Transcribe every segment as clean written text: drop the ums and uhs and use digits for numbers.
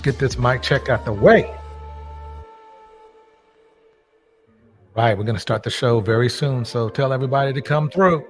Let's get this mic check out the way. Right, we're going to start the show very soon, so tell everybody to come through.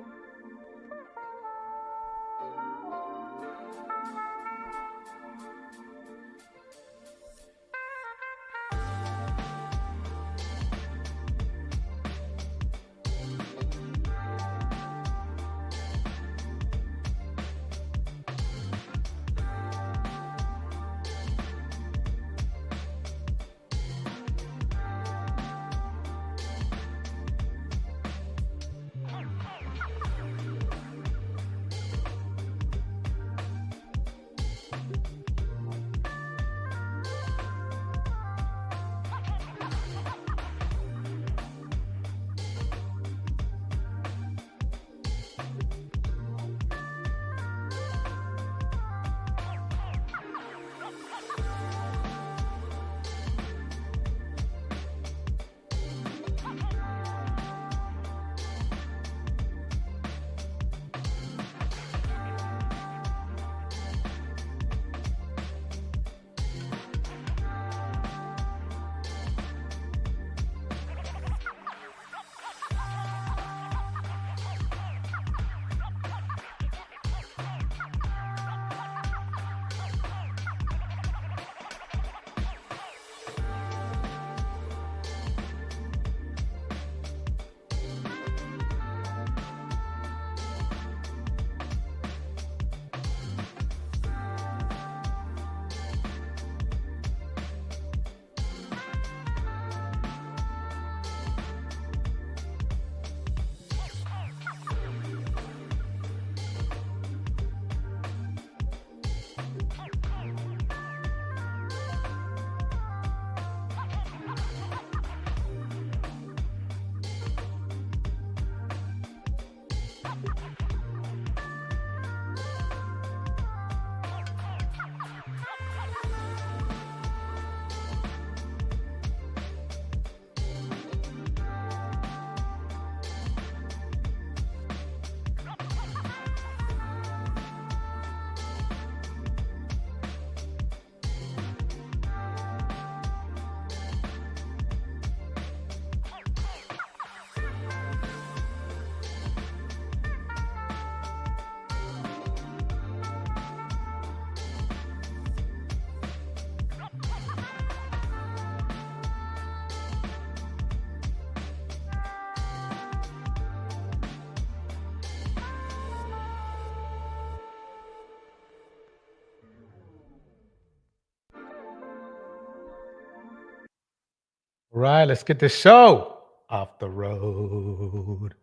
Right, let's get this show off the road.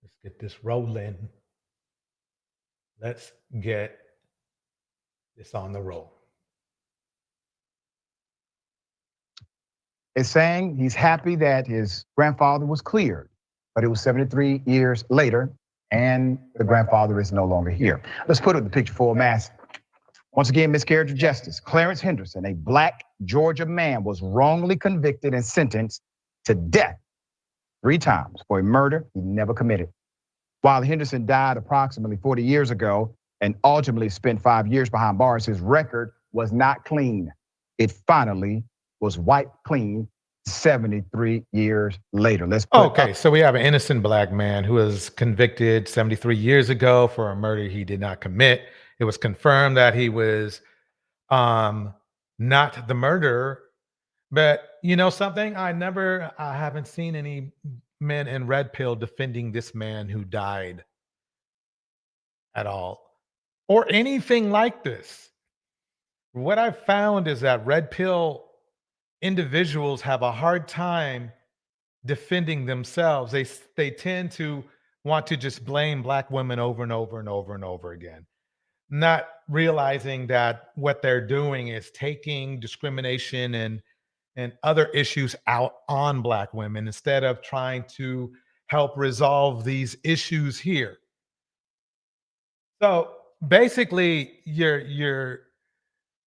Let's get this rolling. Let's get this on the roll. Is saying he's happy that his grandfather was cleared, but it was 73 years later, and the grandfather is no longer here. Let's put it in the picture full mass. Once again, miscarriage of justice. Clarence Henderson, a black Georgia man, was wrongly convicted and sentenced to death 3 times for a murder he never committed. While Henderson died approximately 40 years ago and ultimately spent 5 years behind bars, his record was not clean. It finally was wiped clean 73 years later. Let's put Okay, so we have an innocent black man who was convicted 73 years ago for a murder he did not commit. It was confirmed that he was not the murderer. But you know something? I haven't seen any men in red pill defending this man who died at all or anything like this. What I've found is that red pill individuals have a hard time defending themselves. They tend to want to just blame black women over and over and over and over again, not realizing that what they're doing is taking discrimination and other issues out on black women instead of trying to help resolve these issues here. So basically, your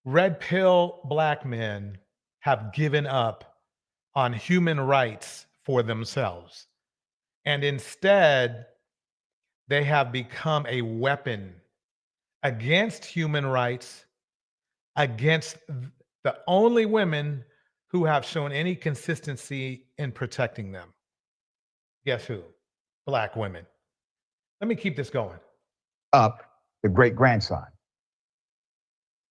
red pill black men have given up on human rights for themselves. And instead, they have become a weapon against human rights, against The only women who have shown any consistency in protecting them. Guess who? Black women. Let me keep this going. Up the great grandson.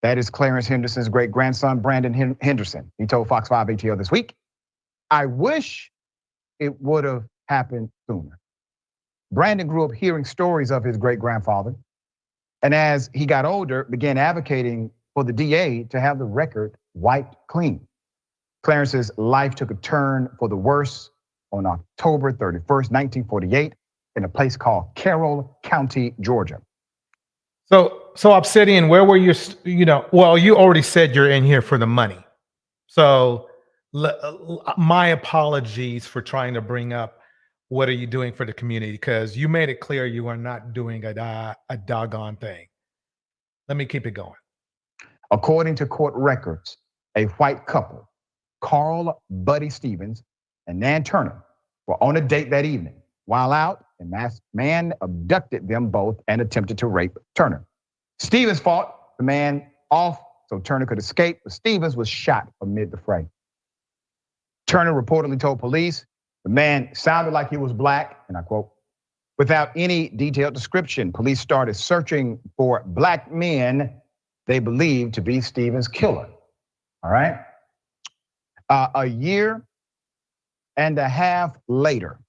That is Clarence Henderson's great grandson, Brandon Henderson. He told Fox 5 ATL this week, "I wish it would have happened sooner." Brandon grew up hearing stories of his great grandfather, and as he got older, began advocating for the DA to have the record wiped clean. Clarence's life took a turn for the worse on October 31st, 1948, in a place called Carroll County, Georgia. So Obsidian, where were you? Well, you already said you're in here for the money. So my apologies for trying to bring up what are you doing for the community, because you made it clear you are not doing a doggone thing. Let me keep it going. According to court records, a white couple, Carl Buddy Stevens and Nan Turner, were on a date that evening. While out, a masked man abducted them both and attempted to rape Turner. Stevens fought the man off so Turner could escape, but Stevens was shot amid the fray. Turner reportedly told police the man sounded like he was black, and I quote, "Without any detailed description, police started searching for black men they believed to be Stevens' killer." All right. A year and a half later,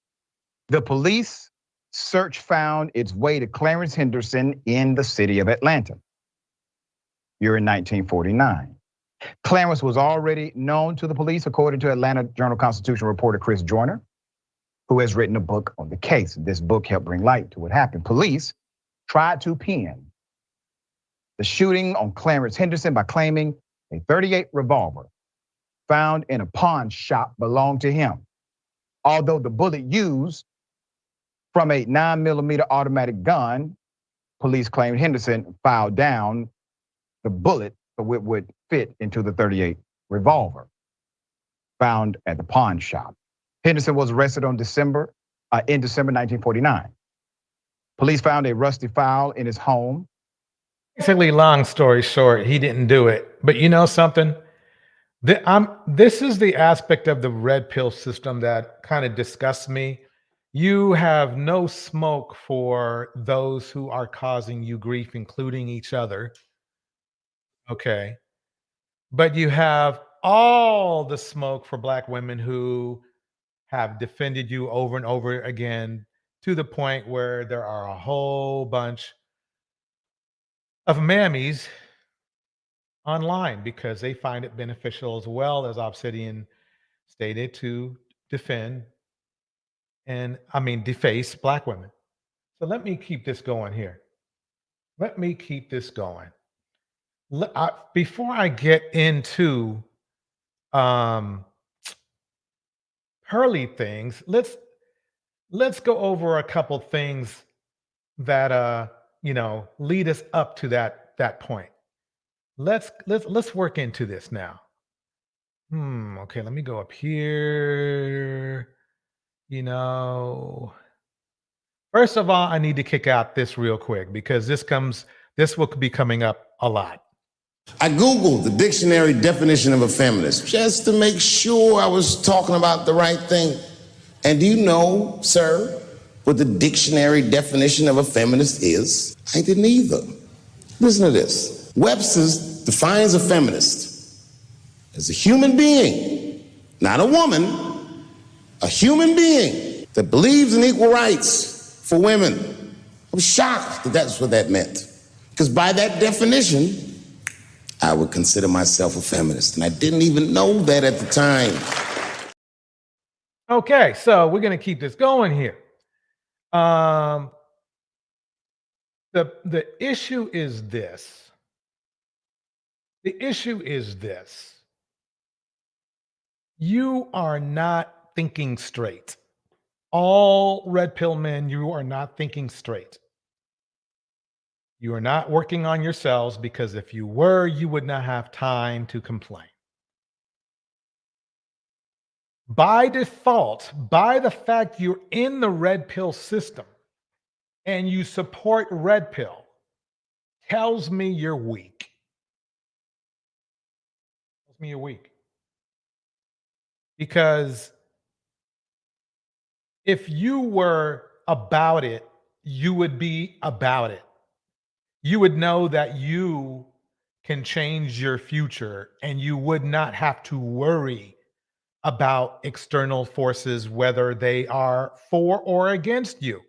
the police search found its way to Clarence Henderson in the city of Atlanta. You're in 1949. Clarence was already known to the police, according to Atlanta Journal-Constitution reporter Chris Joyner, who has written a book on the case. This book helped bring light to what happened. Police tried to pin the shooting on Clarence Henderson by claiming a .38 revolver found in a pawn shop belonged to him. Although the bullet used from a 9mm automatic gun, police claimed Henderson filed down the bullet so it would fit into the .38 revolver found at the pawn shop. Henderson was arrested in December 1949. Police found a rusty file in his home. Basically, long story short, he didn't do it. But you know something? This is the aspect of the red pill system that kind of disgusts me. You have no smoke for those who are causing you grief, including each other. Okay. But you have all the smoke for black women who have defended you over and over again, to the point where there are a whole bunch of mammies online because they find it beneficial, as well as Obsidian stated, to defend and deface black women. So let me keep this going here. Let me keep this going. Before I get into um, Pearly things, let's go over a couple things that lead us up to that point. Let's work into this now. Okay, let me go up here. First of all, I need to kick out this real quick because this will be coming up a lot. I Googled the dictionary definition of a feminist just to make sure I was talking about the right thing. And do you know, sir, what the dictionary definition of a feminist is? I didn't either. Listen to this. Webster's defines a feminist as a human being, not a woman, a human being that believes in equal rights for women. I was shocked that that's what that meant. Because by that definition, I would consider myself a feminist. And I didn't even know that at the time. Okay, so we're going to keep this going here. The issue is this. The issue is this. You are not thinking straight. All red pill men, you are not thinking straight. You are not working on yourselves, because if you were, you would not have time to complain. By default, by the fact you're in the red pill system and you support red pill, tells me you're weak. me a week. Because if you were about it, you would be about it. You would know that you can change your future and you would not have to worry about external forces, whether they are for or against you.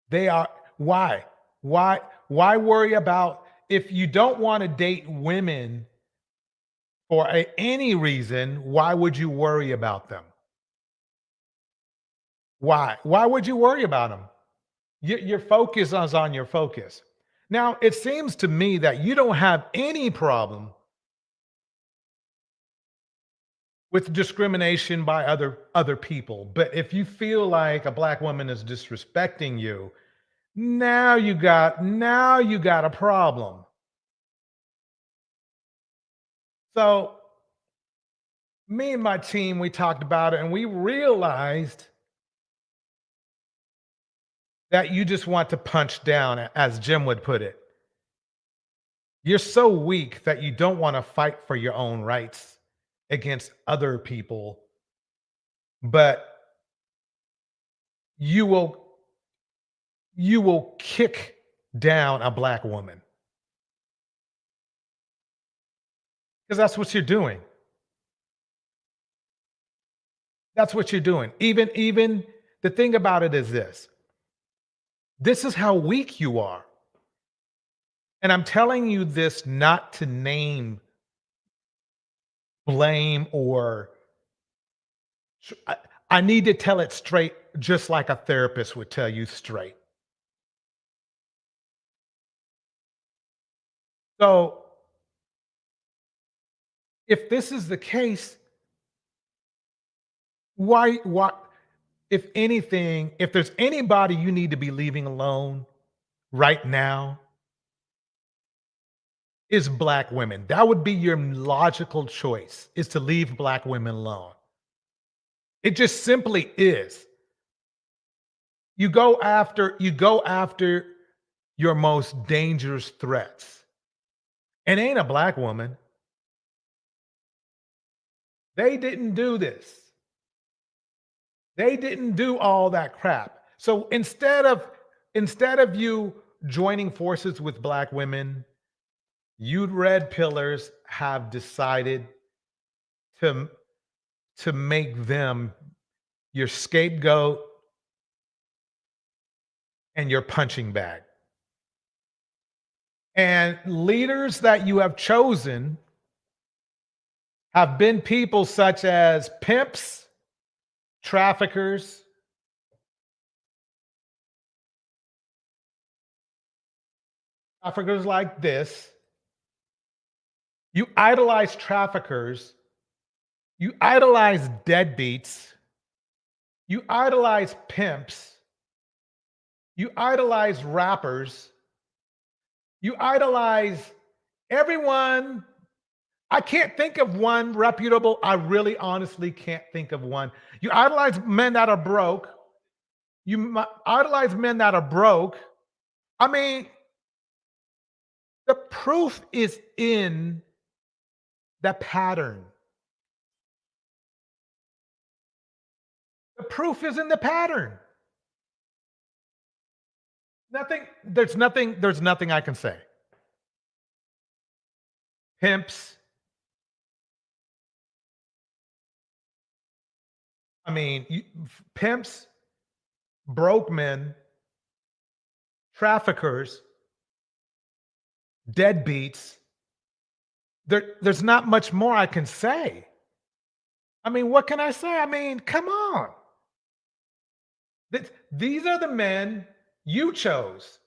They are why? Why worry about if you don't want to date women for any reason, why would you worry about them? Why? Why would you worry about them? Your focus is on your focus. Now, it seems to me that you don't have any problem with discrimination by other people. But if you feel like a black woman is disrespecting you, now you got a problem. So me and my team, we talked about it and we realized that you just want to punch down, as Jim would put it. You're so weak that you don't want to fight for your own rights against other people, but you will you will kick down a black woman because that's what you're doing. That's what you're doing. Even the thing about it is this. This is how weak you are. And I'm telling you this not to name, blame, or I, I need to tell it straight, just like a therapist would tell you straight. So if this is the case, why if anything, if there's anybody you need to be leaving alone right now, is black women. That would be your logical choice, is to leave black women alone. It just simply is. You go after your most dangerous threats. And ain't a black woman. They didn't do this. They didn't do all that crap. So instead of you joining forces with black women, you red pillars have decided to make them your scapegoat and your punching bag. And leaders that you have chosen have been people such as pimps, traffickers, traffickers like this. You idolize traffickers. You idolize deadbeats. You idolize pimps. You idolize rappers. You idolize everyone. I can't think of one reputable. I really honestly can't think of one. You idolize men that are broke. Idolize men that are broke. I mean, the proof is in the pattern. The proof is in the pattern. There's nothing I can say. Pimps. I mean, pimps, broke men, traffickers, deadbeats. There's not much more I can say. I mean, what can I say? I mean, come on. These are the men you chose.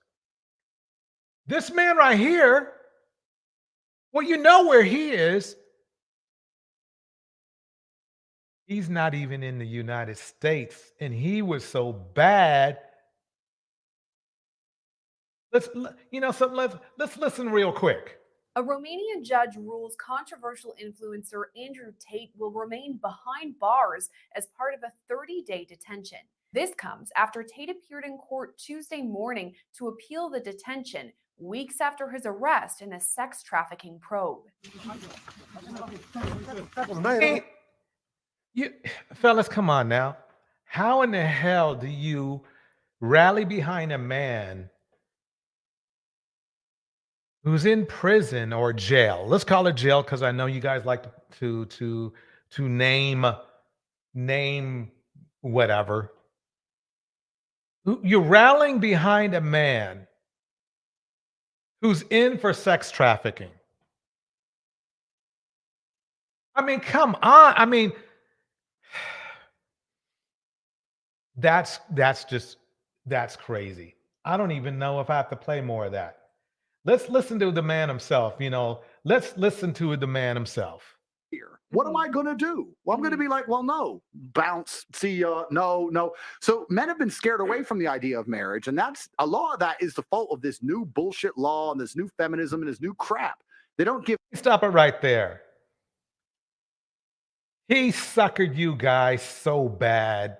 This man right here, well, you know where he is. He's not even in the United States, and he was so bad. Let's listen real quick. A Romanian judge rules controversial influencer Andrew Tate will remain behind bars as part of a 30-day detention. This comes after Tate appeared in court Tuesday morning to appeal the detention weeks after his arrest in a sex trafficking probe. Hey, you fellas, come on now. How in the hell do you rally behind a man who's in prison or jail? Let's call it jail because I know you guys like to name whatever. You're rallying behind a man who's in for sex trafficking. I mean, come on. I mean, that's crazy. I don't even know if I have to play more of that. Let's listen to the man himself, Let's listen to the man himself. Here. What am I going to do? Well, I'm going to be like, well, no, bounce, see ya, no. So men have been scared away from the idea of marriage, and that's a lot of that is the fault of this new bullshit law and this new feminism and this new crap. They don't give. Stop it right there. He suckered you guys so bad,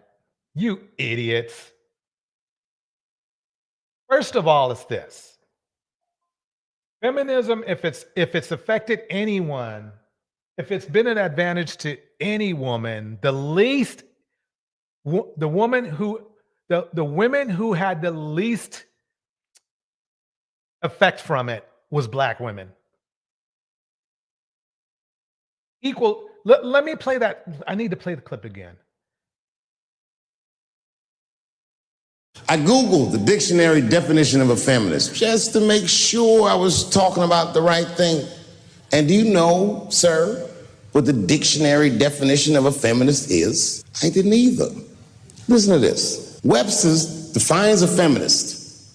you idiots. First of all, it's this. Feminism, if it's affected anyone, if it's been an advantage to any woman, the women who had the least effect from it was Black women. Let me play that. I need to play the clip again. I Googled the dictionary definition of a feminist just to make sure I was talking about the right thing. And do you know, sir, what the dictionary definition of a feminist is? I didn't either. Listen to this. Webster's defines a feminist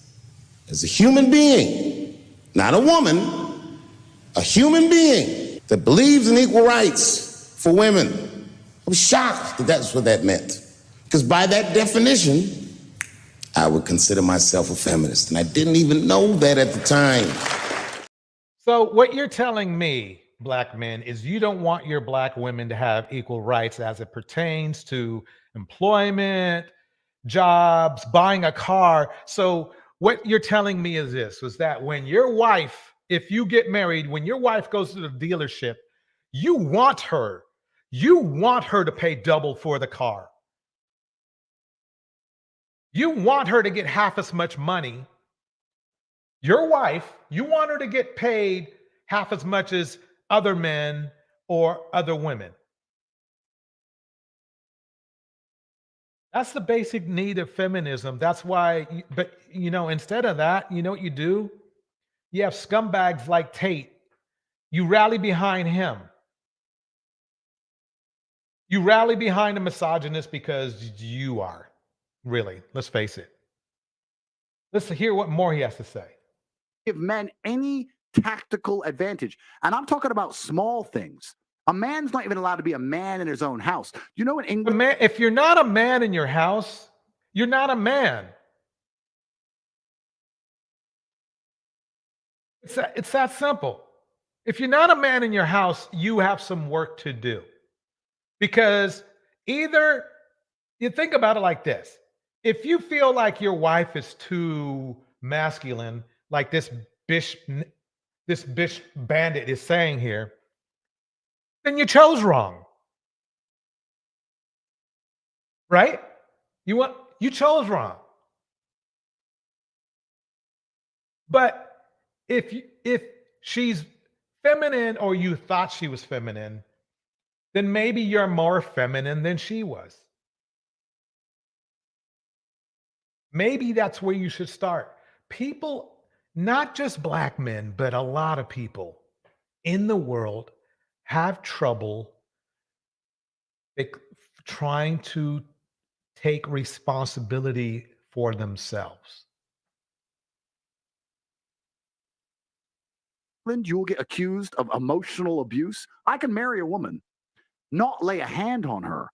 as a human being, not a woman, a human being that believes in equal rights for women. I was shocked that that's what that meant. Because by that definition, I would consider myself a feminist, and I didn't even know that at the time. So what you're telling me, Black men, is you don't want your Black women to have equal rights as it pertains to employment, jobs, buying a car. So what you're telling me is this, was that when your wife, if you get married, when your wife goes to the dealership, you want her to pay double for the car. You want her to get half as much money. Your wife, you want her to get paid half as much as other men or other women. That's the basic need of feminism. That's why, but instead of that, you know what you do? You have scumbags like Tate. You rally behind him. You rally behind a misogynist because you are. Really, let's face it. Let's hear what more he has to say. Give men any tactical advantage. And I'm talking about small things. A man's not even allowed to be a man in his own house. You know, in England, If you're not a man in your house, you're not a man. It's that simple. If you're not a man in your house, you have some work to do. Because either you think about it like this. If you feel like your wife is too masculine, like this bish bandit is saying here, then you chose wrong. Right? You chose wrong. But if she's feminine or you thought she was feminine, then maybe you're more feminine than she was. Maybe that's where you should start. People, not just Black men, but a lot of people in the world have trouble trying to take responsibility for themselves. you will get accused of emotional abuse. I can marry a woman, not lay a hand on her.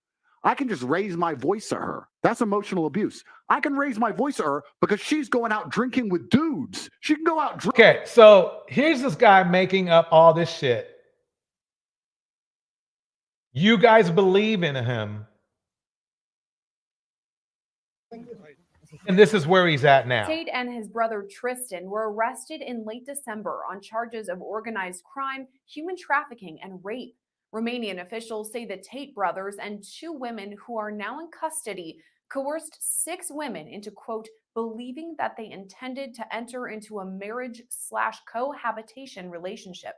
I can just raise my voice at her. That's emotional abuse. I can raise my voice at her because she's going out drinking with dudes. She can go out drinking. Okay, so here's this guy making up all this shit. You guys believe in him. And this is where he's at now. Tate and his brother Tristan were arrested in late December on charges of organized crime, human trafficking, and rape. Romanian officials say the Tate brothers and 2 women who are now in custody coerced 6 women into, quote, believing that they intended to enter into a marriage/cohabitation relationship.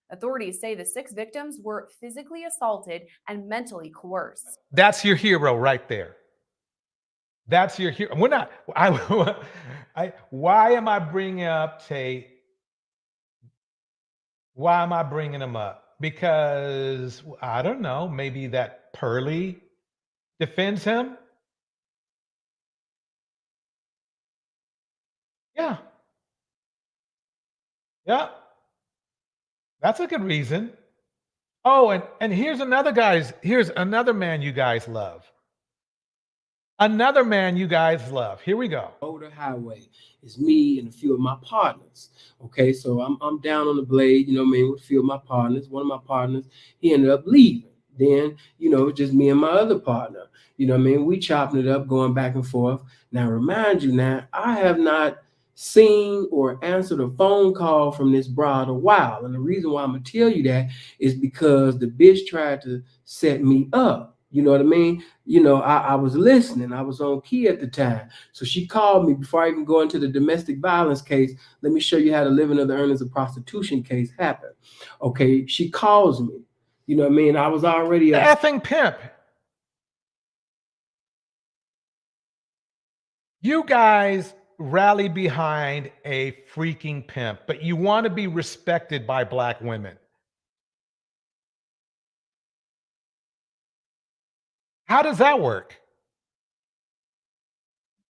Authorities say the 6 victims were physically assaulted and mentally coerced. That's your hero right there. That's your hero. We're not. Why am I bringing up Tate? Why am I bringing him up? Because I don't know. Maybe that Pearly defends him. Yeah. Yeah. That's a good reason. Oh, and here's another man you guys love. Another man you guys love. Here we go. Motor highway. It's me and a few of my partners. Okay, so I'm down on the blade, you know what I mean, with a few of my partners. One of my partners, he ended up leaving. Then, just me and my other partner. You know what I mean? We chopping it up, going back and forth. Now, remind you now, I have not seen or answered a phone call from this broad a while. And the reason why I'm gonna tell you that is because the bitch tried to set me up. You know what I mean? I was listening. I was on key at the time. So she called me before I even go into the domestic violence case. Let me show you how the living of the earnings of prostitution case happened. Okay, she calls me. You know what I mean? I was already The effing pimp. You guys rally behind a freaking pimp, but you want to be respected by Black women. How does that work?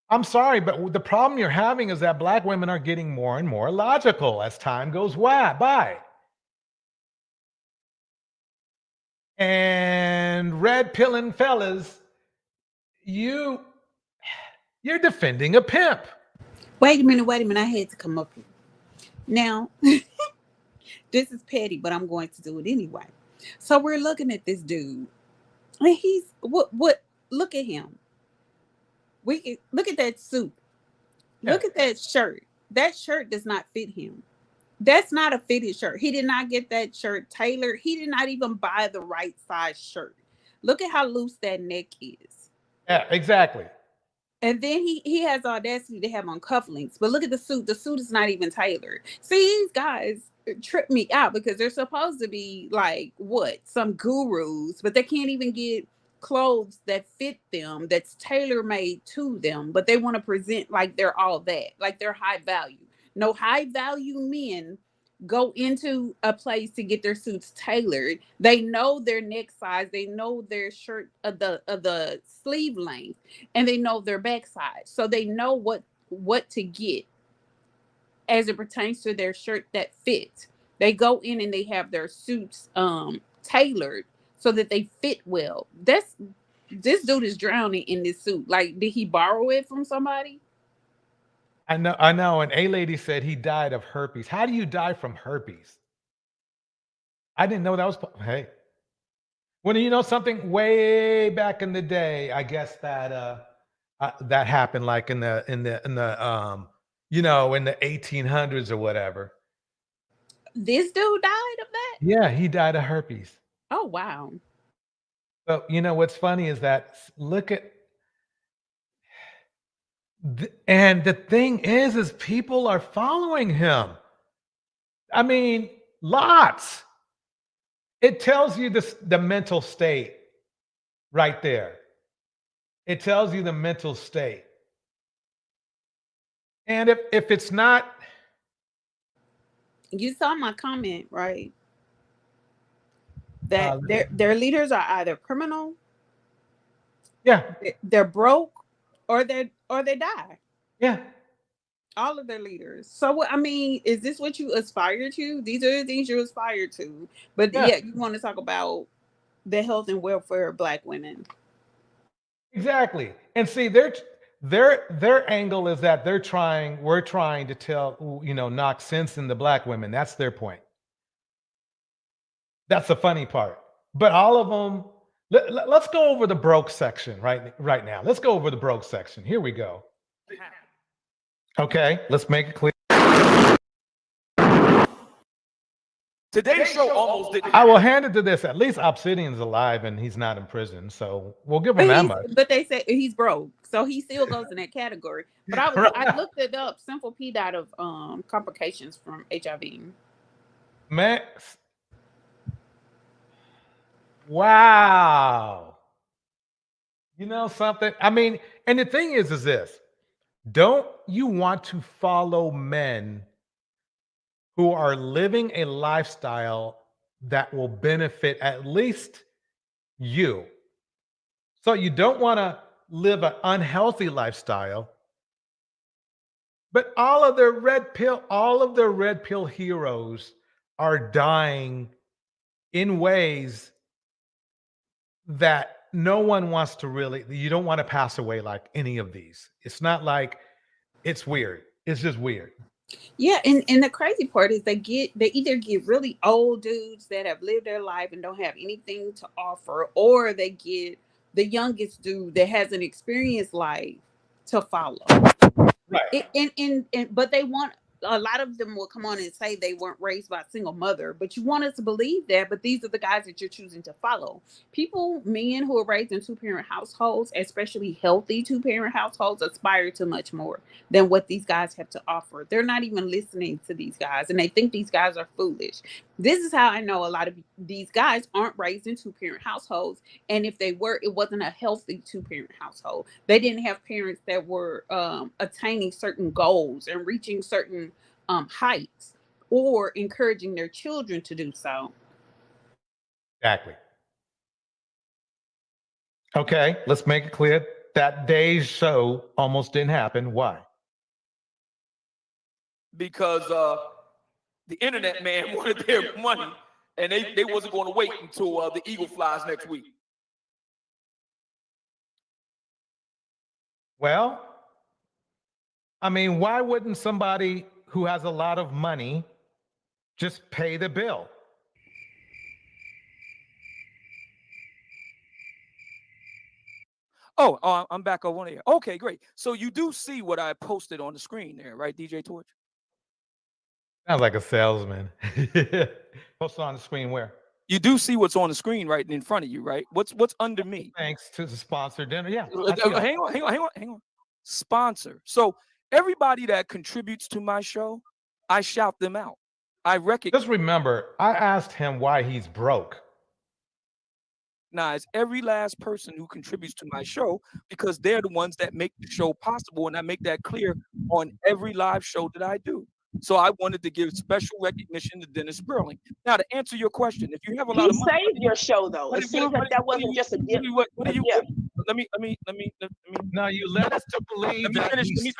I'm sorry, but the problem you're having is that Black women are getting more and more logical as time goes by. And red pilling fellas, you're defending a pimp. Wait a minute. I had to come up here. Now, this is petty, but I'm going to do it anyway. So we're looking at this dude. And he's what look at him. Look at that suit. Yeah. Look at that shirt. That shirt does not fit him. That's not a fitted shirt. He did not get that shirt tailored. He did not even buy the right size shirt. Look at how loose that neck is. Yeah, exactly. And then he has audacity to have on cufflinks. But look at the suit. The suit is not even tailored. See, these guys trip me out because they're supposed to be like some gurus, but they can't even get clothes that fit them, that's tailor-made to them, but they want to present like they're all that, like they're high value. No, high value men go into a place to get their suits tailored. They know their neck size, they know their shirt of the sleeve length, and they know their back size. So they know what to get as it pertains to their shirt that fits. They go in and they have their suits tailored so that they fit well. This dude is drowning in this suit. Like, did he borrow it from somebody? I know. And a lady said he died of herpes. How do you die from herpes? I didn't know that was. Hey, when you know something way back in the day, I guess that that happened like in the 1800s or whatever. This dude died of that? Yeah, he died of herpes. Oh, wow. So what's funny is that look at. And the thing is people are following him. I mean, lots. It tells you the mental state right there. It tells you the mental state. And if it's not. You saw my comment, right? That their leaders are either criminal, they're broke, or they die. Yeah. All of their leaders. So, I mean, is this what you aspire to? These are the things you aspire to. But yeah, you want to talk about the health and welfare of Black women. Exactly. And see, their angle is that we're trying to tell, knock sense into Black women. That's their point. That's the funny part. But all of them, let's go over the broke section right now. Let's go over the broke section. Here we go. Okay, let's make it clear. Today's show almost didn't. I will hand it to this. At least Obsidian's alive and he's not in prison, so we'll give him that much. But they say he's broke, so he still goes in that category. But I looked it up. Simple P died of complications from HIV. Man, wow. You know something? I mean, and the thing is this: don't you want to follow men who are living a lifestyle that will benefit at least you? So you don't want to live an unhealthy lifestyle. But all of their red pill heroes are dying in ways that no one wants to you don't want to pass away like any of these. It's not like it's weird. It's just weird. Yeah, and the crazy part is they either get really old dudes that have lived their life and don't have anything to offer, or they get the youngest dude that has an experienced life to follow. Right. But they want, a lot of them will come on and say they weren't raised by a single mother, but you want us to believe that, but these are the guys that you're choosing to follow. Men who are raised in two-parent households, especially healthy two-parent households, aspire to much more than what these guys have to offer. They're not even listening to these guys, and they think these guys are foolish. This is how I know a lot of these guys aren't raised in two-parent households, and if they were, it wasn't a healthy two-parent household. They didn't have parents that were attaining certain goals and reaching certain heights, or encouraging their children to do so. Exactly. Okay, let's make it clear that day's show almost didn't happen. Why? Because the internet man wanted their money, and they wasn't going to wait until the eagle flies next week. Well, I mean, why wouldn't somebody who has a lot of money just pay the bill? Oh, I'm back on one here. Okay, great. So you do see what I posted on the screen there, right, DJ Torch? Sounds like a salesman. Post on the screen where? You do see what's on the screen right in front of you, right? What's under me? Thanks to the sponsor dinner. Yeah. Hang on. Sponsor. So everybody that contributes to my show, I shout them out. I recognize. Just remember, I asked him why he's broke. Every last person who contributes to my show, because they're the ones that make the show possible, and I make that clear on every live show that I do. So I wanted to give special recognition to Dennis Pearly. Now, to answer your question, if you have a lot of money, he saved your show, though. It seems like that wasn't just a gift. Let me. No, you led us to believe. Let me finish, please.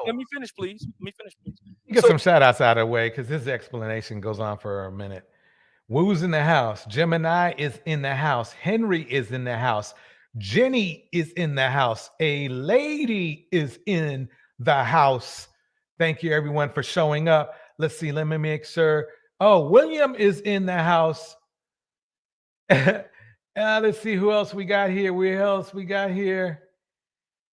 Let me finish, please. Get some shout outs out of the way because this explanation goes on for a minute. Woo's in the house. Gemini is in the house. Henry is in the house. Jenny is in the house. A lady is in the house. Thank you, everyone, for showing up. Let's see. Let me make sure. Oh, William is in the house. Let's see who else we got here.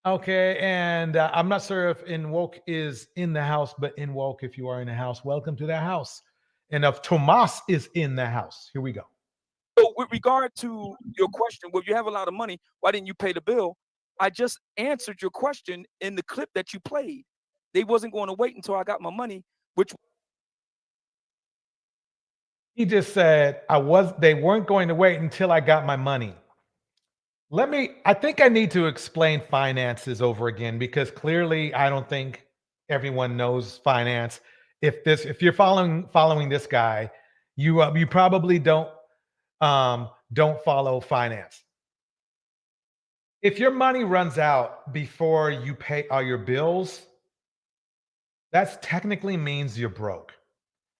Okay, and I'm not sure if Inwoke is in the house, but Inwoke, if you are in the house, welcome to the house. And if Tomas is in the house, here we go. So with regard to your question, well, if you have a lot of money, why didn't you pay the bill? I just answered your question in the clip that you played. They wasn't going to wait until I got my money, which he just said they weren't going to wait until I got my money. I think I need to explain finances over again because clearly I don't think everyone knows finance. If you're following this guy, you probably don't follow finance. If your money runs out before you pay all your bills, that technically means you're broke.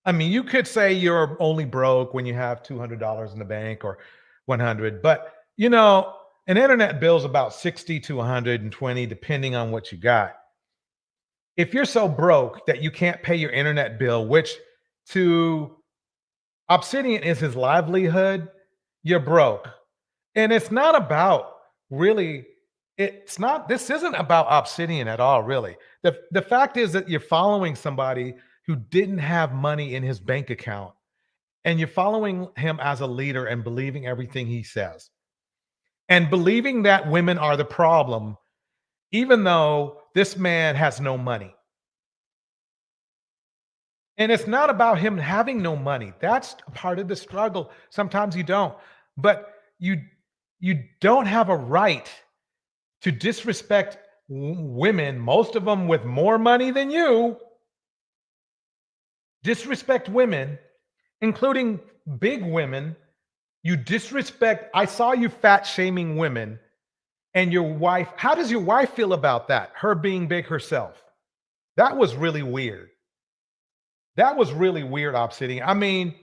I mean, you could say you're only broke when you have $200 in the bank or 100, but an internet bill is about 60 to 120, depending on what you got. If you're so broke that you can't pay your internet bill, which to Obsidian is his livelihood, you're broke. And it's not about really It's not, this isn't about Obsidian at all, really. The fact is that you're following somebody who didn't have money in his bank account, and you're following him as a leader and believing everything he says, and believing that women are the problem, even though this man has no money. And it's not about him having no money. That's part of the struggle. Sometimes you don't, but you don't have a right to disrespect women, most of them with more money than you. Disrespect women, including big women. You disrespect. I saw you fat shaming women, and your wife. How does your wife feel about that? Her being big herself. That was really weird. That was really weird, Obsidian. I mean,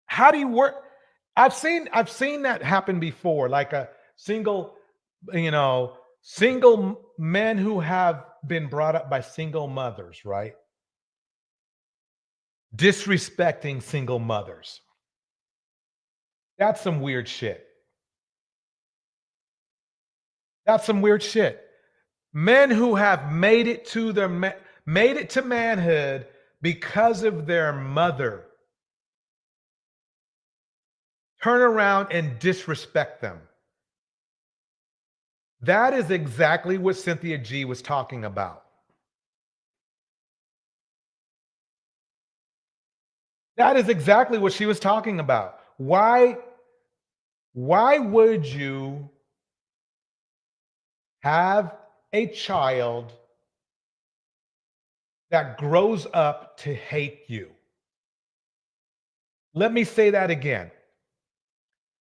how do you work? I've seen that happen before, like a single, single men who have been brought up by single mothers, right? Disrespecting single mothers. That's some weird shit. That's some weird shit. Men who have made it to manhood because of their mother turn around and disrespect them. That is exactly what Cynthia G was talking about. That is exactly what she was talking about. Why would you have a child that grows up to hate you? Let me say that again.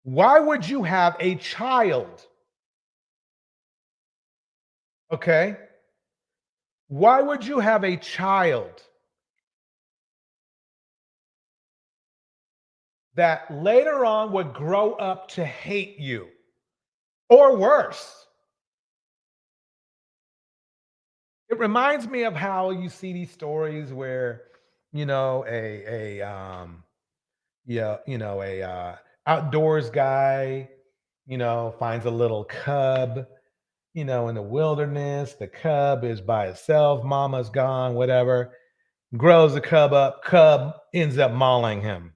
Why would you have a child? Okay? Why would you have a child that later on would grow up to hate you? Or worse. It reminds me of how you see these stories where, a outdoors guy, finds a little cub, in the wilderness. The cub is by itself, mama's gone, whatever. Grows the cub up, cub ends up mauling him.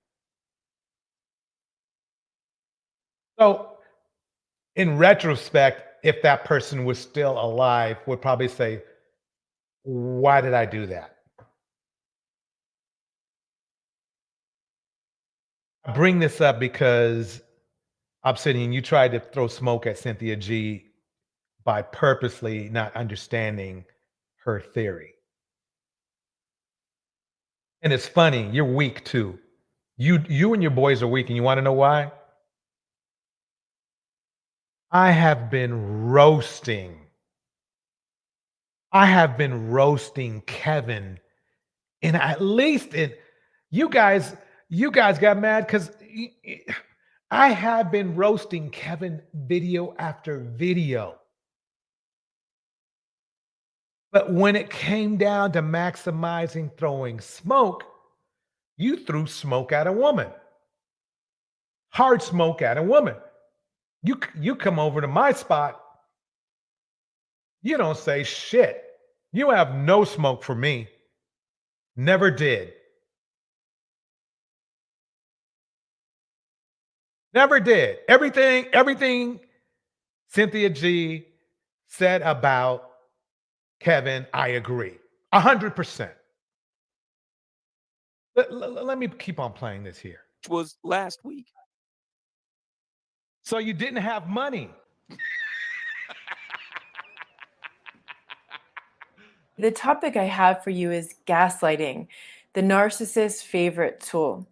So, in retrospect, if that person was still alive, would probably say, why did I do that? I bring this up because Obsidian, you tried to throw smoke at Cynthia G by purposely not understanding her theory. And it's funny, you're weak too. You and your boys are weak, and you want to know why? I have been roasting. I have been roasting Kevin, and at least you guys got mad because I have been roasting Kevin video after video. But when it came down to maximizing throwing smoke, you threw smoke at a woman. Hard smoke at a woman. You come over to my spot, you don't say shit. You have no smoke for me. Never did. Never did. Everything Cynthia G said about Kevin, I agree. 100%. Let me keep on playing this here. Which was last week. So you didn't have money. The topic I have for you is gaslighting, the narcissist's favorite tool.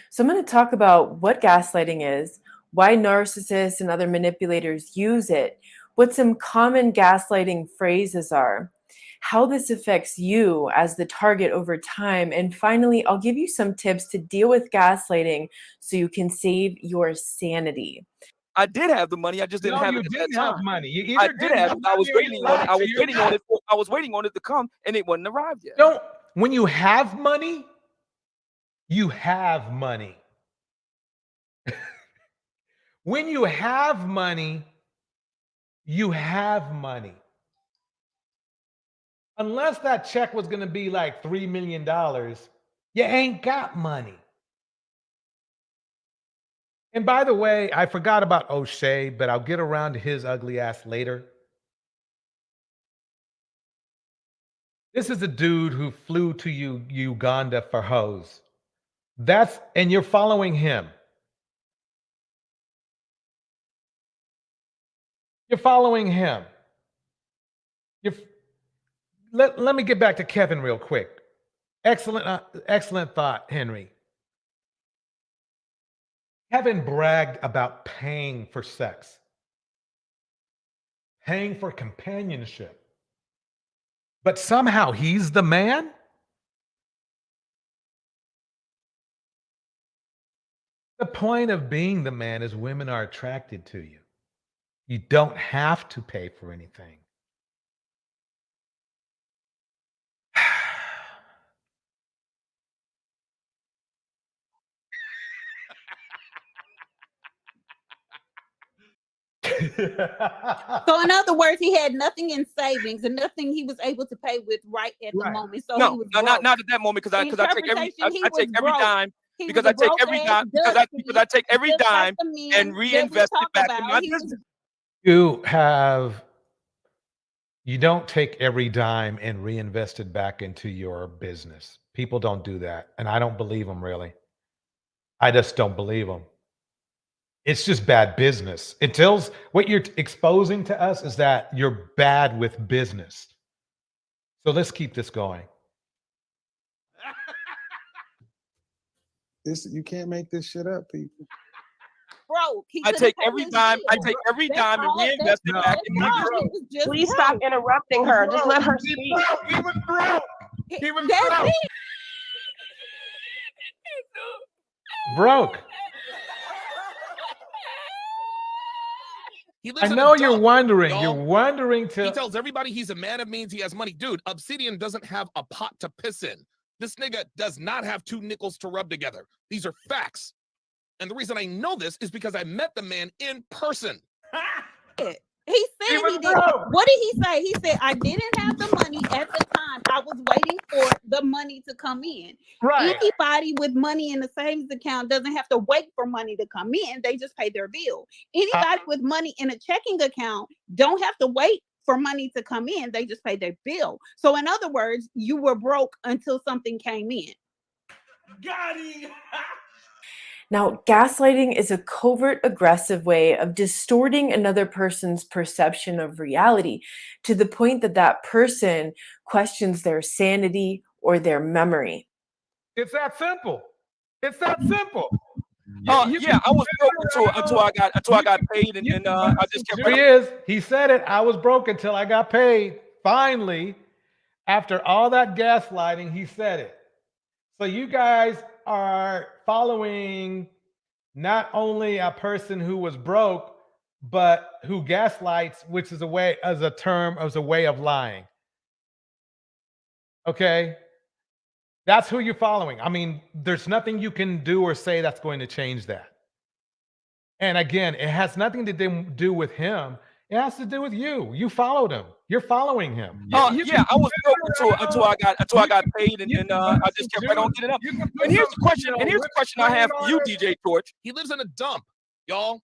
So I'm going to talk about what gaslighting is, why narcissists and other manipulators use it, what some common gaslighting phrases are, how this affects you as the target over time, and finally, I'll give you some tips to deal with gaslighting so you can save your sanity. I did have the money. I just didn't have it at that didn't time. have money. You I either did didn't have have it. I was money or you waiting on it. lied I to was your waiting on it. I was waiting on it to come, and it wasn't arrived yet. Don't. When you have money, you have money. When you have money, You have money. Unless that check was going to be like $3 million, you ain't got money. And by the way, I forgot about O'Shea, but I'll get around to his ugly ass later. This is a dude who flew to Uganda for hoes. And you're following him. You're following him. Let me get back to Kevin real quick. Excellent thought, Henry. Kevin bragged about paying for sex, paying for companionship. But somehow he's the man? The point of being the man is women are attracted to you. You don't have to pay for anything. So in other words, he had nothing in savings and nothing he was able to pay with right at the moment. So he No, was no, broke. not at that moment because I take every dime He because was I a take broke every ass dime because I take every just like dime the men and that we reinvest talk it back in about. my He was- business. You don't take every dime and reinvest it back into your business. People don't do that. And I don't believe them, really. I just don't believe them. It's just bad business. It tells what you're exposing to us is that you're bad with business. So let's keep this going. You can't make this shit up, people. broke. I take every dime and reinvest it back in my business. Please stop interrupting her. Just let her speak. He was broke. He was That's broke. it. Broke. He lives I in know a you're dump, wondering. y'all. You're wondering He tells everybody he's a man of means. He has money. Dude, Obsidian doesn't have a pot to piss in. This nigga does not have two nickels to rub together. These are facts. And the reason I know this is because I met the man in person. He said he did. What did he say? He said, I didn't have the money at the time. I was waiting for the money to come in. Right. Anybody with money in the savings account doesn't have to wait for money to come in. They just pay their bill. Anybody with money in a checking account don't have to wait for money to come in. They just pay their bill. So in other words, you were broke until something came in. Got him. Now, gaslighting is a covert, aggressive way of distorting another person's perception of reality to the point that that person questions their sanity or their memory. It's that simple. It's that simple. Yeah, I was broke until I got paid, and I just kept. He said it. I was broke until I got paid. Finally, after all that gaslighting, he said it. So you guys are following not only a person who was broke, but who gaslights, which is a way of lying. Okay. That's who you're following. I mean, there's nothing you can do or say that's going to change that. And again, it has nothing to do with him. It has to do with you. You followed him. You're following him. Yeah, I was broke until I got paid, and I just kept right on getting up. And here's the question. And here's the question I have for you, DJ Torch. He lives in a dump, y'all.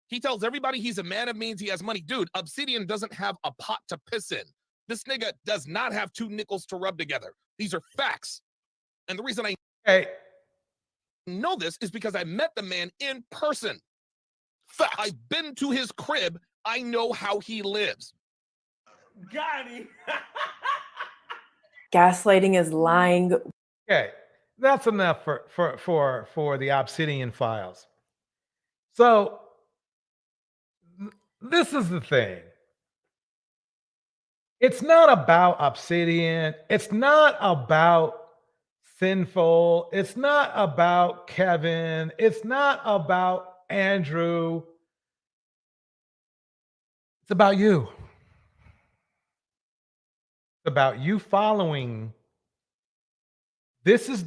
He tells everybody he's a man of means. He has money. Dude, Obsidian doesn't have a pot to piss in. This nigga does not have two nickels to rub together. These are facts. And the reason I know this is because I met the man in person. Facts. I've been to his crib. I know how he lives. Got him. Gaslighting is lying. Okay, that's enough for the Obsidian files. So this is the thing. It's not about Obsidian. It's not about Sinful. It's not about Kevin. It's not about Andrew. It's about you. It's about you following. This is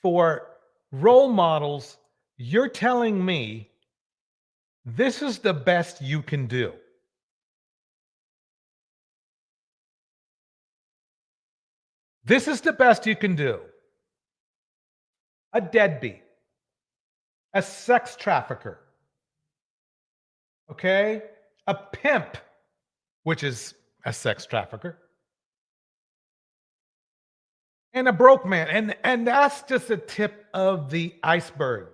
for role models. You're telling me this is the best you can do. This is the best you can do. A deadbeat, a sex trafficker, okay? A pimp, which is a sex trafficker, and a broke man. And that's just the tip of the iceberg.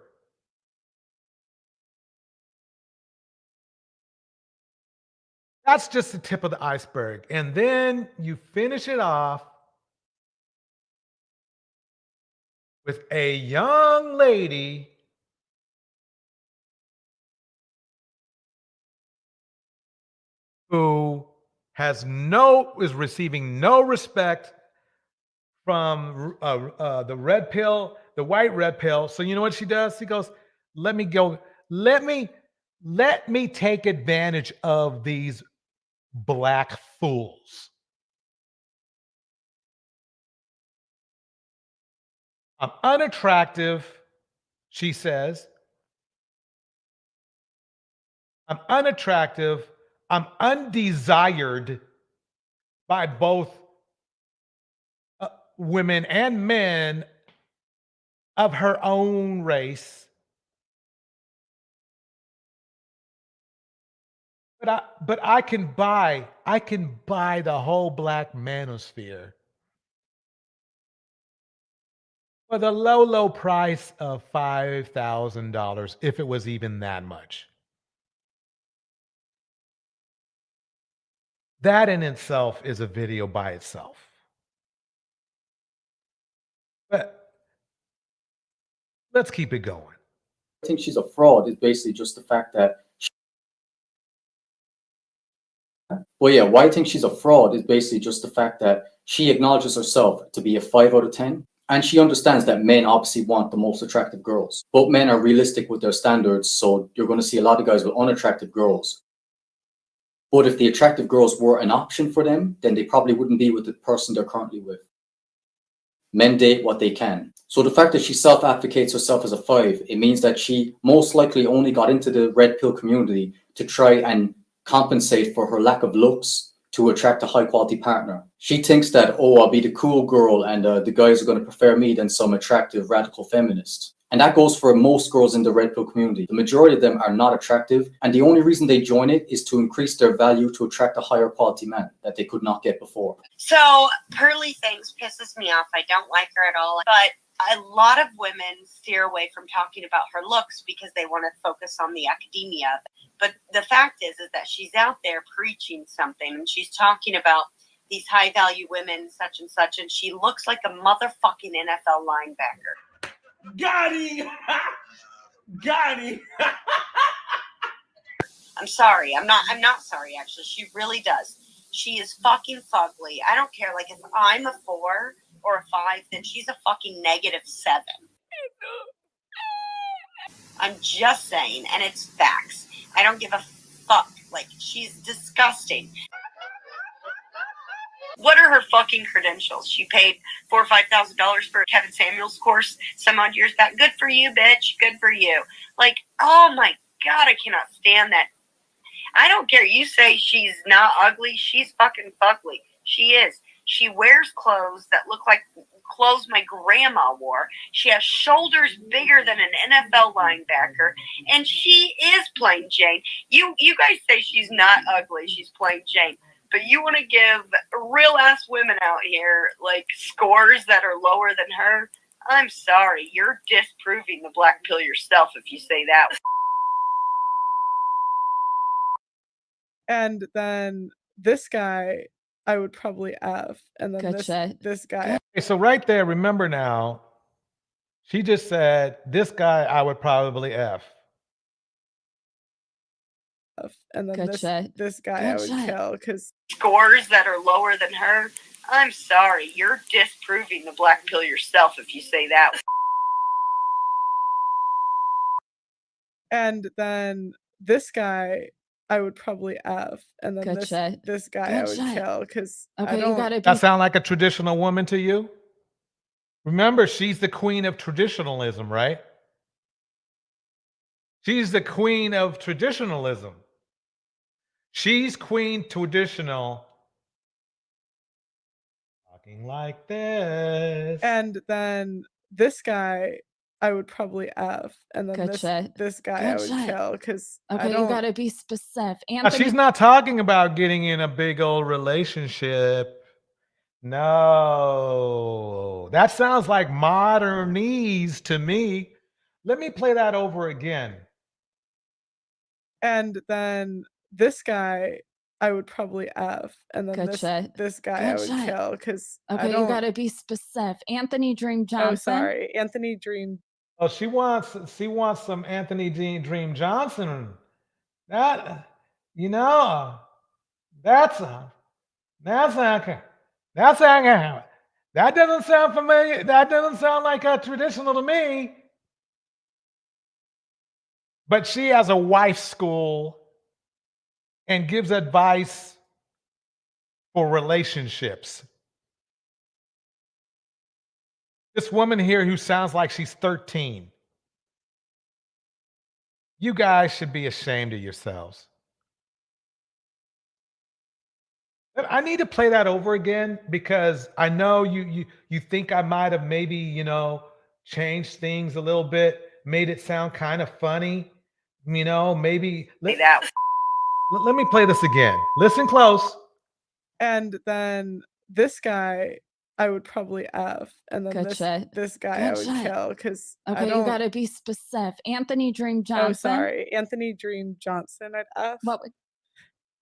That's just the tip of the iceberg. And then you finish it off with a young lady who is receiving no respect from the red pill, the white red pill. So you know what she does? She goes, let me take advantage of these black fools. I'm unattractive, she says. I'm unattractive. I'm undesired by both women and men of her own race. But I can buy the whole black manosphere for the low price of $5,000, if it was even that much. That in itself is a video by itself. But let's keep it going. I think she's a fraud is basically just the fact that why I think she's a fraud is basically just the fact that she acknowledges herself to be a 5 out of 10. And she understands that men obviously want the most attractive girls. But men are realistic with their standards, so you're going to see a lot of guys with unattractive girls. But if the attractive girls were an option for them, then they probably wouldn't be with the person they're currently with. Men date what they can. So the fact that she self-advocates herself as a 5, it means that she most likely only got into the red pill community to try and compensate for her lack of looks to attract a high-quality partner. She thinks that, oh, I'll be the cool girl and the guys are going to prefer me than some attractive radical feminist. And that goes for most girls in the red pill community. The majority of them are not attractive, and the only reason they join it is to increase their value to attract a higher quality man that they could not get before. So Pearly things pisses me off. I don't like her at all. But a lot of women steer away from talking about her looks because they want to focus on the academia. But the fact is that she's out there preaching something, and she's talking about these high value women, such and such, and she looks like a motherfucking NFL linebacker. Got him! Got him! I'm sorry. I'm not sorry, actually. She really does. She is fucking fugly. I don't care. Like, if I'm a 4 or a 5, then she's a fucking -7. I'm just saying, and it's facts. I don't give a fuck. Like, she's disgusting. What are her fucking credentials? She paid $4,000 or $5,000 for Kevin Samuels' course some odd years back. Good for you, bitch. Good for you. Like, oh my God, I cannot stand that. I don't care. You say she's not ugly. She's fucking fugly. She is. She wears clothes that look like clothes my grandma wore. She has shoulders bigger than an NFL linebacker, and she is plain Jane. You guys say she's not ugly. She's plain Jane. But you want to give real ass women out here like scores that are lower than her? I'm sorry. You're disproving the black pill yourself if you say that. And then this guy, I would probably F. And then this guy. Okay, so right there, remember now, she just said, this guy I would probably F. And then this guy I would kill because scores that are lower than her. I'm sorry. You're disproving the black pill yourself if you say that. And then this guy I would probably F. And then this guy I would kill because That sound like a traditional woman to you? Remember, she's the queen of traditionalism, right? She's the queen of traditionalism. She's queen traditional. Talking like this. And then this guy I would probably F, and then Good shit. this guy I Good would shit. kill because I Okay, you don't. gotta be specific. Now, Anthony, she's not talking about getting in a big old relationship. No, that sounds like modernese to me. Let me play that over again. And then this guy I would probably F, and then good shit. this guy Good I would shit. kill because I Okay, you don't. gotta be specific. Anthony Dream Oh, Johnson. sorry, Anthony Dream. Oh, she wants some Anthony Dream Johnson. That that's that doesn't sound familiar. That doesn't sound like traditional to me. But she has a wife school and gives advice for relationships. This woman here who sounds like she's 13. You guys should be ashamed of yourselves. I need to play that over again because I know you think I might have maybe, changed things a little bit, made it sound kind of funny. Maybe let me play this again. Listen close. And then this guy I would probably F, and then Good shit. this guy Good I would shit. kill because I Okay, you don't. gotta be specific. Anthony Dream Johnson. Oh, sorry, Anthony Dream Johnson I'd F. What would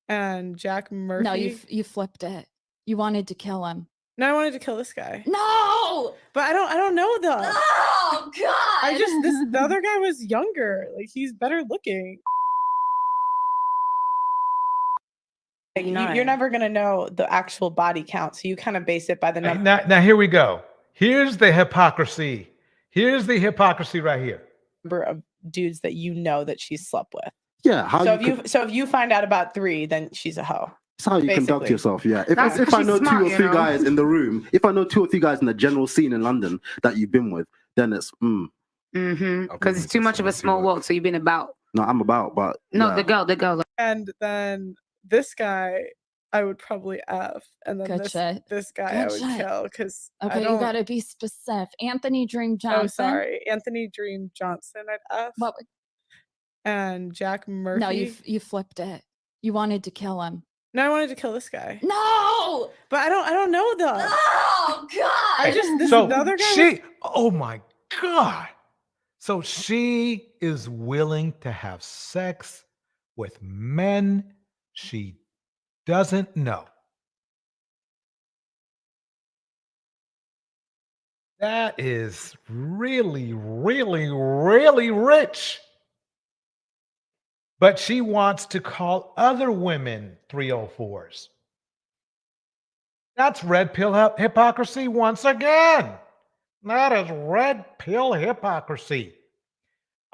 And Jack Murphy. No, you flipped it. You wanted to kill him. No, I wanted to kill this guy. No! But I don't know though. Oh god. The other guy was younger. Like he's better looking. You're never gonna know the actual body count, so you kind of base it by the number. Now here we go. Here's the hypocrisy. Here's the hypocrisy right here. Number of dudes that you know that she's slept with. Yeah. So if you find out about 3, then she's a hoe. That's how you conduct basically. yourself. Yeah. That's If I she's know smart, 2 or 3 guys in the room, if I know 2 or 3 guys in the general scene in London that you've been with, then it's Because it's too much of a small world, so you've been about. No, I'm about, but No, yeah. the girl. And then this guy I would probably F, and then Good shit. this guy Good I would shit. kill because I Okay, don't. you gotta be specific. Anthony Dream Johnson. Oh, sorry, Anthony Dream Johnson I'd F. What would And Jack Murphy. No, you flipped it. You wanted to kill him. No, I wanted to kill this guy. No! But I don't know though. Oh god. The other guy. Oh my God. So she is willing to have sex with men she doesn't know. That is really, really, really rich. But she wants to call other women 304s. That's red pill hypocrisy once again. That is red pill hypocrisy.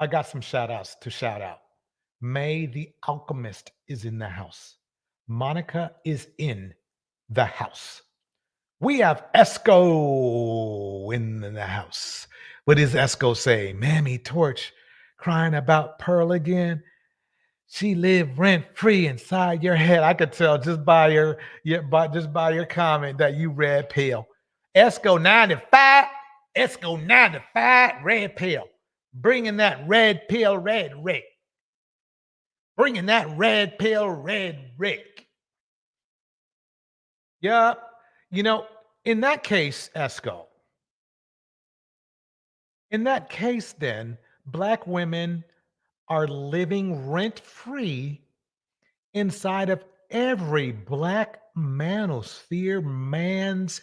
I got some shout outs to shout out. May the Alchemist is in the house. Monica is in the house. We have Esco in the house. What does Esco say? Mammy Torch crying about Pearl again. She lived rent free inside your head. I could tell just by your comment that you red pill. Esco 95, Esco 95, red pill. Bringing that red pill, red Rick. Bringing that red pill, red Rick. Yup. In that case, Esco, in that case, then, Black women are living rent-free inside of every Black MammieSphere man's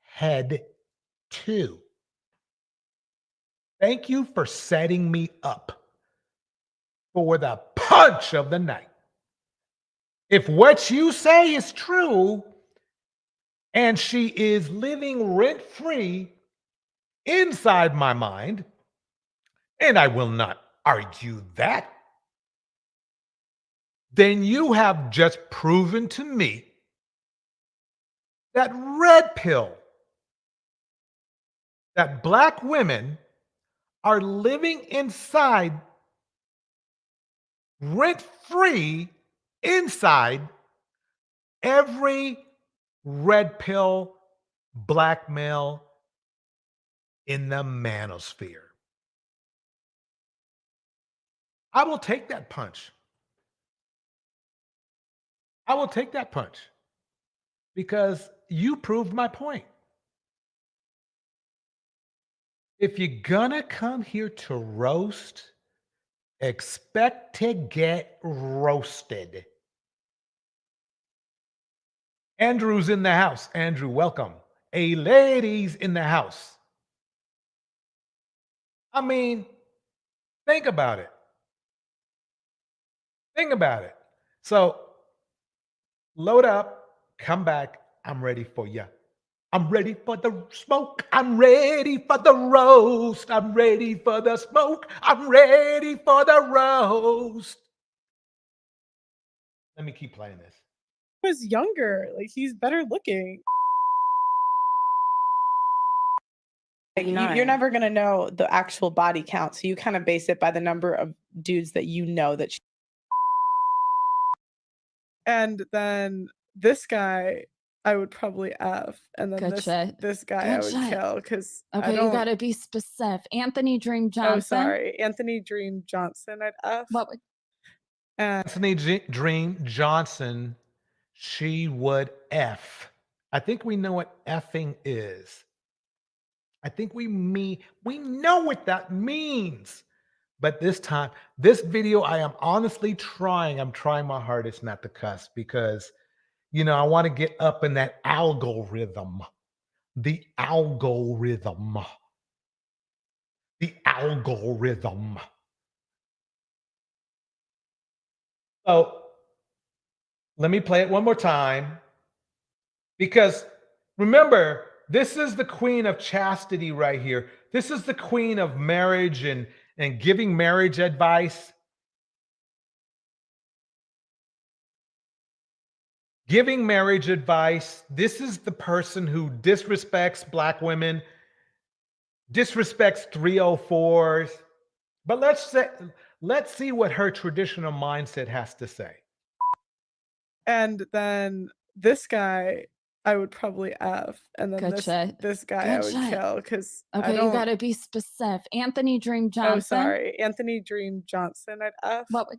head, too. Thank you for setting me up for the punch of the night. If what you say is true, and she is living rent-free inside my mind, and I will not argue that, then you have just proven to me that red pill, that Black women are living inside, rent-free inside every red pill blackmail in the MammieSphere. I will take that punch. I will take that punch because you proved my point. If you're gonna come here to roast, expect to get roasted. Andrew's in the house. Andrew, welcome. A lady's in the house. I mean, think about it. Think about it. So, load up, come back. I'm ready for you. I'm ready for the smoke. I'm ready for the roast. I'm ready for the smoke. I'm ready for the roast. Let me keep playing this. He was younger. Like, he's better looking. You're never going to know the actual body count. So you kind of base it by the number of dudes that you know that she... And then this guy, I would probably F. And then this guy I would kill because Okay, you gotta be specific. Anthony Dream Johnson. Oh, sorry. Anthony Dream Johnson, I'd F. What would... Anthony Dream Johnson, she would F. I think we know what effing is. I think we know what that means. But this time, this video, I am honestly I'm trying my hardest not to cuss because, you know, I want to get up in that algorithm. The algorithm. The algorithm. So let me play it one more time. Because remember, this is the queen of chastity right here. This is the queen of marriage and giving marriage advice. Giving marriage advice. This is the person who disrespects Black women, disrespects 304s. But let's see what her traditional mindset has to say. And then this guy, I would probably F. And then this guy I would kill because okay, you gotta be specific. Anthony Dream Johnson. Oh, sorry. Anthony Dream Johnson, I'd F. What would...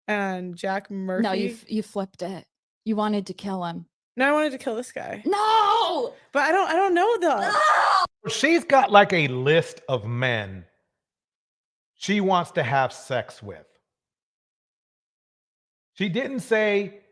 And Jack Murphy. No, you flipped it. You wanted to kill him. No, I wanted to kill this guy. No! But I don't know though. No! She's got like a list of men she wants to have sex with. She didn't say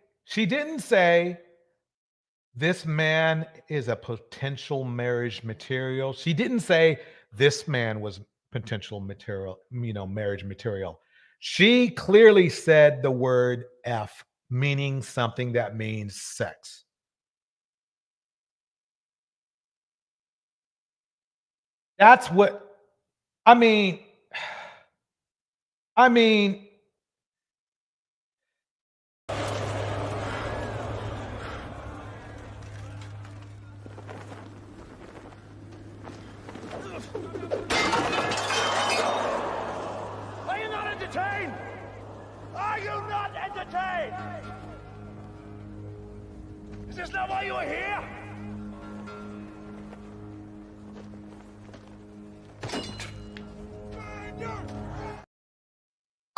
this man is a potential marriage material. She didn't say this man was potential material, marriage material. She clearly said the word F, meaning something that means sex. That's what, I mean, Are you not entertained? Are you not entertained? Is this not why you are here?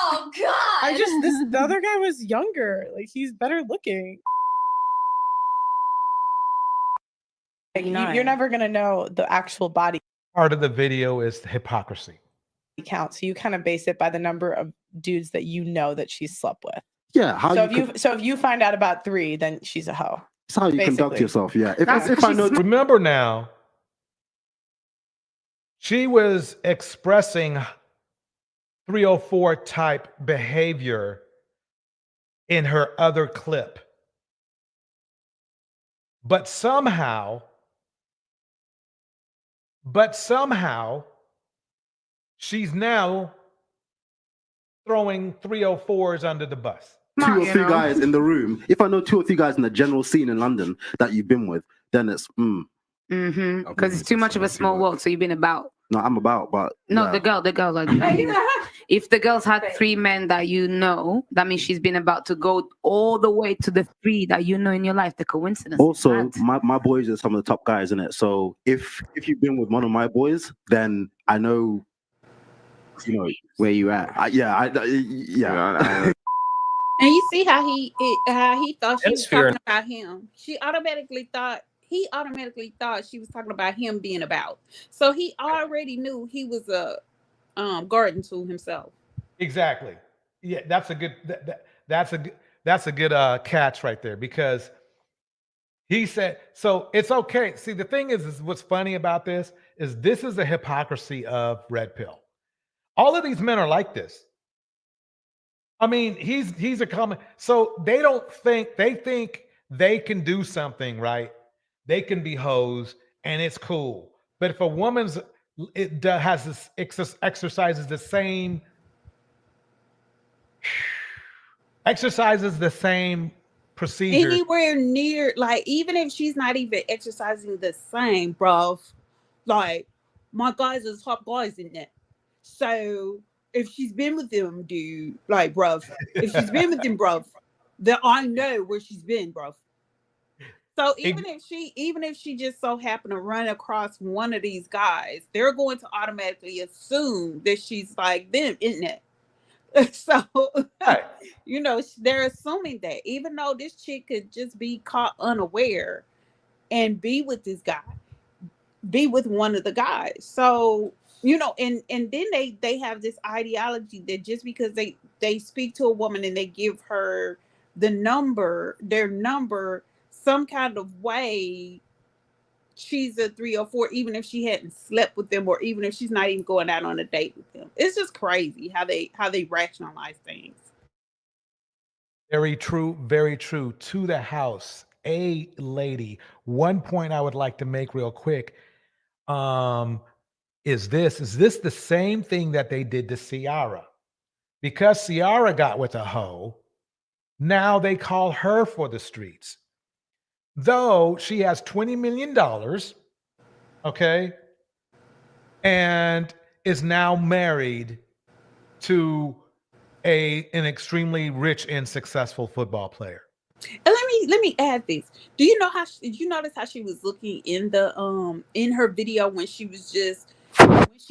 Oh God! The other guy was younger. Like, he's better looking. You're never gonna know the actual body part of the video is the hypocrisy. count. So you kind of base it by the number of dudes that you know that she's slept with. Yeah. So if you find out about 3, then she's a hoe. That's how you conduct yourself. Yeah. If I know. Remember now, she was expressing 304 type behavior in her other clip. But somehow, she's now throwing 304s under the bus. 2 or 3 guys in the room. If I know 2 or 3 guys in the general scene in London that you've been with, then it's Because it's too much of a small world, so you've been about. No, I'm about, but No, yeah. the girl. Like, if the girl's had 3 men that you know, that means she's been about to go all the way to the 3 that you know in your life. The coincidence. Also, my boys are some of the top guys in it. So if you've been with one of my boys, then I know, where you at. Yeah. And you see how he thought she was MammieSphere. talking about him. He automatically thought she was talking about him being about. So he already knew he was a garden tool himself. Exactly. Yeah, that's a good catch right there, because he said, so it's okay. See, the thing is what's funny about this is a hypocrisy of Red Pill. All of these men are like this. I mean, he's a common. So they think they can do something, right? They can be hoes and it's cool. But if a woman's has this exercises the same procedure. Anywhere near, like, even if she's not even exercising the same, bruv, like, my guys are top guys in there. So if she's been with them, dude, like, bruv, if she's been with them, bruv, then I know where she's been, bruv. So even if she just so happened to run across one of these guys, they're going to automatically assume that she's like them, isn't it? So, they're assuming that, even though this chick could just be caught unaware and be with this guy, be with one of the guys. So, and then they have this ideology that just because they speak to a woman and they give her their number, some kind of way, she's a 3 or 4, even if she hadn't slept with them, or even if she's not even going out on a date with them. It's just crazy how they rationalize things. Very true, very true. To the house, a lady. One point I would like to make real quick. Is this the same thing that they did to Ciara? Because Ciara got with a hoe, now they call her for the streets. Though she has $20 million, okay, and is now married to an extremely rich and successful football player. And let me add this. Did you notice how she was looking in her video when she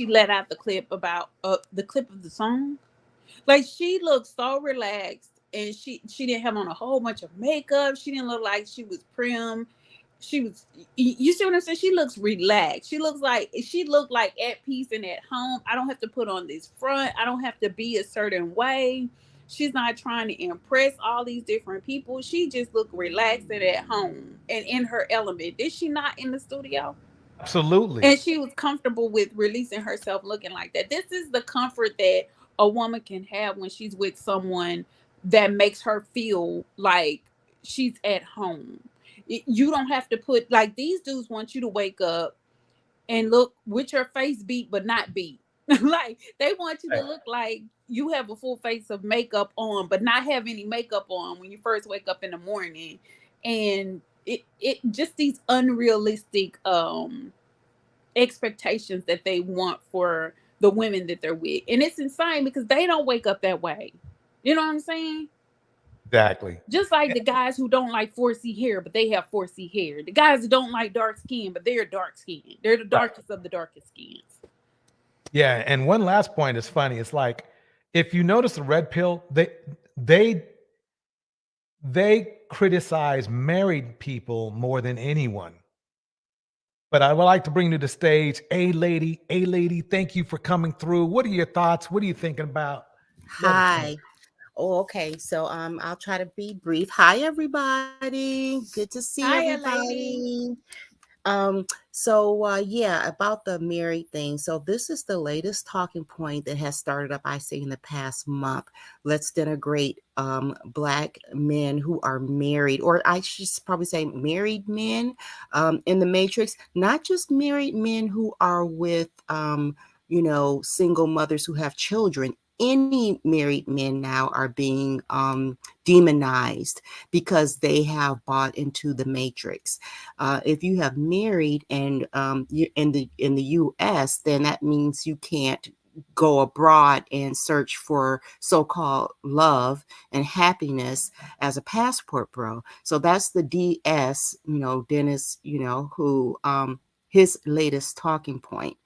let out the clip about the clip of the song? Like, she looked so relaxed, and she didn't have on a whole bunch of makeup. She didn't look like she was prim. You see what I'm saying? She looks relaxed. She looked like at peace and at home. I don't have to put on this front. I don't have to be a certain way. She's not trying to impress all these different people. She just looked relaxed and at home and in her element. Did she not in the studio? Absolutely. And she was comfortable with releasing herself looking like that. This is the comfort that a woman can have when she's with someone that makes her feel like she's at home. You don't have to put, like, these dudes want you to wake up and look with your face beat but not beat. Like, they want you to look like you have a full face of makeup on but not have any makeup on when you first wake up in the morning. And it just these unrealistic expectations that they want for the women that they're with. And it's insane because they don't wake up that way. You know what I'm saying? Exactly. Just like the guys who don't like 4C hair, but they have 4C hair. The guys who don't like dark skin, but they're dark skinned. They're the darkest of the darkest skins. Yeah, and one last point is funny. It's like, if you notice the Red Pill, they criticize married people more than anyone. But I would like to bring to the stage a lady. Thank you for coming through. What are your thoughts? What are you thinking about? Hi. Oh, okay. So I'll try to be brief. Hi, everybody. Good to see everybody. Yeah, about the married thing. So this is the latest talking point that has started up, I say, in the past month. Let's denigrate Black men who are married, or I should probably say married men in the Matrix, not just married men who are with single mothers who have children. any married men now are being demonized because they have bought into the matrix. If you have married and you're in the U.S., then that means you can't go abroad and search for so-called love and happiness as a passport bro. So that's the DS, Dennis, who his latest talking point.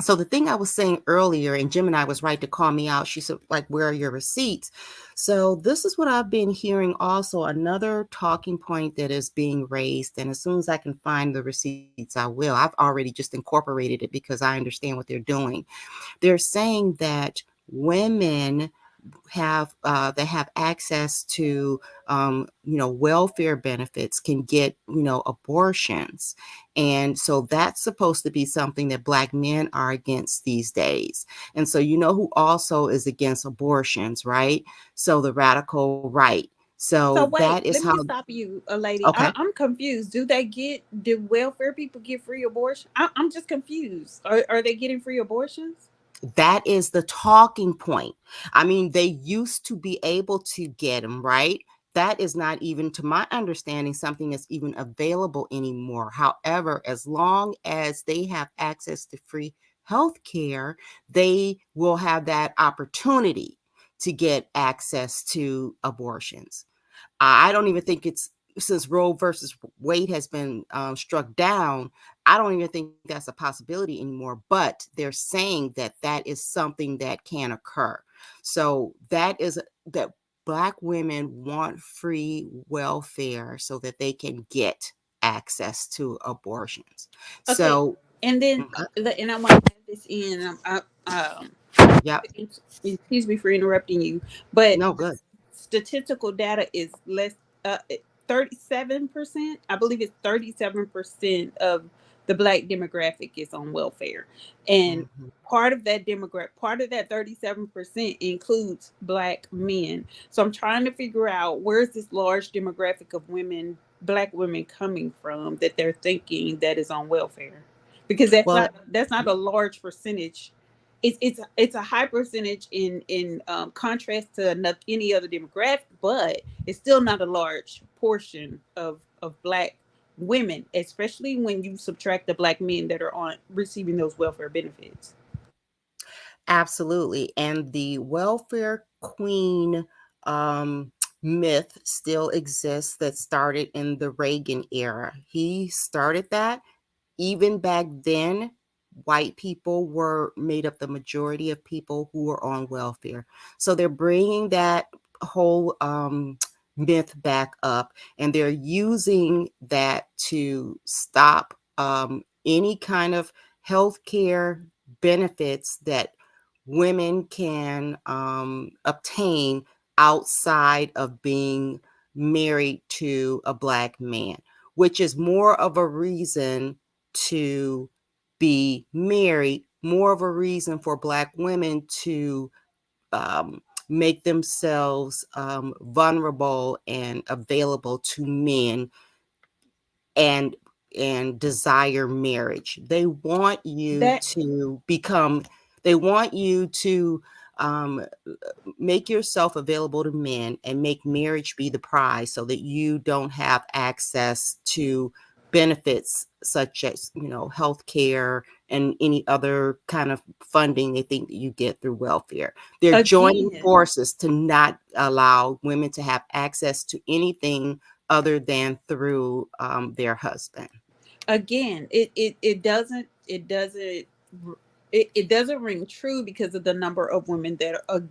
So the thing I was saying earlier, and Gemini was right to call me out. She said, like, where are your receipts? So this is what I've been hearing also, another talking point that is being raised. And as soon as I can find the receipts, I will. I've already just incorporated it because I understand what they're doing. They're saying that women that have access to welfare benefits can get abortions, and so that's supposed to be something that Black men are against these days. And so who also is against abortions, right? So the radical right. So So wait, that is let me how. stop you, lady. Okay. I'm confused. Do welfare people get free abortion? I'm just confused. Are they getting free abortions? That is the talking point. I mean, they used to be able to get them, right? That is not even, to my understanding, something that's even available anymore. However, as long as they have access to free health care, they will have that opportunity to get access to abortions. I don't even think it's, since Roe versus Wade has been struck down, I don't even think that's a possibility anymore. But they're saying that that is something that can occur. So that is that Black women want free welfare so that they can get access to abortions. Okay, So, and then okay. and I want to add this in. Yep. Excuse me for interrupting you, but No, good. statistical data is less 37%. I believe it's 37% of the Black demographic is on welfare, and part of that 37% includes Black men. So I'm trying to figure out, where's this large demographic of women, Black women, coming from that they're thinking that is on welfare, because Well, that's not a large percentage. It's a high percentage in contrast to any other demographic, but it's still not a large portion of Black women, especially when you subtract the Black men that are on receiving those welfare benefits. Absolutely. And the welfare queen um, myth still exists, that started in the Reagan era. He started that. Even back then, white people were made up the majority of people who were on welfare. So they're bringing that whole myth back up, and they're using that to stop any kind of healthcare benefits that women can obtain outside of being married to a Black man, which is more of a reason to be married, more of a reason for Black women to make themselves vulnerable and available to men and desire marriage. They want you to become, they want you to make yourself available to men and make marriage be the prize, so that you don't have access to benefits such as health care and any other kind of funding they think that you get through welfare. They're joining Again, forces to not allow women to have access to anything other than through their husband. again, it doesn't ring true because of the number of women that are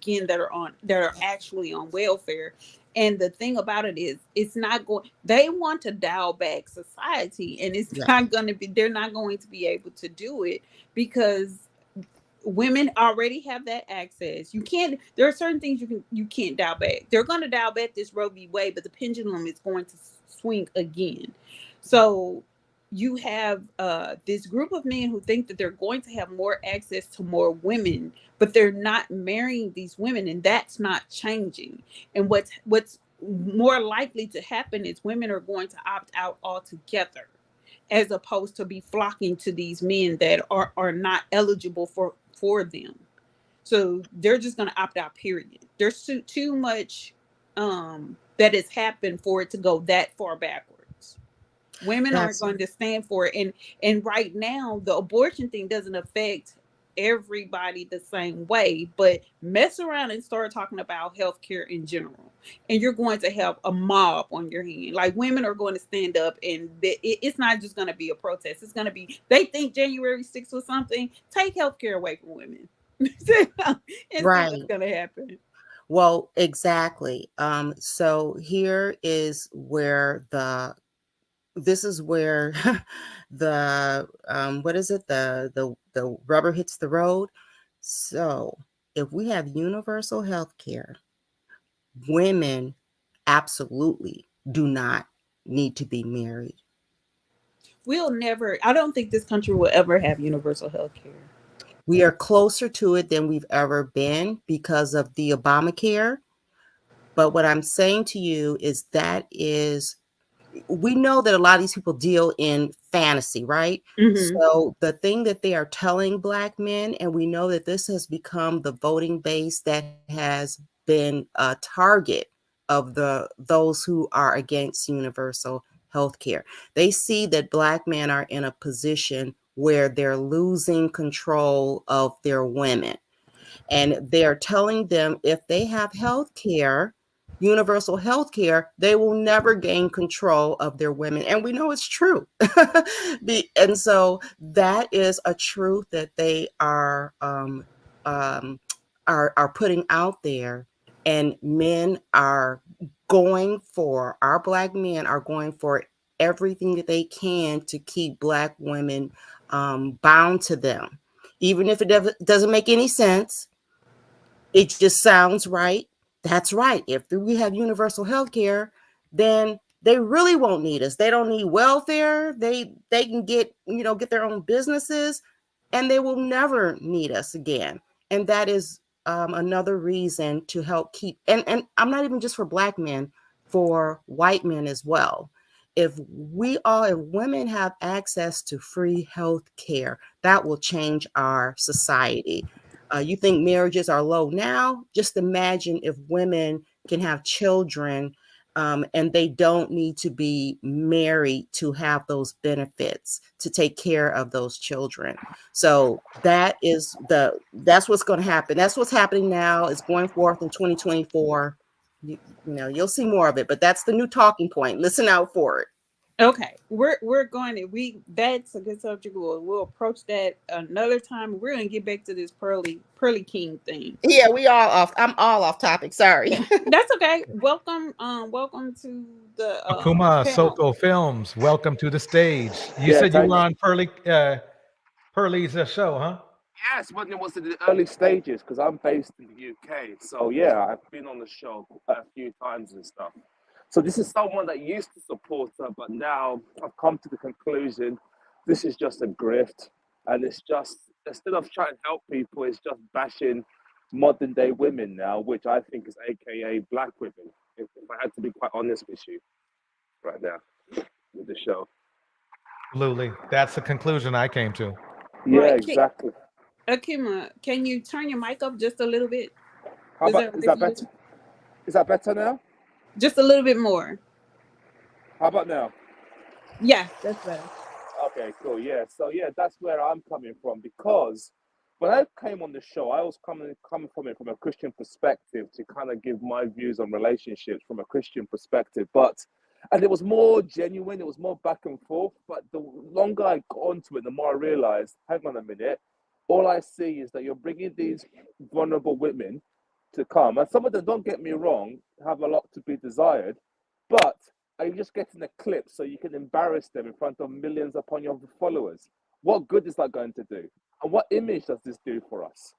actually on welfare. And the thing about it is, it's not going, they want to dial back society, and it's Yeah. not going to be, they're not going to be able to do it because women already have that access. You can't, there are certain things you can't dial back. They're going to dial back this Roe v. Wade, but the pendulum is going to swing again. So you have this group of men who think that they're going to have more access to more women, but they're not marrying these women, and that's not changing. And what's more likely to happen is women are going to opt out altogether, as opposed to be flocking to these men that are not eligible for them. So they're just going to opt out, period. There's too much that has happened for it to go that far backwards. Women aren't That's going to stand for it. And right now, the abortion thing doesn't affect everybody the same way, but mess around and start talking about healthcare in general. And you're going to have a mob on your hand. Like, women are going to stand up, and it's not just going to be a protest. It's going to be, they think January 6th was something. Take healthcare away from women. and see right. what's going to happen. Well, exactly. So here is where this is where the what is it? The rubber hits the road. So if we have universal health care, women absolutely do not need to be married. I don't think this country will ever have universal health care. We are closer to it than we've ever been because of the Obamacare. But what I'm saying to you is we know that a lot of these people deal in fantasy, right? Mm-hmm. So the thing that they are telling Black men, and we know that this has become the voting base that has been a target of those who are against universal health care. They see that Black men are in a position where they're losing control of their women. And they're telling them if they have health care, universal health care, they will never gain control of their women. And we know it's true. And so that is a truth that they are putting out there. And men are our Black men are going for everything that they can to keep Black women bound to them. Even if it doesn't make any sense, it just sounds right. That's right. If we have universal health care, then they really won't need us. They don't need welfare. They can get their own businesses, and they will never need us again. And that is another reason to help keep, and I'm not even just for Black men, for white men as well. If women have access to free health care, that will change our society. You think marriages are low now? Just imagine if women can have children and they don't need to be married to have those benefits to take care of those children. So that's what's going to happen. That's what's happening now. It's going forth in 2024. You'll see more of it, but that's the new talking point. Listen out for it. Okay, we're going to that's a good subject. We'll approach that another time. We're gonna get back to this Pearly King thing. Yeah, I'm all off topic. Sorry. That's okay. Welcome to the Akuma panel. Soto Films. Welcome to the stage. You said you were on Pearly's show, huh? Yes, when it was in the early stages, because I'm based in the UK. So yeah, I've been on the show a few times and stuff. So this is someone that used to support her, but now I've come to the conclusion this is just a grift, and it's just, instead of trying to help people, it's just bashing modern day women now, which I think is AKA Black women. If I had to be quite honest with you, right now with the show. Absolutely, that's the conclusion I came to. Yeah, exactly. Akima, can you turn your mic up just a little bit? Is that better? Is that better now? Just a little bit more. How about now? Yeah, that's better. Okay, cool. Yeah, so yeah, that's where I'm coming from, because when I came on the show, I was coming from it from a Christian perspective to kind of give my views on relationships from a Christian perspective. And it was more genuine, it was more back and forth. But the longer I got onto it, the more I realized, hang on a minute, all I see is that you're bringing these vulnerable women to come. And some of them, don't get me wrong, have a lot to be desired. But are you just getting a clip so you can embarrass them in front of millions upon your followers? What good is that going to do? And what image does this do for us?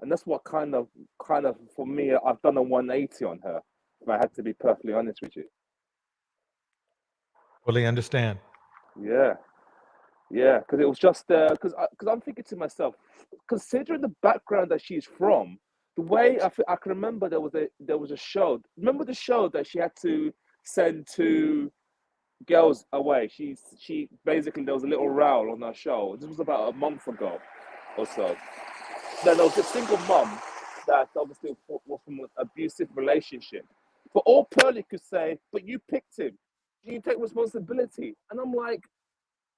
And that's what kind of for me, I've done a 180 on her, if I had to be perfectly honest with you. Fully understand. Yeah, because it was just because I'm thinking to myself, considering the background that she's from, the way I can remember there was a show. Remember the show that she had to send two girls away? She basically, there was a little row on that show. This was about a month ago or so. Then there was this single mum that obviously was from an abusive relationship. But all Pearly could say, but you picked him. You take responsibility. And I'm like,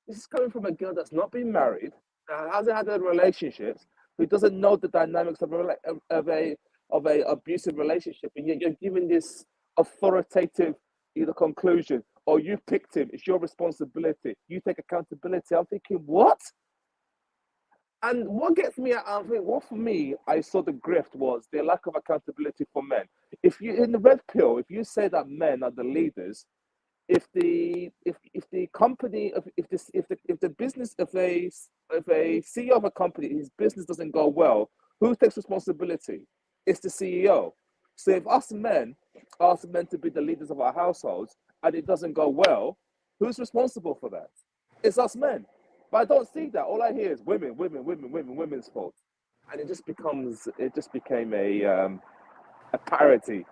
this is coming from a girl that's not been married, that hasn't had a relationships, who doesn't know the dynamics of a abusive relationship, and yet you're giving this authoritative either conclusion, or you picked him, it's your responsibility, you take accountability. I'm thinking, what? And what gets me, I think, what for me, I saw the grift was the lack of accountability for men. If you in the red pill, if you say that men are the leaders, if the company if the business if a CEO of a company, his business doesn't go well, who takes responsibility? It's the CEO. So if us men are meant to be the leaders of our households and it doesn't go well, who's responsible for that? It's us men. But I don't see that. All I hear is women, women's fault, and it just became a parody,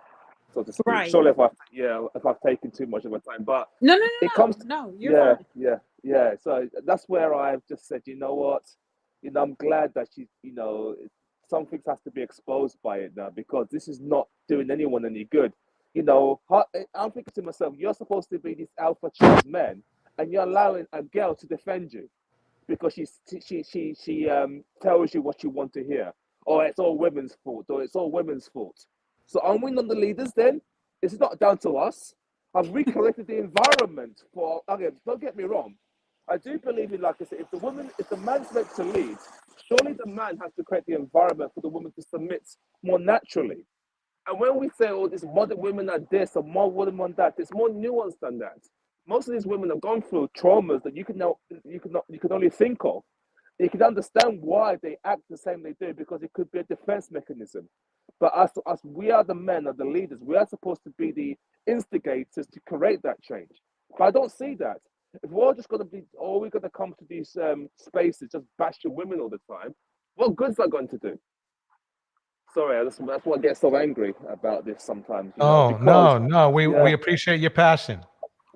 so to speak. Right. Sorry if I've taken too much of my time, but No, it comes no, you're fine. yeah. So that's where I've just said, you know what, I'm glad that she, something has to be exposed by it now, because this is not doing anyone any good. I'm thinking to myself, you're supposed to be this alpha child man, and you're allowing a girl to defend you because she tells you what you want to hear, or it's all women's fault, or it's all women's fault. So are we not the leaders then? It's not down to us. Have we created the environment for? Again, don't get me wrong. I do believe in, like I said, if the man's meant to lead, surely the man has to create the environment for the woman to submit more naturally. And when we say, oh, these modern women are this or more women on that, it's more nuanced than that. Most of these women have gone through traumas that you can only think of. You can understand why they act the same they do, because it could be a defense mechanism. But as we are the men, are the leaders, we are supposed to be the instigators to create that change. But I don't see that. If we're all just going to be, or we're going to come to these spaces just bashing women all the time, what good's that going to do? Sorry, that's what gets so angry about this sometimes. Oh, Because no. We yeah, appreciate your passion.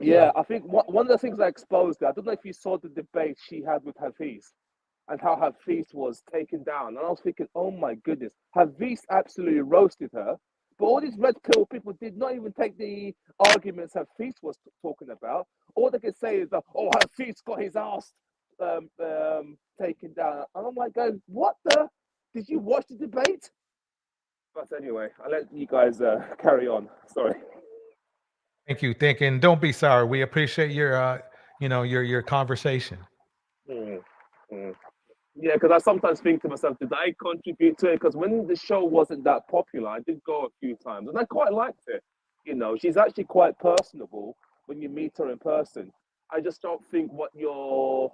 yeah, I think one of the things I exposed, I don't know if you saw the debate she had with Hafiz and how Hafiz was taken down. And I was thinking, oh my goodness, Hafiz absolutely roasted her. But all these red pill people did not even take the arguments Hafiz was talking about. All they could say is that, oh, Hafiz got his ass taken down. And I'm like, going, what the? Did you watch the debate? But anyway, I'll let you guys carry on. Sorry. Thank you. And don't be sorry. We appreciate your your conversation. Mm, mm. Yeah, because I sometimes think to myself, did I contribute to it? Because when the show wasn't that popular, I did go a few times, and I quite liked it. She's actually quite personable when you meet her in person. I just don't think the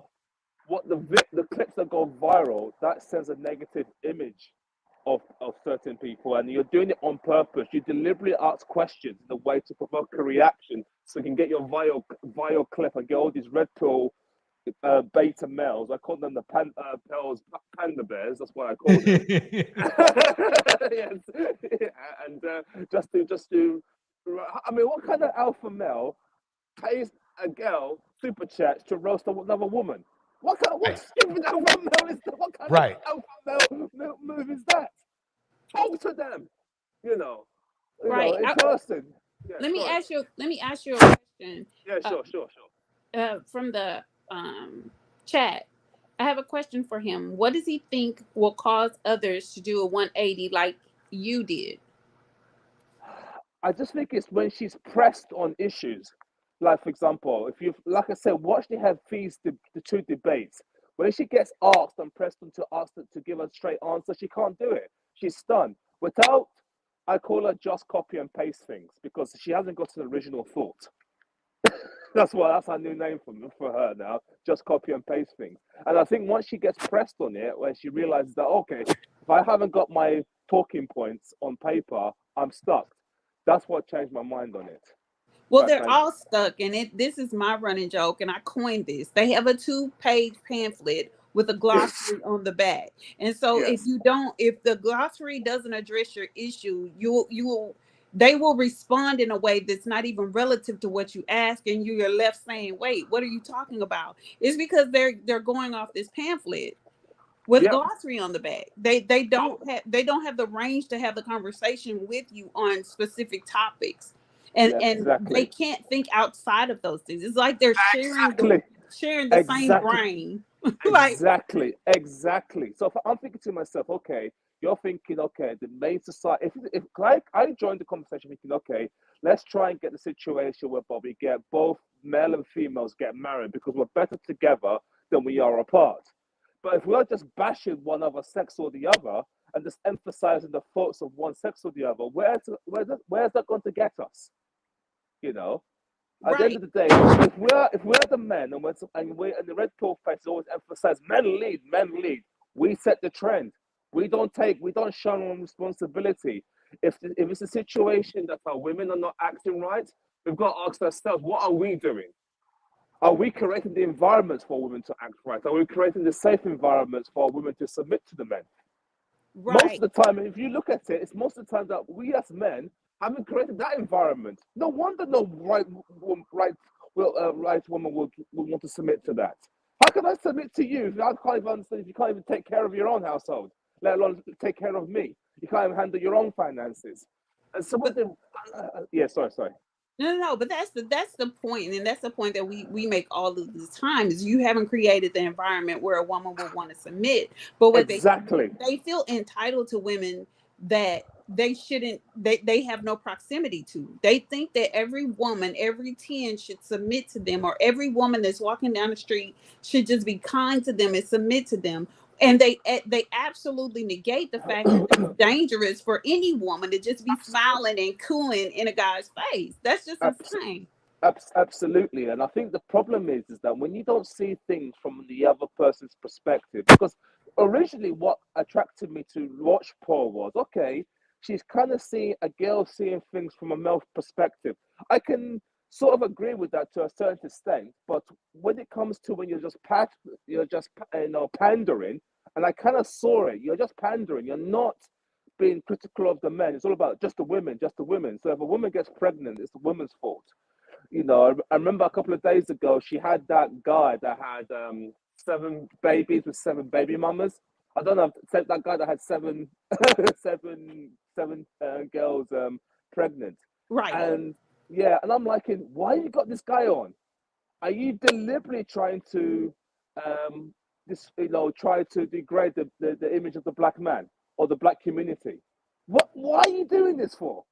clips that go viral, that sends a negative image of certain people, and you're doing it on purpose. You deliberately ask questions in a way to provoke a reaction, so you can get your viral clip and get all these red pill beta males. I call them the panda bears. That's what I call them. Yes. And just to, I mean, what kind of alpha male pays a girl super chats to roast another woman? What stupid alpha male is that? What kind Right. of alpha male move is that? Talk to them, Right. in person. Yeah, Let me sorry. ask you a question. Yeah, sure. From the chat, I have a question for him. What does he think will cause others to do a 180 like you did? I just think it's when she's pressed on issues. Like, for example, if like I said, watch the Hafiz the two debates. When she gets asked and pressed on to ask to give a straight answer, she can't do it. She's stunned. Without, I call her just copy and paste things, because she hasn't got an original thought. That's our new name for her now. Just copy and paste things. And I think once she gets pressed on it, when she realizes that, okay, if I haven't got my talking points on paper, I'm stuck. That's what changed my mind on it. Well, they're all stuck, and this is my running joke, and I coined this. They have a 2-page pamphlet with a glossary on the back, and so if the glossary doesn't address your issue, they will respond in a way that's not even relative to what you ask, and you're left saying, "Wait, what are you talking about?" It's because they're going off this pamphlet. with Yeah. glossary on the back. They don't have the range to have the conversation with you on specific topics. And Yeah, they exactly. can't think outside of those things. It's like they're Exactly. sharing the same Exactly. brain. Like, Exactly. So if I'm thinking to myself, okay, you're thinking, okay, the main society. If I joined the conversation thinking, okay, let's try and get the situation where we get both male and females get married because we're better together than we are apart. But if we're just bashing one other sex or the other and just emphasizing the faults of one sex or the other, where's that going to get us? You know. At the end right. of the day, if we're the men and the red pill face always emphasize men lead, we set the trend. We don't shun on responsibility. If it's a situation that our women are not acting right, we've got to ask ourselves, what are we doing? Are we creating the environments for women to act right? Are we creating the safe environments for women to submit to the men? Most Right. of the time, if you look at it, it's most of the time that we as men haven't created that environment. No wonder no right woman will want to submit to that. How can I submit to you if I can't even understand, if you can't even take care of your own household, let alone take care of me? You can't even handle your own finances. And some of them, yeah, sorry. No, but that's the point, and that's the point that we make all of the time is you haven't created the environment where a woman will want to submit. But what Exactly. they feel entitled to women that they shouldn't they have no proximity to. They think that every woman, every 10 should submit to them, or every woman that's walking down the street should just be kind to them and submit to them. And they absolutely negate the fact that it's dangerous for any woman to just be smiling and cooing in a guy's face. That's just insane. Absolutely, and I think the problem is that when you don't see things from the other person's perspective, because originally what attracted me to watch Paul was, okay, she's kind of seeing a girl seeing things from a male perspective. I can sort of agree with that to a certain extent, but when it comes to when you're just pandering, and I kind of saw it. You're just pandering. You're not being critical of the men. It's all about just the women, just the women. So if a woman gets pregnant, it's the woman's fault. I remember a couple of days ago, she had that guy that had 7 babies with 7 baby mamas. I don't know, that guy that had seven girls pregnant. Right. And yeah, and I'm like, why you got this guy on? Are you deliberately trying to try to degrade the image of the black man or the black community? Why are you doing this for?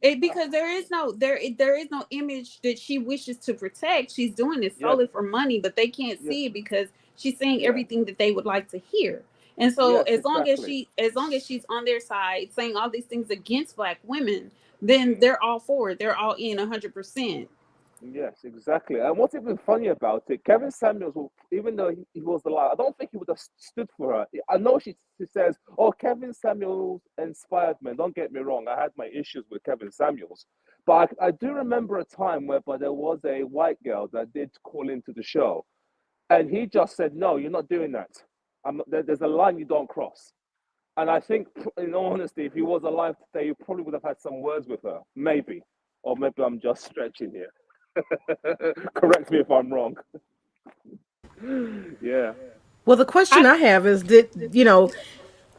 Because there is no image that she wishes to protect. She's doing this solely for money, but they can't see it because she's saying everything that they would like to hear. And so as long as she's on their side saying all these things against black women, then they're all for it. They're all in 100%. Yes, exactly. And what's even funny about it, Kevin Samuels, even though he was the lie, I don't think he would have stood for her. I know she says, oh, Kevin Samuels inspired me. Don't get me wrong, I had my issues with Kevin Samuels. But I do remember a time whereby there was a white girl that did call into the show. And he just said, no, you're not doing that. There's a line you don't cross. And I think, in all honesty, if he was alive today, he probably would have had some words with her. Maybe. Or maybe I'm just stretching here. Correct me if I'm wrong. Yeah. Well, the question I have is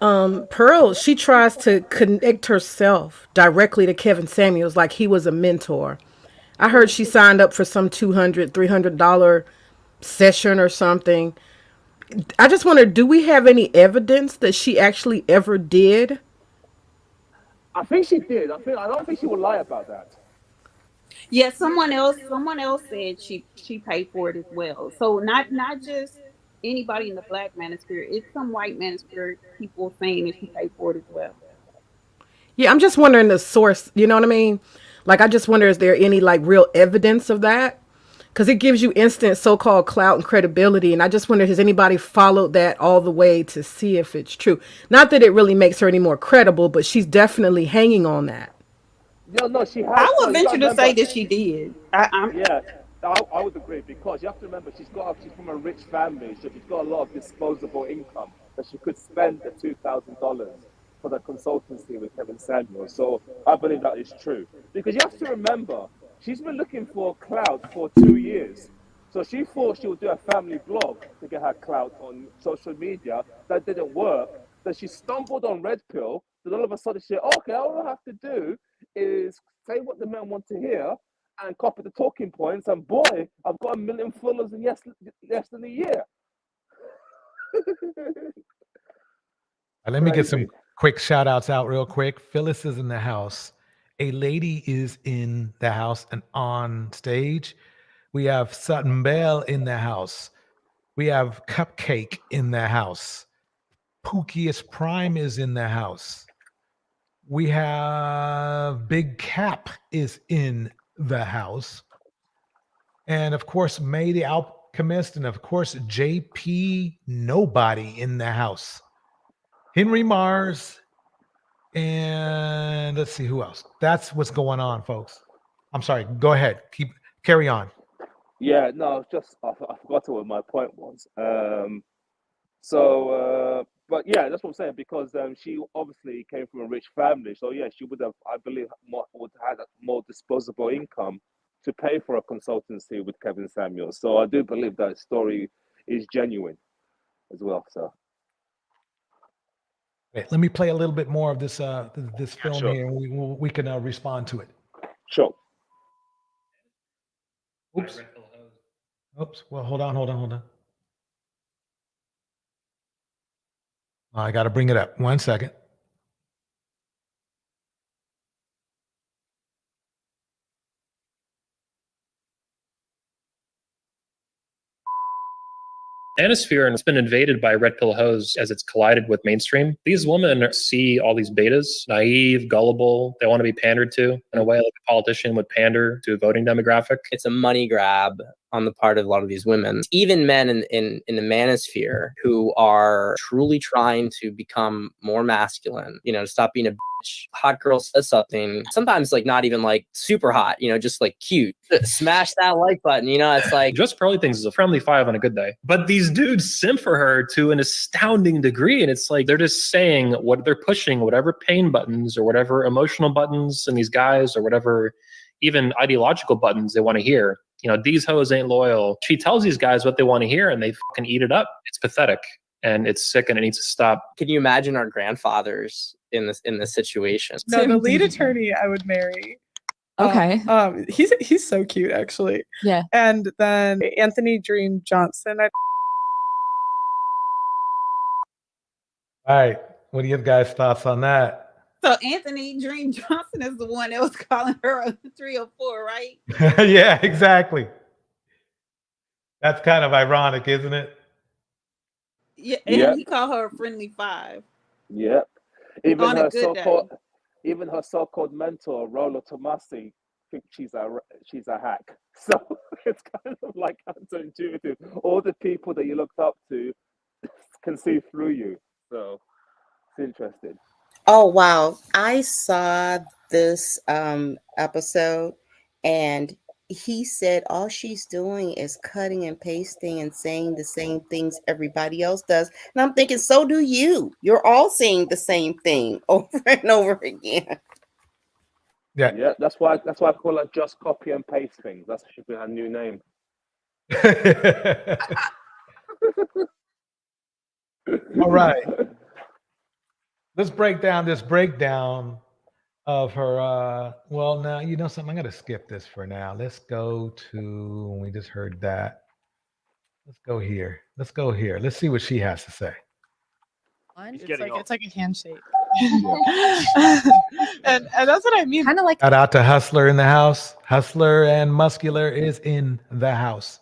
Pearl, she tries to connect herself directly to Kevin Samuels like he was a mentor. I heard she signed up for some $200, $300 session or something. I just wonder, do we have any evidence that she actually ever did? I think she did. I don't think she would lie about that. Yeah, someone else said she paid for it as well. So not just anybody in the black manosphere, it's some white manosphere people saying that she paid for it as well. Yeah, I'm just wondering the source, you know what I mean? Like, I just wonder, is there any like real evidence of that? Because it gives you instant so-called clout and credibility. And I just wonder, has anybody followed that all the way to see if it's true? Not that it really makes her any more credible, but she's definitely hanging on that. No, she has. I would venture to say that she did. Yeah, I would agree, because you have to remember she's from a rich family, so she's got a lot of disposable income that she could spend the $2,000 for the consultancy with Kevin Samuels. So I believe that is true, because you have to remember she's been looking for clout for 2 years. So she thought she would do a family blog to get her clout on social media. That didn't work. Then she stumbled on Red Pill. Then all of a sudden she said, okay, all I have to do is say what the men want to hear and copy the talking points. And boy, I've got 1 million followers in less than a year. Let me get some quick shout outs out real quick. Phyllis is in the house. A lady is in the house and on stage. We have Sutton Bell in the house. We have Cupcake in the house. Pookiest Prime is in the house. We have Big Cap is in the house. And of course, May the Alchemist, and of course, JP Nobody in the house. Henry Mars, and let's see who else. That's what's going on, folks. I'm sorry. Go ahead. Carry on. Yeah, no, just I forgot what my point was. But yeah, that's what I'm saying, because she obviously came from a rich family, so yeah, she would have, I believe, would have had more disposable income to pay for a consultancy with Kevin Samuels. So I do believe that story is genuine as well. So let me play a little bit more of this this film sure. here, and we can respond to it. Sure. Oops. Oops. Well, hold on. I got to bring it up. 1 second. Manosphere, and it's been invaded by red pill hoes as it's collided with mainstream. These women see all these betas, naive, gullible. They want to be pandered to in a way like a politician would pander to a voting demographic. It's a money grab on the part of a lot of these women. Even men in the manosphere who are truly trying to become more masculine, to stop being a bitch. Hot girl says something, sometimes like not even like super hot, just like cute. Smash that like button, it's like. Just Pearly thinks is a friendly 5 on a good day. But these dudes simp for her to an astounding degree. And it's like they're just saying what they're pushing, whatever pain buttons or whatever emotional buttons in these guys or whatever even ideological buttons they want to hear. These hoes ain't loyal. She tells these guys what they want to hear and they fucking eat it up. It's pathetic and it's sick and it needs to stop. Can you imagine our grandfathers in this situation? No, the lead attorney I would marry. Okay. He's so cute, actually. Yeah. And then Anthony Dream Johnson. All right. What are your guys' thoughts on that? So Anthony Dream Johnson is the one that was calling her a 304, right? Yeah, exactly. That's kind of ironic, isn't it? Yeah, and he called her a friendly 5. Yep. Even On a her good so-called mentor, Rolo Tomasi, thinks she's a hack. So it's kind of like counterintuitive. All the people that you looked up to can see through you. So it's interesting. Oh, wow. I saw this episode, and he said all she's doing is cutting and pasting and saying the same things everybody else does. And I'm thinking, so do you. You're all saying the same thing over and over again. Yeah. That's why I call her just copy and paste things. That should be her new name. All right. Let's break down this breakdown of her. Well, now, you know something? I'm going to skip this for now. Let's go to, we just heard that. Let's go here. Let's see what she has to say. It's like a handshake. and that's what I mean. Kind of like Shout out to Hustler in the house. Hustler and Muscular is in the house.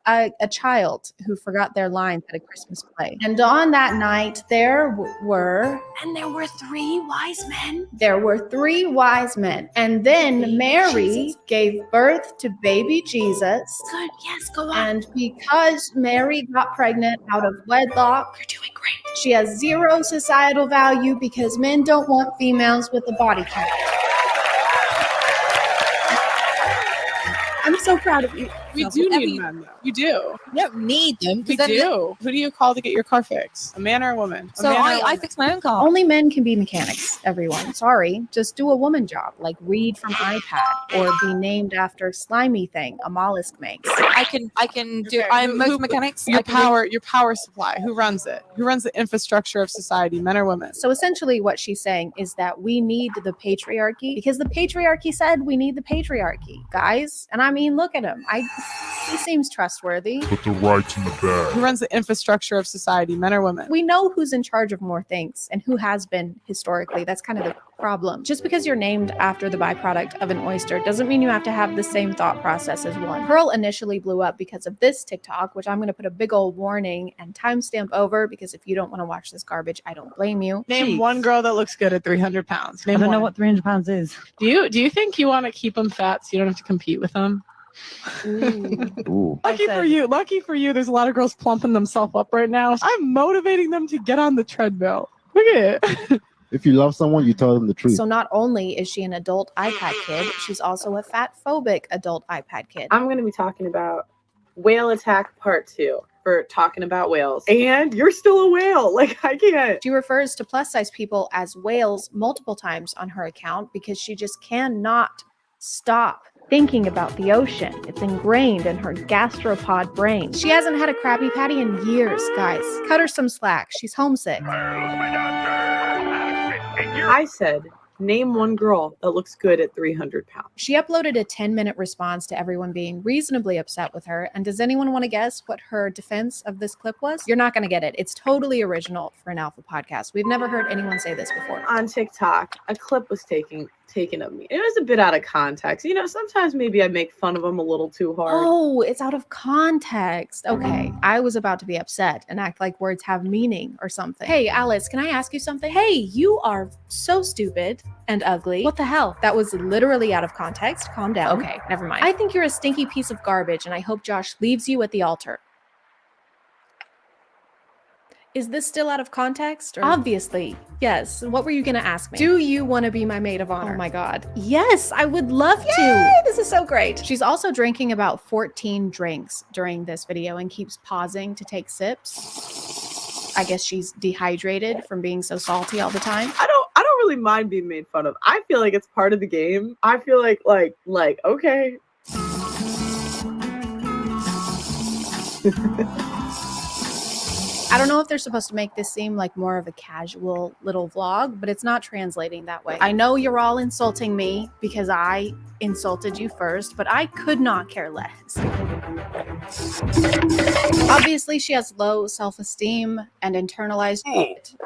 A child who forgot their lines at a Christmas play. And on that night, there were 3 wise men. There were 3 wise men. And then Mary gave birth to baby Jesus. Good, yes, go on. And because Mary got pregnant out of wedlock, you're doing great. She has 0 societal value because men don't want females with a body count. I'm so proud of you. We yourself. do Whatever need you, men, though. We do. you don't need them We because then do. Who do you call to get your car fixed? A man or a woman? A so man or a I woman? fix my own car. Only men can be mechanics, everyone. Sorry. Just do a woman job, like read from iPad or be named after slimy thing a mollusk makes. I can do. Okay, I'm who- motor who- mechanics. Your I can do- power supply. Who runs it? Who runs the infrastructure of society? Men or women? So essentially, what she's saying is that we need the patriarchy because the patriarchy said we need the patriarchy, guys. And I mean, look at him. He seems trustworthy. Put the rights in the bag. Who runs the infrastructure of society? Men or women? We know who's in charge of more things and who has been historically. That's kind of the problem. Just because you're named after the byproduct of an oyster doesn't mean you have to have the same thought process as one. Pearl initially blew up because of this TikTok, which I'm going to put a big old warning and timestamp over because if you don't want to watch this garbage, I don't blame you. Name one girl that looks good at 300 pounds. Name I don't know one. what 300 pounds is. Do you think you want to keep them fat so you don't have to compete with them? Ooh. Lucky for you. Lucky for you. There's a lot of girls plumping themselves up right now. I'm motivating them to get on the treadmill. Look at it. If you love someone, you tell them the truth. So not only is she an adult iPad kid, she's also a fat phobic adult iPad kid. I'm going to be talking about Whale Attack Part 2 for talking about whales. And you're still a whale. Like, I can't. She refers to plus size people as whales multiple times on her account because she just cannot stop thinking about the ocean. It's ingrained in her gastropod brain. She hasn't had a Krabby Patty in years, guys. Cut her some slack. She's homesick. I said, name one girl that looks good at 300 pounds. She uploaded a 10-minute response to everyone being reasonably upset with her. And does anyone want to guess what her defense of this clip was? You're not going to get it. It's totally original for an Alpha podcast. We've never heard anyone say this before. On TikTok, a clip was taken of me. It was a bit out of context. You know, sometimes maybe I make fun of them a little too hard. Oh, it's out of context. Okay, I was about to be upset and act like words have meaning or something. Hey, Alice, can I ask you something? Hey, you are so stupid and ugly. What the hell? That was literally out of context. Calm down. Okay, never mind. I think you're a stinky piece of garbage and I hope Josh leaves you at the altar. Is this still out of context? Or? Obviously, yes. What were you gonna ask me? Do you want to be my maid of honor? Oh my god. Yes, I would love to. This is so great. She's also drinking about 14 drinks during this video and keeps pausing to take sips. I guess she's dehydrated from being so salty all the time. I don't really mind being made fun of. I feel like it's part of the game. I feel like okay. I don't know if they're supposed to make this seem like more of a casual little vlog, but it's not translating that way. I know you're all insulting me because I insulted you first, but I could not care less. Obviously, she has low self-esteem and internalized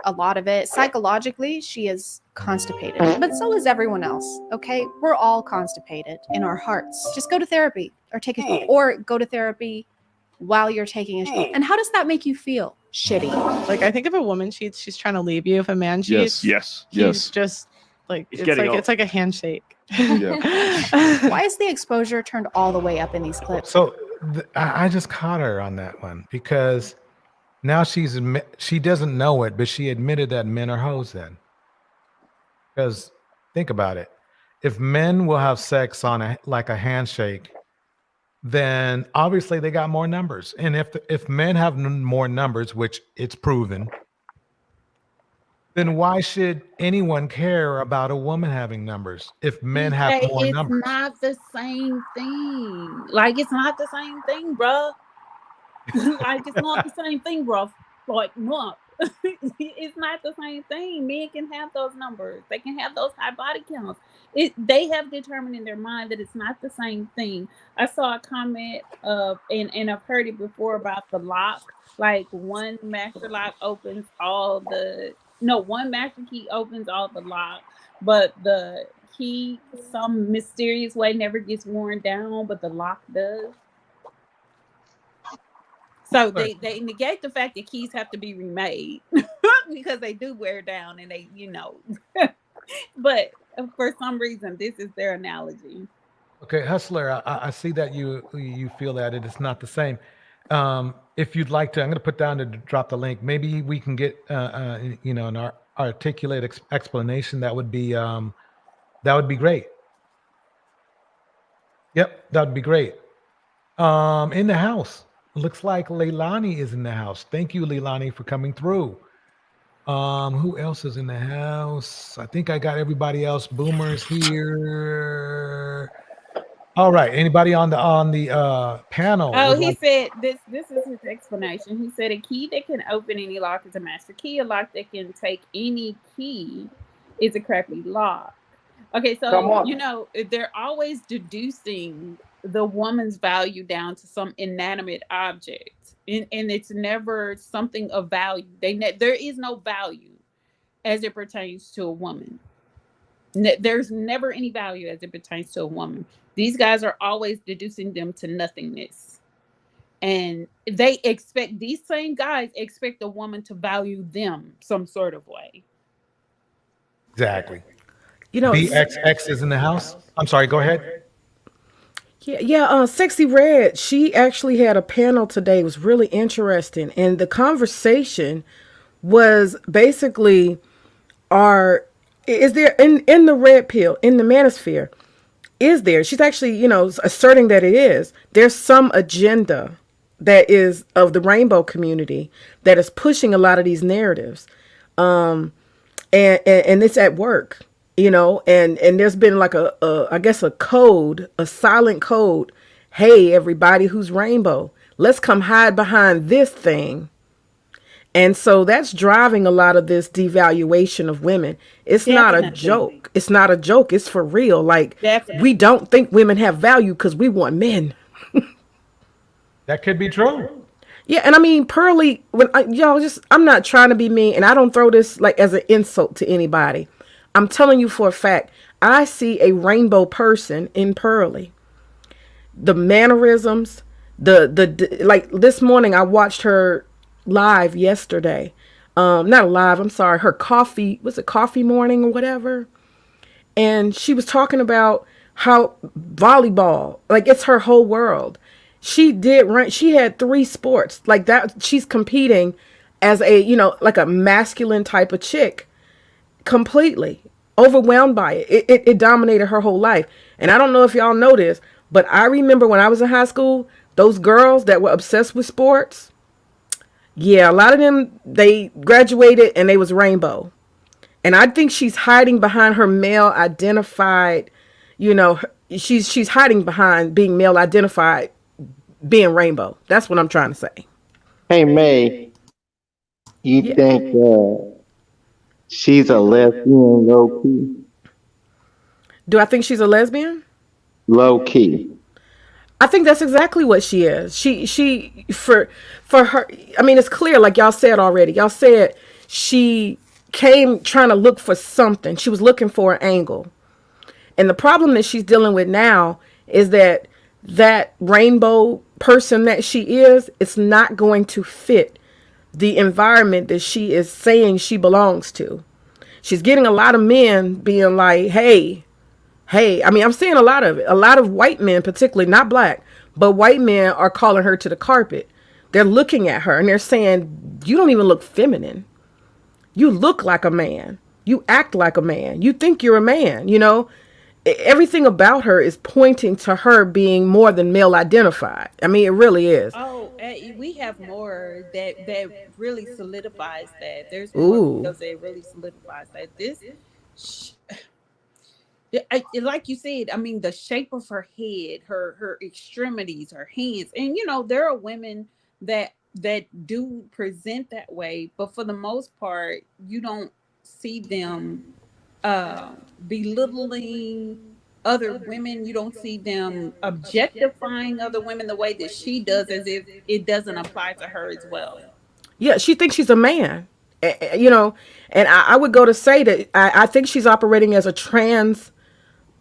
a lot of it. Psychologically, she is constipated, but so is everyone else, okay? We're all constipated in our hearts. Just go to therapy or go to therapy while you're taking a shit. And how does that make you feel? Shitty. Like, I think if a woman cheats, she's trying to leave you. If a man cheats, Yes. he's just like it's like a handshake. Why is the exposure turned all the way up in these clips? So I just caught her on that one because now she doesn't know it, but she admitted that men are hoes then. Because think about it. If men will have sex on like a handshake, then obviously they got more numbers. And if men have more numbers, which it's proven, then why should anyone care about a woman having numbers if men have more numbers? It's not the same thing. Like, it's not the same thing, bro. Like, it's not the same thing, bro. Like, no. It's not the same thing. Men can have those numbers. They can have those high body counts. They have determined in their mind that it's not the same thing. I saw a comment and I've heard it before about the lock. Like, one master lock opens one master key opens all the lock, but the key some mysterious way never gets worn down, but the lock does. So they negate the fact that keys have to be remade because they do wear down and they, but for some reason, this is their analogy. Okay, Hustler, I see that you feel that it is not the same. If you'd like to, I'm going to put down to drop the link. Maybe we can get an articulate explanation. That would be great. Yep, that would be great. In the house. Looks like Leilani is in the house. Thank you, Leilani, for coming through. Who else is in the house? I think I got everybody else. Boomer's here. All right. Anybody on the panel? Oh, would he like- said this is his explanation. He said a key that can open any lock is a master key. A lock that can take any key is a crappy lock. Okay, Come so on. they're always deducing the woman's value down to some inanimate object. And it's never something of value. There is no value as it pertains to a woman. There's never any value as it pertains to a woman. These guys are always deducing them to nothingness. And these same guys expect a woman to value them some sort of way. Exactly. You know, BXX is in the house. I'm sorry. Go ahead. Sexy Red, she actually had a panel today. It was really interesting. And the conversation was basically, is there in the red pill, in the MammieSphere, is there, she's actually, asserting that there's some agenda that is of the rainbow community that is pushing a lot of these narratives. And it's at work. And there's been like I guess a code, a silent code. Hey, everybody who's rainbow, let's come hide behind this thing. And so that's driving a lot of this devaluation of women. It's not a joke. It's not a joke. It's for real. Like, we don't think women have value because we want men. That could be true. Yeah, and I mean, Pearly, I'm not trying to be mean, and I don't throw this like as an insult to anybody. I'm telling you for a fact, I see a rainbow person in Pearly. The mannerisms, like this morning, I watched her live yesterday. Not live, I'm sorry, her coffee morning or whatever? And she was talking about how volleyball, like it's her whole world. She had 3 sports like that. She's competing as a, like a masculine type of chick. Completely overwhelmed by it. It dominated her whole life. And I don't know if y'all know this, but I remember when I was in high school, those girls that were obsessed with sports, yeah, a lot of them, they graduated and they was rainbow. And I think she's hiding behind her male identified, she's hiding behind being male identified, being rainbow. That's what I'm trying to say. Hey, May, you think she's a lesbian low key? Do I think she's a lesbian? Low key. I think that's exactly what she is. She for her, I mean, it's clear, like y'all said already. Y'all said she came trying to look for something. She was looking for an angle. And the problem that she's dealing with now is that rainbow person that she is, it's not going to fit the environment that she is saying she belongs to. She's getting a lot of men being like, hey, I mean, I'm seeing a lot of it. A lot of white men, particularly, not black, but white men are calling her to the carpet. They're looking at her and they're saying, you don't even look feminine. You look like a man. You act like a man. You think you're a man, Everything about her is pointing to her being more than male identified. I mean, it really is. Oh, we have more that really solidifies that. There's more videos that really solidifies that. Like you said, I mean, the shape of her head, her extremities, her hands, and there are women that do present that way, but for the most part, you don't see them belittling other women. You don't see them objectifying other women the way that she does, as if it doesn't apply to her as well. Yeah, she thinks she's a man, and I would go to say that I think she's operating as a trans,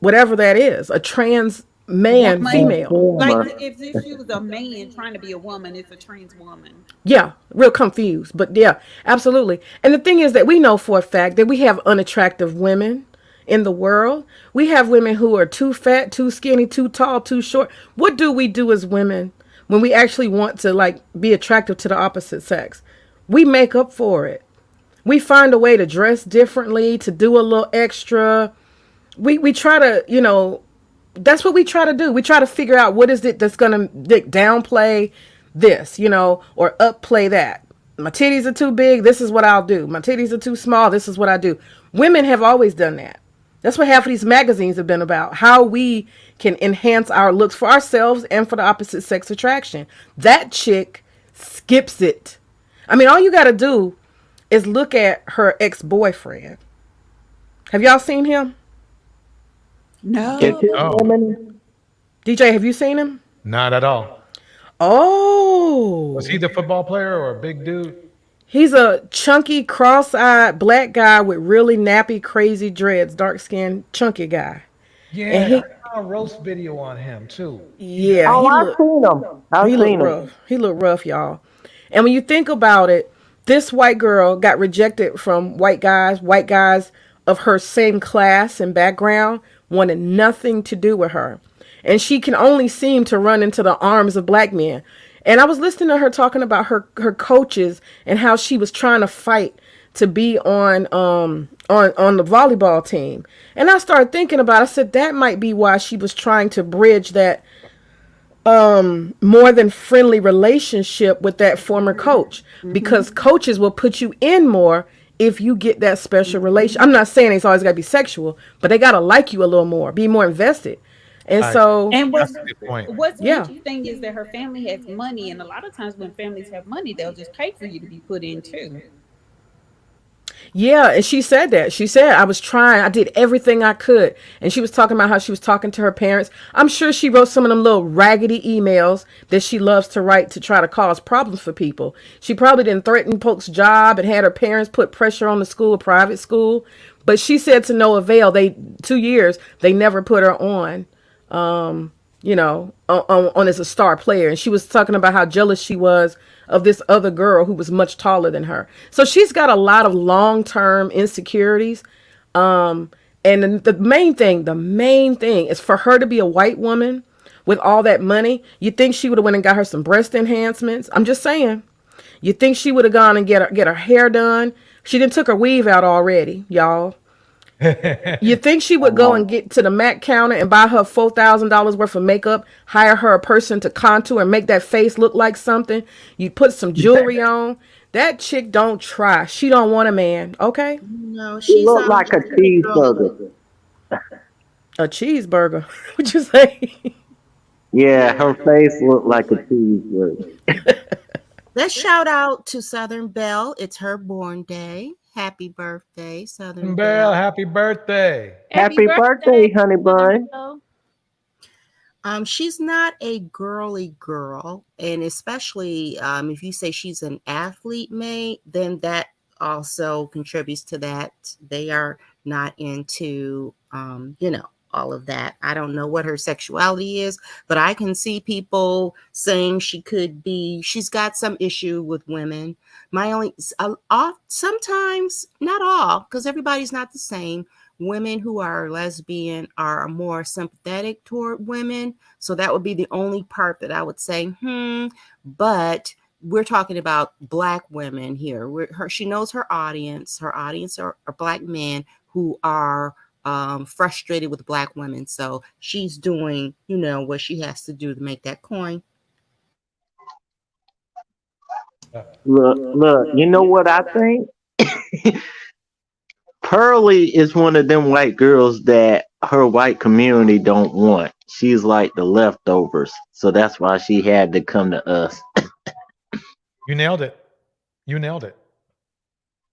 whatever that is, a trans man, female. Like if she was a man trying to be a woman, it's a trans woman. Yeah, real confused, but yeah, absolutely. And the thing is that we know for a fact that we have unattractive women in the world. We have women who are too fat, too skinny, too tall, too short. What do we do as women when we actually want to be attractive to the opposite sex? We make up for it. We find a way to dress differently, to do a little extra. We try to, that's what we try to do. We try to figure out what is it that's going to downplay this, you know, or upplay that. My titties are too big. This is what I'll do. My titties are too small. This is what I do. Women have always done that. That's what half of these magazines have been about. How we can enhance our looks for ourselves and for the opposite sex attraction. That chick skips it. I mean, all you got to do is look at her ex-boyfriend. Have y'all seen him? No. DJ, have you seen him? Not at all. Oh. Was he the football player or a big dude? He's a chunky, cross-eyed black guy with really nappy, crazy dreads, dark-skinned, chunky guy. Yeah, And he, I saw a roast video on him too. yeah, Oh, he I've looked, seen him. I've he seen looked him. rough. He looked rough, y'all. And when you think about it, this white girl got rejected from white guys of her same class and background wanted nothing to do with her. And she can only seem to run into the arms of black men. And I was listening to her talking about her coaches and how she was trying to fight to be on the volleyball team. And I started thinking about it. I said that might be why she was trying to bridge that more than friendly relationship with that former coach, because coaches will put you in more if you get that special relation. I'm not saying it's always got to be sexual, but they got to like you a little more, be more invested. And so, And that's a good point. what's yeah. interesting is that her family has money, and a lot of times when families have money, they'll just pay for you to be put in too. Yeah, and she said that. She said, I did everything I could. And she was talking about how she was talking to her parents. I'm sure she wrote some of them little raggedy emails that she loves to write to try to cause problems for people. She probably didn't threaten folks' job and had her parents put pressure on the school, private school. But she said to no avail. 2 years, they never put her on, on as a star player. And she was talking about how jealous she was of this other girl who was much taller than her. So she's got a lot of long-term insecurities. And the main thing is for her to be a white woman with all that money. You think she would have went and got her some breast enhancements? I'm just saying. You think she would have gone and get her hair done? She done took her weave out already, y'all. You think she would go and get to the MAC counter and buy her $4,000 worth of makeup, hire her a person to contour and make that face look like something? You put some jewelry on. That chick don't try. She don't want a man. Okay. No, She she's looked like a cheeseburger. A cheeseburger. What'd you say? Yeah, her face looked like a cheeseburger. Let's shout out to Southern Belle. It's her born day. Happy birthday, Southern Belle, Belle. happy birthday. Happy birthday, honey bun. She's not a girly girl, and especially if you say she's an athlete, May, then that also contributes to that. They are not into, all of that. I don't know what her sexuality is, but I can see people saying she's got some issue with women. Sometimes, not all, because everybody's not the same. Women who are lesbian are more sympathetic toward women. So that would be the only part that I would say, but we're talking about Black women here. She knows her audience. Her audience are Black men who are frustrated with Black women. So she's doing, what she has to do to make that coin. Look, you know what I think? Pearly is one of them white girls that her white community don't want. She's like the leftovers. So that's why she had to come to us. You nailed it. You nailed it.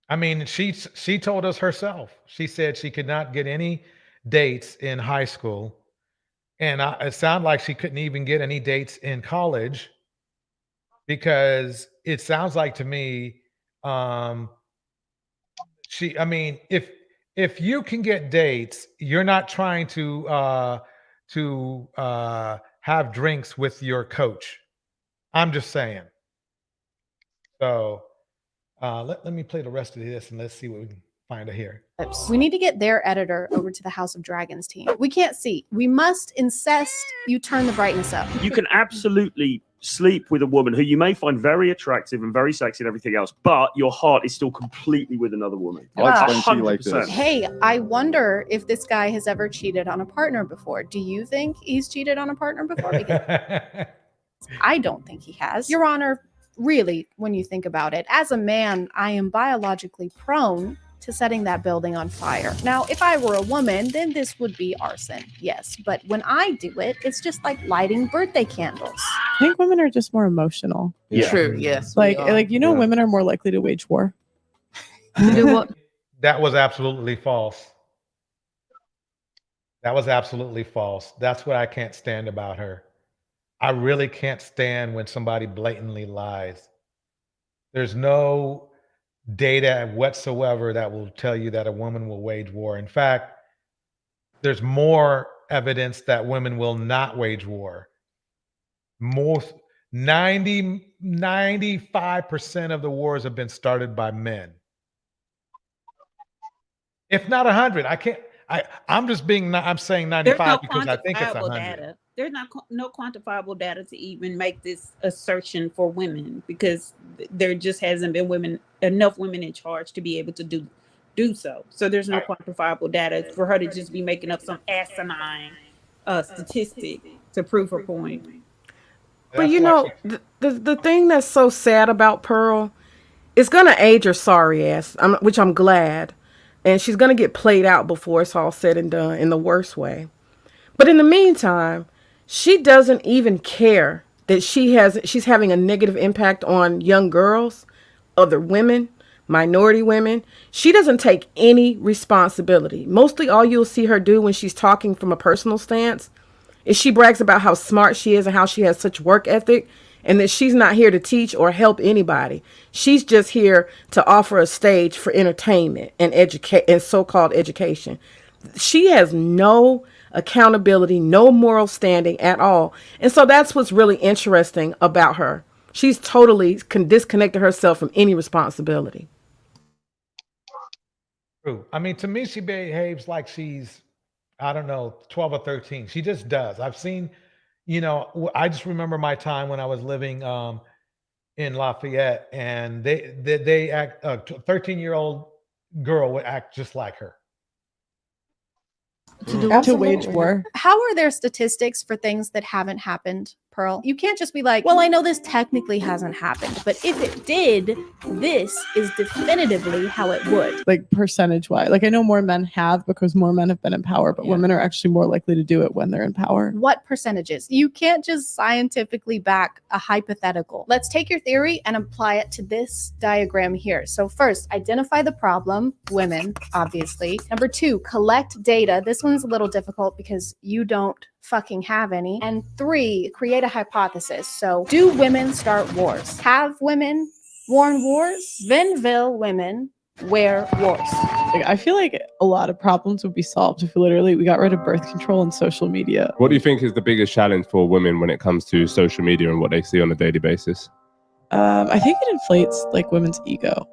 I mean, she told us herself. She said she could not get any dates in high school, and it sounded like she couldn't even get any dates in college, because it sounds like to me, I mean, if you can get dates, you're not trying to have drinks with your coach. I'm just saying. So let me play the rest of this and let's see what we can find it here. We need to get their editor over to the House of Dragons team. We can't see. We must insist you turn the brightness up. You can absolutely sleep with a woman who you may find very attractive and very sexy and everything else, but your heart is still completely with another woman. I'll explain to you like this. Hey, I wonder if this guy has ever cheated on a partner before. Do you think he's cheated on a partner before? Because I don't think he has. Your Honor, really, when you think about it, as a man, I am biologically prone to setting that building on fire. Now, if I were a woman, then this would be arson, yes. But when I do it, it's just like lighting birthday candles. I think women are just more emotional. True, yes. we Like, are. like you know, women are more likely to wage war. That was absolutely false. That was absolutely false. That's what I can't stand about her. I really can't stand when somebody blatantly lies. There's no data whatsoever that will tell you that a woman will wage war. In fact, there's more evidence that women will not wage war. Most 95% of the wars have been started by men. If not 100, I'm just being, I'm saying 95 because I think it's 100. Data. There's no quantifiable data to even make this assertion for women because there just hasn't been enough women in charge to be able to do so. So there's no quantifiable data for her to just be making up some asinine statistic to prove her point. But you know, the thing that's so sad about Pearl is gonna age her sorry ass, which I'm glad, and she's gonna get played out before it's all said and done in the worst way. But in the meantime, she doesn't even care that she's having a negative impact on young girls, other women, minority women. She doesn't take any responsibility. Mostly all you'll see her do when she's talking from a personal stance is she brags about how smart she is and how she has such work ethic and that she's not here to teach or help anybody. She's just here to offer a stage for entertainment and so-called education. She has no accountability, no moral standing at all. And so that's what's really interesting about her. She's totally disconnected herself from any responsibility. True. I mean, to me, she behaves like she's, I don't know, 12 or 13. She just does. I've seen, I just remember my time when I was living in Lafayette, and they act, a 13-year-old girl would act just like her. To wage war. How are there statistics for things that haven't happened, Pearl? You can't just be like, well, I know this technically hasn't happened, but if it did, this is definitively how it would. Like percentage wise. Like I know more men have because more men have been in power, but women are actually more likely to do it when they're in power. What percentages? You can't just scientifically back a hypothetical. Let's take your theory and apply it to this diagram here. So first, identify the problem, women, obviously. Number 2, collect data. This one's a little difficult because you don't fucking have any. And 3, create a hypothesis. So do women start wars? Have women worn wars? Venville women wear wars. Like, I feel like a lot of problems would be solved if we got rid of birth control and social media. What do you think is the biggest challenge for women when it comes to social media and what they see on a daily basis? I think it inflates like women's ego.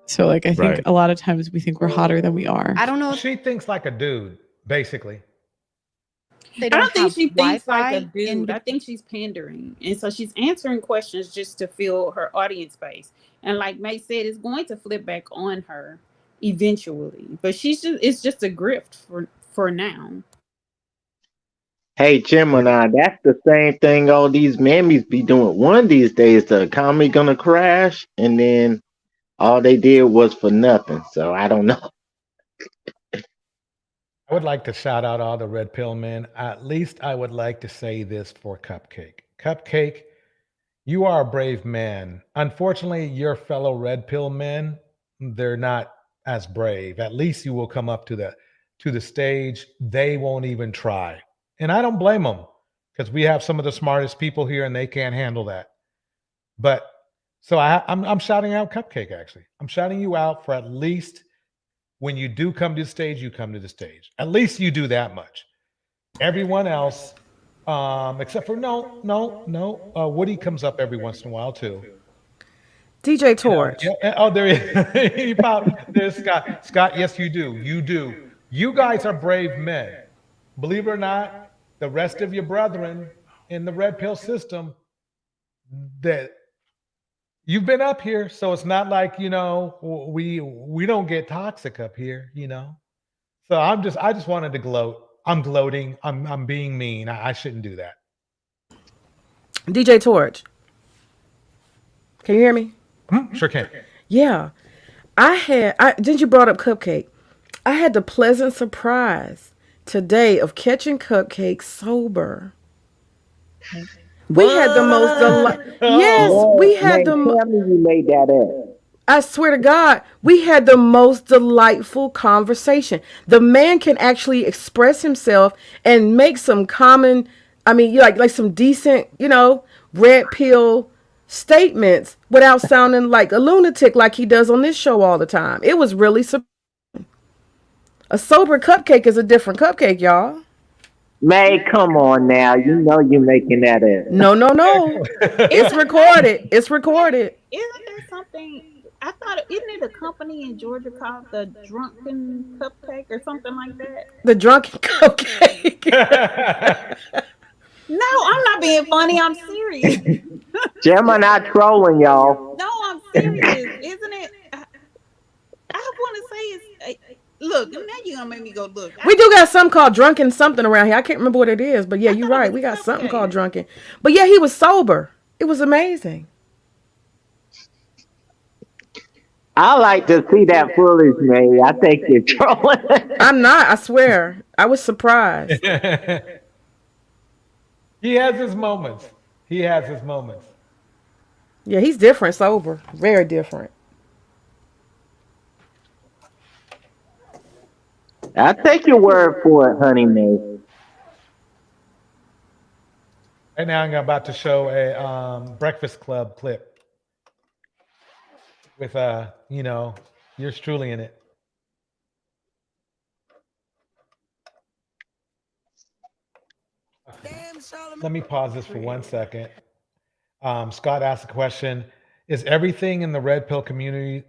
So like I think a lot of times we think we're hotter than we are. I don't know. She thinks like a dude, basically. They I don't think she thinks Wi-Fi like a dude. I think she's pandering. And so she's answering questions just to fill her audience base. And like May said, it's going to flip back on her eventually. But it's just a grift for now. Hey, Gemini, that's the same thing all these mammies be doing. One of these days, the economy gonna crash, and then all they did was for nothing. So I don't know. I would like to shout out all the red pill men. At least I would like to say this for Cupcake. Cupcake, you are a brave man. Unfortunately, your fellow red pill men, they're not as brave. At least you will come up to the stage. They won't even try. And I don't blame them because we have some of the smartest people here and they can't handle that. But so I'm shouting out Cupcake, actually. I'm shouting you out for at least when you do come to the stage, you come to the stage. At least you do that much. Everyone else, except for no, Woody comes up every once in a while too. DJ Torch. Oh, there he there's Scott. Scott, yes, you do. You do. You guys are brave men. Believe it or not, the rest of your brethren in the red pill system, that you've been up here, so it's not like we don't get toxic up here. So I just wanted to gloat. I'm gloating. I'm being mean. I shouldn't do that. DJ Torch. Can you hear me? Sure can. Yeah. Since you brought up Cupcake, I had the pleasant surprise today of catching Cupcake sober. We had the most yes, we had Tell me you made that up. I swear to God, we had the most delightful conversation. The man can actually express himself and make some common, like some decent, red pill statements without sounding like a lunatic like he does on this show all the time. It was really a sober Cupcake is a different cupcake, y'all. May, come on now. You know you're making that up. No. It's recorded. It's recorded. Isn't there something? I thought, isn't it a company in Georgia called the Drunken Cupcake or something like that? The Drunken Cupcake. No, I'm not being funny. I'm serious. Gemma not trolling y'all. No, I'm serious. Isn't it? I want to say it's. Look, now you're gonna make me go look. We do got something called Drunken something around here. I can't remember what it is, but yeah, you're right. We got something called Drunken. But yeah, he was sober. It was amazing. I like to see that footage, May. I think you're trolling. I'm not. I swear. I was surprised. He has his moments. Yeah, he's different sober. Very different. I take your word for it, honey, May. Right now, I'm about to show a Breakfast Club clip with yours truly in it. Let me pause this for 1 second. Scott asked a question: Is everything in the red pill community?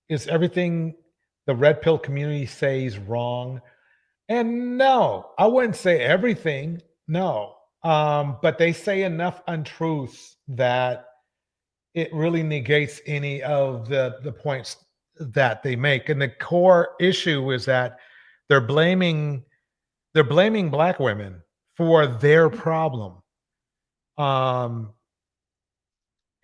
Is everything the red pill community says wrong? And no, I wouldn't say everything. No, but they say enough untruths that it really negates any of the points that they make. And the core issue is that they're blaming Black women for their problem.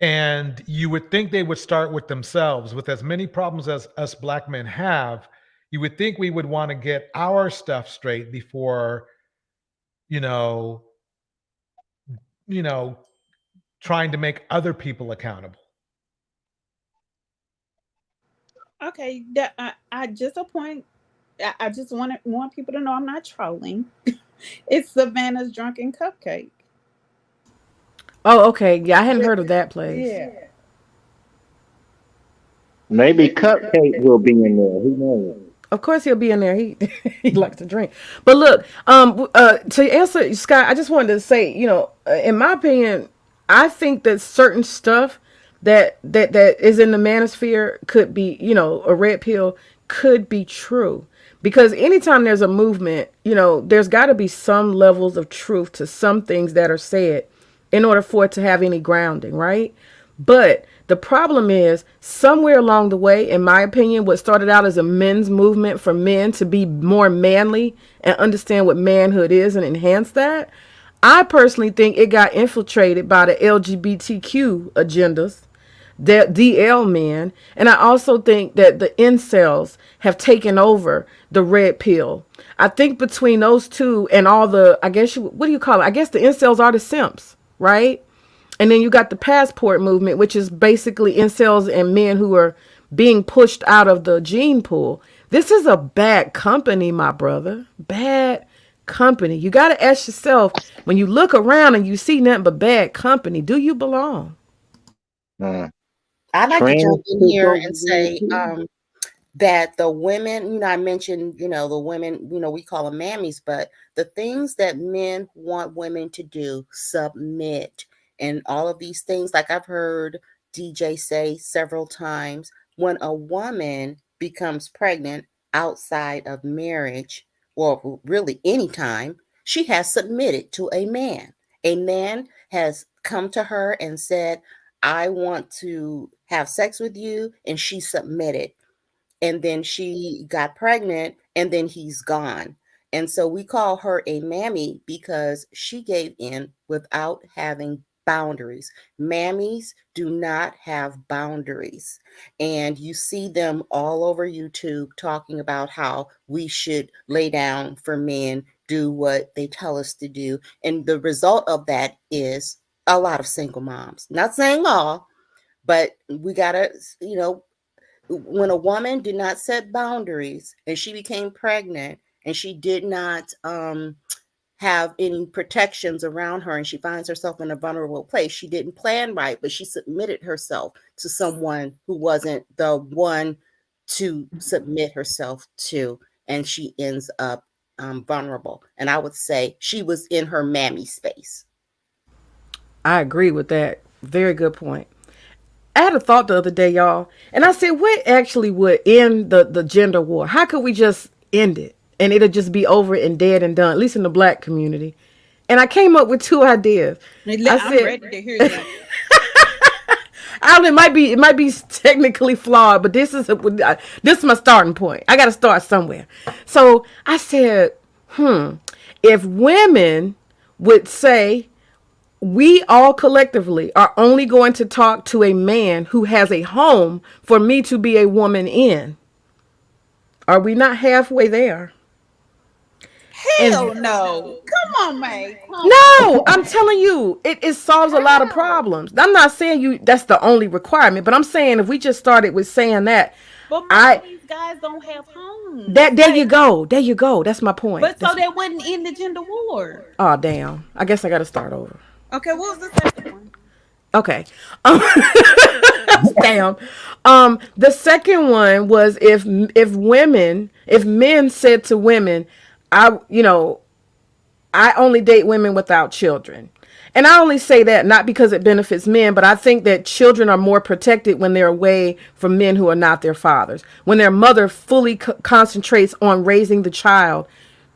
And you would think they would start with themselves. With as many problems as us Black men have, you would think we would want to get our stuff straight before, trying to make other people accountable. Okay, I just I just want people to know I'm not trolling. It's Savannah's Drunken Cupcake. Oh, okay. Yeah, I hadn't heard of that place. Yeah. Maybe Cupcake will be in there. Who knows? Of course he'll be in there. He likes to drink. But look, to answer Scott, I just wanted to say, in my opinion, I think that certain stuff that is in the MammieSphere could be, a red pill could be true. Because anytime there's a movement, there's got to be some levels of truth to some things that are said in order for it to have any grounding, right? But the problem is, somewhere along the way, in my opinion, what started out as a men's movement for men to be more manly and understand what manhood is and enhance that, I personally think it got infiltrated by the LGBTQ agendas, the DL men, and I also think that the incels have taken over the red pill. I think between those two and all the, what do you call it? I guess the incels are the simps, right? And then you got the passport movement, which is basically incels and men who are being pushed out of the gene pool. This is a bad company, my brother. Bad company. You got to ask yourself, when you look around and you see nothing but bad company, do you belong? I'd like to jump in here and say that the women, I mentioned, the women, we call them mammies, but the things that men want women to do, submit, and all of these things, like I've heard DJ say several times, when a woman becomes pregnant outside of marriage, or really any time, she has submitted to a man. A man has come to her and said, I want to have sex with you, and she submitted. And then she got pregnant, and then he's gone. And so we call her a mammy because she gave in without having boundaries. Mammies do not have boundaries. And you see them all over YouTube talking about how we should lay down for men, do what they tell us to do. And the result of that is a lot of single moms. Not saying all, but we got to, when a woman did not set boundaries and she became pregnant and she did not have any protections around her and she finds herself in a vulnerable place, she didn't plan right, but she submitted herself to someone who wasn't the one to submit herself to, and she ends up vulnerable. And I would say she was in her mammy space. I agree with that. Very good point. I had a thought the other day, y'all, and I said, what actually would end the gender war? How could we just end it and it'll just be over and dead and done, at least in the Black community? And I came up with 2 ideas. I'm ready to hear that. It might be technically flawed, but this is my starting point. I got to start somewhere. So I said, if women would say, we all collectively are only going to talk to a man who has a home for me to be a woman in. Are we not halfway there? Hell no. Come on, May. No, I'm telling you, it solves a lot of problems. I'm not saying that's the only requirement, but I'm saying if we just started with saying that, but most of these guys don't have homes. There you go. That's my point. But so that wouldn't end the gender war. Oh, damn. I guess I got to start over. Okay, what was the second one? Okay. Damn. The second one was if men said to women, I only date women without children. And I only say that not because it benefits men, but I think that children are more protected when they're away from men who are not their fathers. When their mother fully concentrates on raising the child,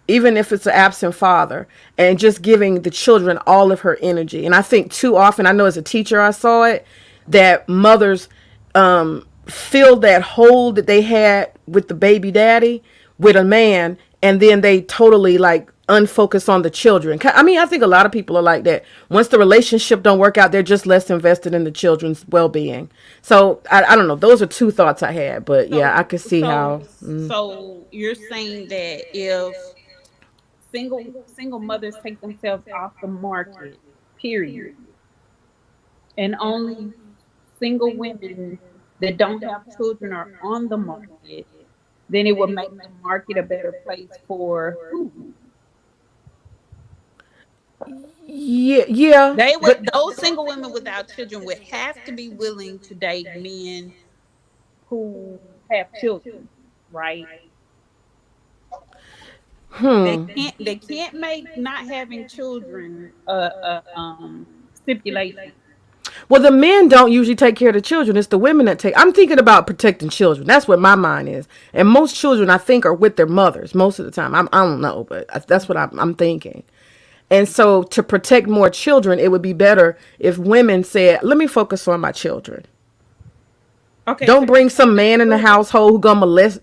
even if it's an absent father, and just giving the children all of her energy. And I think too often, I know as a teacher I saw it, that mothers fill that hole that they had with the baby daddy with a man, and then they totally unfocus on the children. I mean, I think a lot of people are like that. Once the relationship don't work out, they're just less invested in the children's well-being. So I don't know. Those are 2 thoughts I had, but yeah, I could see how. So you're saying that if single mothers take themselves off the market, period, and only single women that don't have children are on the market, then it would make the market a better place for who? Yeah. Those single women without children would have to be willing to date men who have children, right? They can't make not having children stipulation. Well, the men don't usually take care of the children. It's the women that take. I'm thinking about protecting children. That's what my mind is. And most children, I think, are with their mothers most of the time. I don't know, but that's what I'm thinking. And so to protect more children, it would be better if women said, let me focus on my children. Okay. Don't bring some man in the household who gonna molest,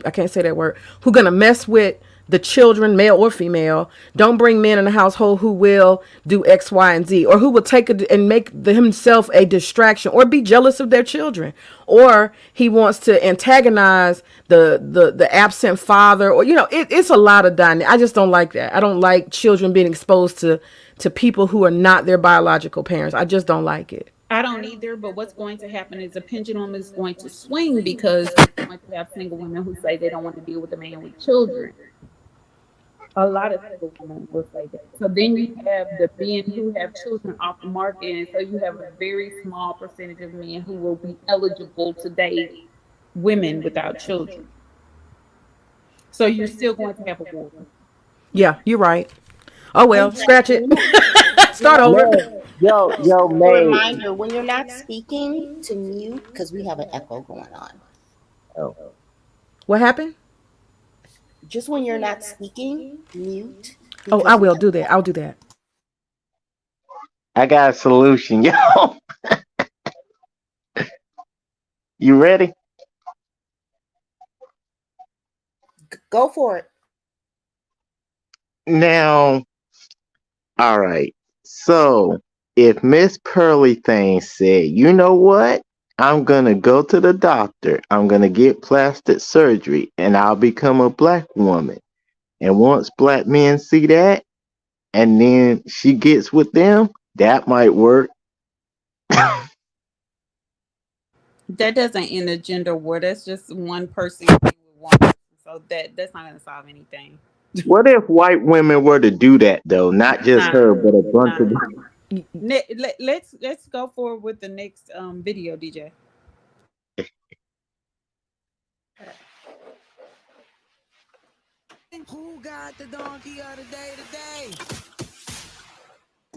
I can't say that word, who gonna mess with the children, male or female. Don't bring men in the household who will do X, Y, and Z, or who will take and make himself a distraction, or be jealous of their children, or he wants to antagonize the absent father, or it's a lot of dynamic. I just don't like that. I don't like children being exposed to people who are not their biological parents. I just don't like it. I don't either, but what's going to happen is the pendulum is going to swing, because you're going to have single women who say they don't want to deal with a man with children. A lot of single women will say that. So then you have the men who have children off the market, and so you have a very small percentage of men who will be eligible to date women without children. So you're still going to have a war. Yeah, you're right. Oh well, scratch it. Start over. Yo, A May. reminder: when you're not speaking, to mute because we have an echo going on. Oh. What happened? Just when you're not speaking, mute. Oh, I will do that. I'll do that. I got a solution, yo. You ready? Go for it. Now, all right. So, if Miss Pearly thing said, you know what? I'm gonna go to the doctor. I'm gonna get plastic surgery, and I'll become a black woman. And once black men see that, and then she gets with them, that might work. That doesn't end a gender war. That's just one person with one person. So that's not gonna solve anything. What if white women were to do that though? Not just her, but a bunch of them. Let's go forward with the next video, DJ. Who got the donkey of the day today?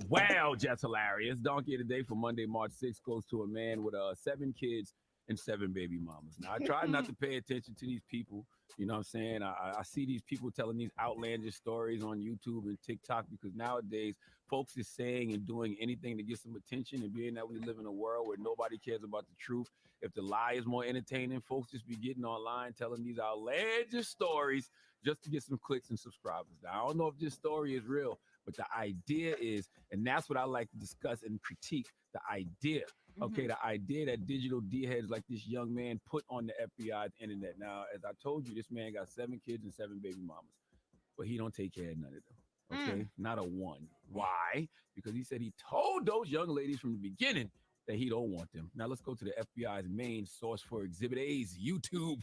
Wow, just hilarious. Donkey of the day for Monday, March 6th goes to a man with 7 kids and 7 baby mamas. Now, I try not to pay attention to these people. You know what I'm saying? I see these people telling these outlandish stories on YouTube and TikTok because nowadays folks is saying and doing anything to get some attention. And being that we live in a world where nobody cares about the truth, if the lie is more entertaining, folks just be getting online telling these outlandish stories just to get some clicks and subscribers. Now, I don't know if this story is real, but the idea is, and that's what I like to discuss and critique, the idea. Okay, the idea that digital D-heads like this young man put on the FBI's internet. Now, as I told you, this man got 7 kids and 7 baby mamas, but he don't take care of none of them. Okay, not a one. Why? Because he said he told those young ladies from the beginning that he don't want them. Now, let's go to the FBI's main source for Exhibit A's YouTube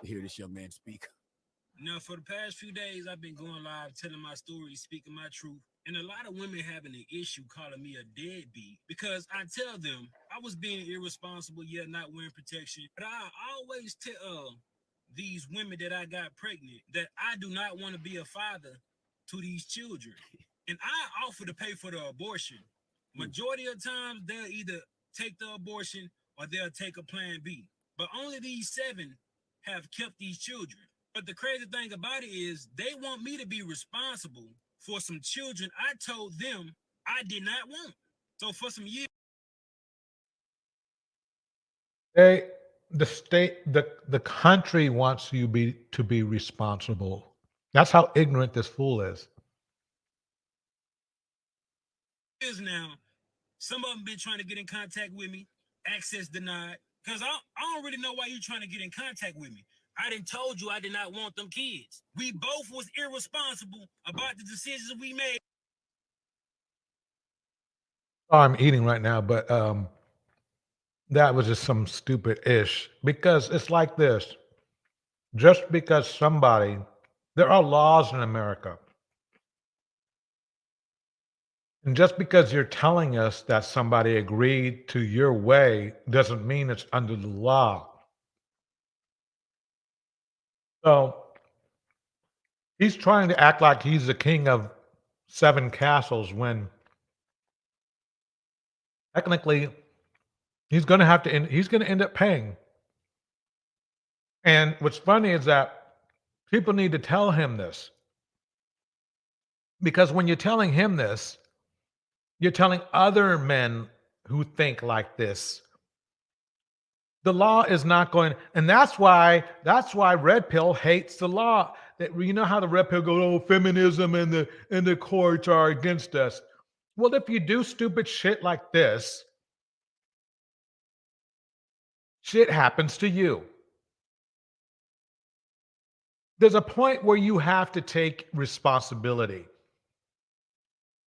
to hear this young man speak. Now, for the past few days, I've been going live, telling my story, speaking my truth. And a lot of women having an issue calling me a deadbeat because I tell them I was being irresponsible, yet not wearing protection. But I always tell these women that I got pregnant that I do not want to be a father to these children. And I offer to pay for the abortion. Majority of times, they'll either take the abortion or they'll take a plan B. But only these 7 have kept these children. But the crazy thing about it is they want me to be responsible for some children I told them I did not want. So for some years. The state, the country wants you to be responsible. That's how ignorant this fool is. Now, some of them been trying to get in contact with me, access denied, because I don't really know why you're trying to get in contact with me. I done told you I did not want them kids. We both was irresponsible about the decisions we made. Oh, I'm eating right now, but that was just some stupid ish because it's like this. Just because there are laws in America. And just because you're telling us that somebody agreed to your way doesn't mean it's under the law. So he's trying to act like he's the king of 7 castles when technically he's going to end up paying. And what's funny is that people need to tell him this. Because when you're telling him this, you're telling other men who think like this. The law is not going, and that's why Red Pill hates the law. That you know how the Red Pill goes, oh, feminism and the courts are against us. Well, if you do stupid shit like this, shit happens to you. There's a point where you have to take responsibility.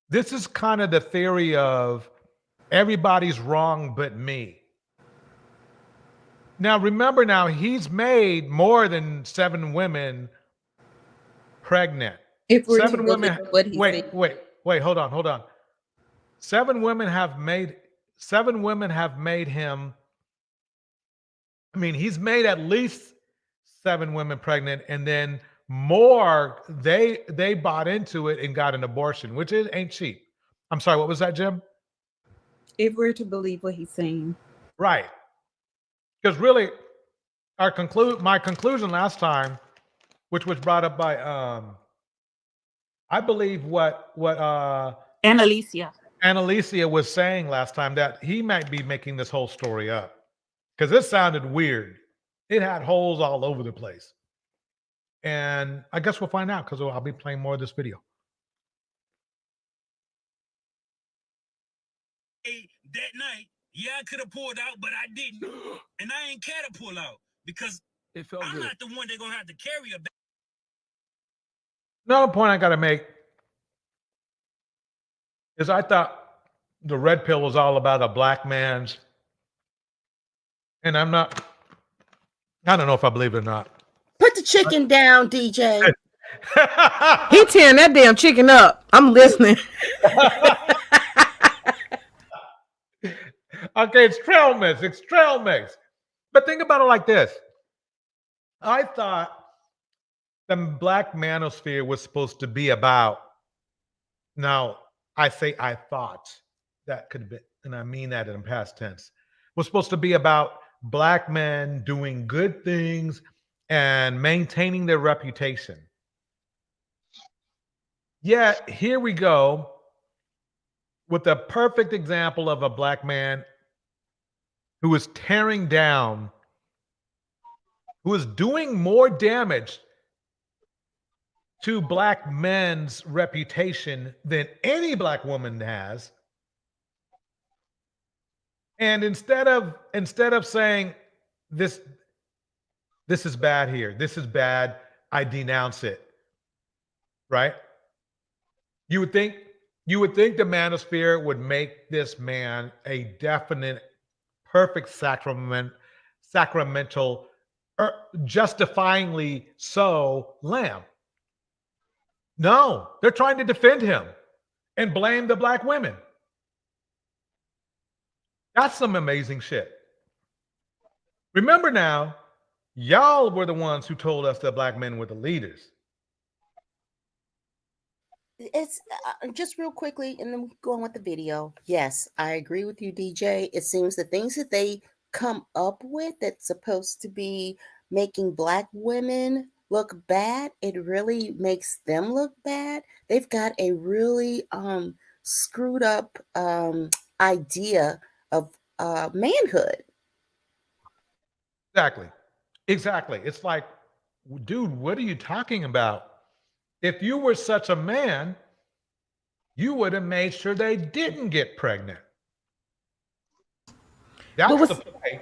This is kind of the theory of everybody's wrong but me. Now, remember now, he's made more than 7 women pregnant. If we're 7 women. Wait, hold on. 7 women have made him. I mean, he's made at least 7 women pregnant, and then more. They bought into it and got an abortion, which ain't cheap. I'm sorry, what was that, Jim? If we're to believe what he's saying. Right. Because really, my conclusion last time, which was brought up by I believe what Annalicia was saying last time, that he might be making this whole story up. Because this sounded weird. It had holes all over the place. And I guess we'll find out, because I'll be playing more of this video. That night, yeah, I could have pulled out, but I didn't. And I ain't care to pull out because I'm not the one they're going to have to carry a bag. Another point I got to make is I thought the red pill was all about a black man's, and I don't know if I believe it or not. Put the chicken down, DJ. He tearing that damn chicken up. I'm listening. Okay, it's trail mix. It's trail mix. But think about it like this. I thought the Black MammieSphere was supposed to be about, now I say I thought, that could have been, and I mean that in past tense, was supposed to be about Black men doing good things and maintaining their reputation. Yet here we go with a perfect example of a Black man who is tearing down, who is doing more damage to Black men's reputation than any Black woman has. And instead of saying this is bad here, this is bad, I denounce it, right? You would think the MammieSphere would make this man a definite, perfect sacramental, justifyingly so lamb. No, they're trying to defend him and blame the Black women. That's some amazing shit. Remember now, y'all were the ones who told us that Black men were the leaders. It's just real quickly, and then we go on with the video. Yes, I agree with you, DJ. It seems the things that they come up with that's supposed to be making Black women look bad, it really makes them look bad. They've got a really screwed up idea of manhood. Exactly. It's like, dude, what are you talking about? If you were such a man, you would have made sure they didn't get pregnant. That's the point.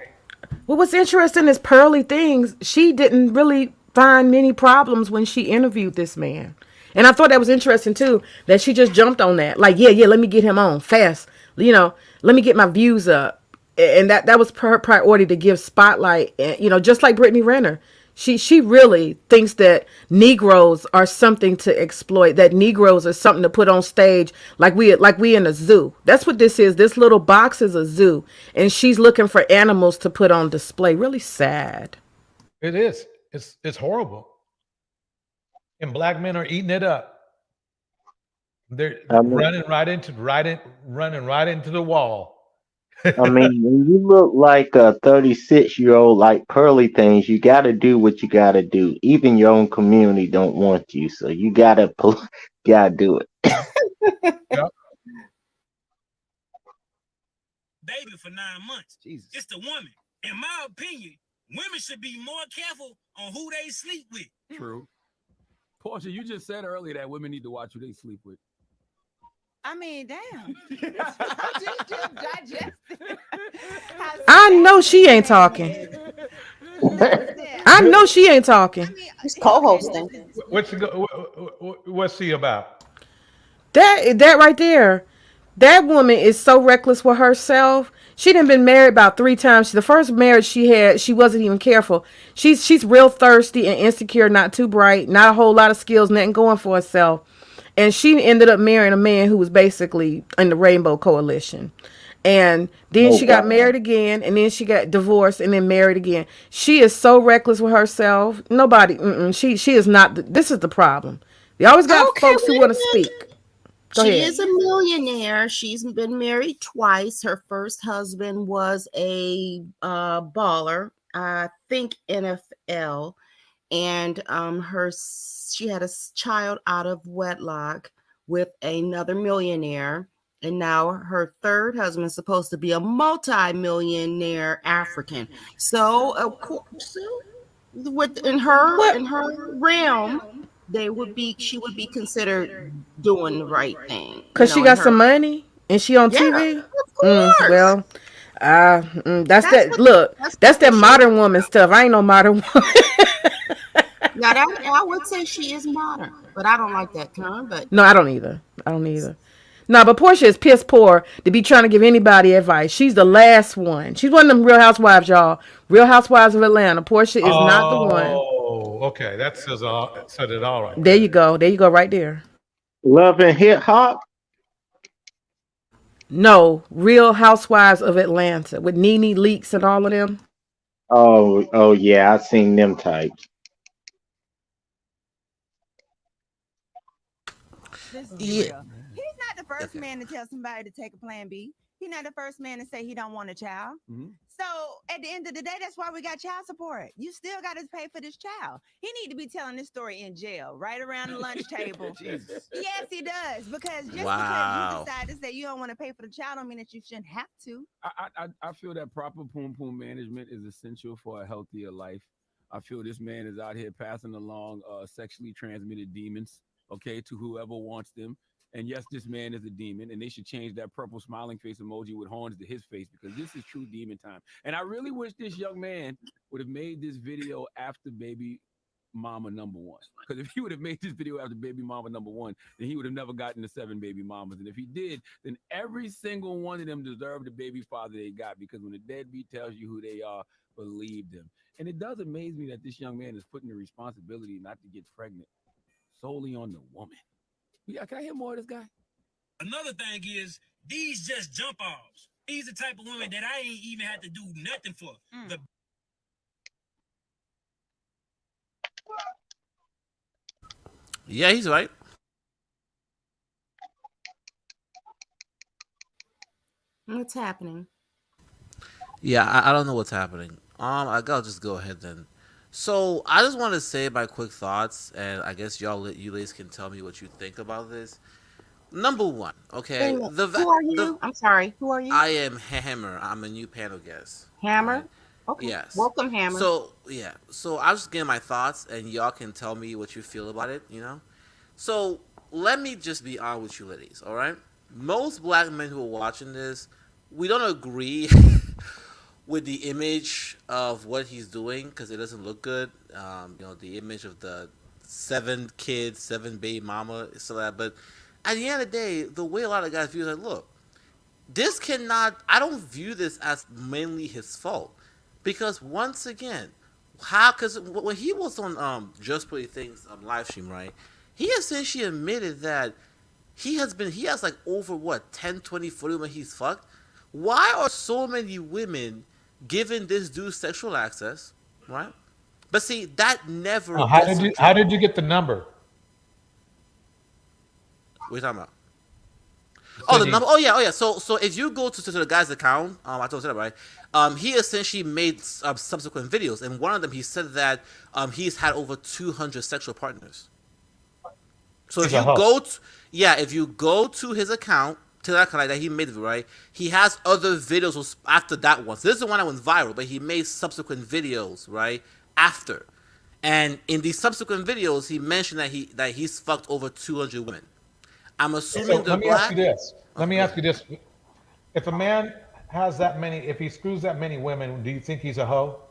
Well, what's interesting is Pearly things. She didn't really find many problems when she interviewed this man. And I thought that was interesting too, that she just jumped on that. Like, yeah, let me get him on fast. Let me get my views up. And that was her priority, to give spotlight. And, just like Brittany Renner. She really thinks that Negroes are something to exploit, that Negroes are something to put on stage, like we in a zoo. That's what this is. This little box is a zoo, and she's looking for animals to put on display. Really sad. It is. It's horrible. And Black men are eating it up. They're running right into the wall. I mean, when you look like a 36-year-old like Pearly things, you got to do what you got to do. Even your own community don't want you, so you gotta do it. Yep. Baby for 9 months. Jesus. It's the woman. In my opinion, women should be more careful on who they sleep with. True. Portia, you just said earlier that women need to watch who they sleep with. I mean, damn. just digest it. I know she ain't talking. I know she ain't talking. She's co-hosting. What's she about? That right there. That woman is so reckless with herself. She done been married about 3 times. The first marriage she had, she wasn't even careful. She's real thirsty and insecure, not too bright, not a whole lot of skills, nothing going for herself. And she ended up marrying a man who was basically in the Rainbow Coalition. And then she got married again, and then she got divorced, and then married again. She is so reckless with herself. Nobody, she is not. This is the problem. They always got folks who want to speak. Go She ahead. is a millionaire. She's been married twice. Her first husband was a baller, I think NFL, and she had a child out of wedlock with another millionaire. And now her third husband is supposed to be a multi-millionaire African. So of course, in her realm, she would be considered doing the right thing. Cause she In got her, some money and she on yeah, TV. of course. Well, that's That's that. what Look, that's what that she. modern woman stuff. I ain't no modern woman. Now that I would say she is modern, but I don't like that term. But No, I don't either. I don't either. No, but Portia is piss poor to be trying to give anybody advice. She's the last one. She's one of them Real Housewives, y'all. Real Housewives of Atlanta. Portia is not the one. Oh, okay. That said it all right There there. you go. There you go, right there. Love and hip hop. No, Real Housewives of Atlanta with Nene Leakes and all of them. Oh yeah, I seen them types. Let's be real. He's not the first man to tell somebody to take a plan B. He's not the first man to say he don't want a child. So at the end of the day, that's why we got child support. You still got to pay for this child. He need to be telling this story in jail, right around the lunch table. Jesus. Yes, he does. Because just because Wow. you decide to say you don't want to pay for the child, don't mean that you shouldn't have to. I feel that proper poom poom management is essential for a healthier life. I feel this man is out here passing along sexually transmitted demons, okay, to whoever wants them. And yes, this man is a demon, and they should change that purple smiling face emoji with horns to his face because this is true demon time. And I really wish this young man would have made this video after baby mama number one. Because if he would have made this video after baby mama number one, then he would have never gotten the 7 baby mamas. And if he did, then every single one of them deserved the baby father they got. Because when a deadbeat tells you who they are, believe them. And it does amaze me that this young man is putting the responsibility not to get pregnant solely on the woman. Yeah, can I hear more of this guy? Another thing is these just jump offs. These the type of women that I ain't even had to do nothing for. The Yeah, he's right. what's happening? Yeah, I don't know what's happening. I gotta just go ahead then. So I just want to say my quick thoughts, and I guess you ladies can tell me what you think about this. Number one, okay, Wait a minute. Who are you? I'm sorry. Who are you? I am Hammer. I'm a new panel guest. Hammer. Okay. Yes. Welcome, Hammer. So I was just getting my thoughts, and y'all can tell me what you feel about it. So let me just be honest with you, ladies. All right. Most black men who are watching this, we don't agree with the image of what he's doing because it doesn't look good. The image of the 7 kids, 7 baby mama, so that. But at the end of the day, the way a lot of guys view it, like, look, this cannot. I don't view this as mainly his fault because once again, how? Because when he was on Just Pretty Things live stream, right? He essentially admitted that he has like over what 10, 20, 40 women he's fucked. Why are so many women giving this dude sexual access, right? But see, that never. How did you get the number? What are you talking about? Oh, the number. Oh yeah. So if you go to the guy's account, I told you that right. He essentially made subsequent videos, and one of them he said that he's had over 200 sexual partners. So if you go to his account, to that account that he made, right, he has other videos after that one. So this is the one that went viral, but he made subsequent videos right after, and in these subsequent videos, he mentioned that he's fucked over 200 women. I'm assuming Let me ask you this. Let me ask you this. If a man has that many, if he screws that many women, do you think he's a hoe?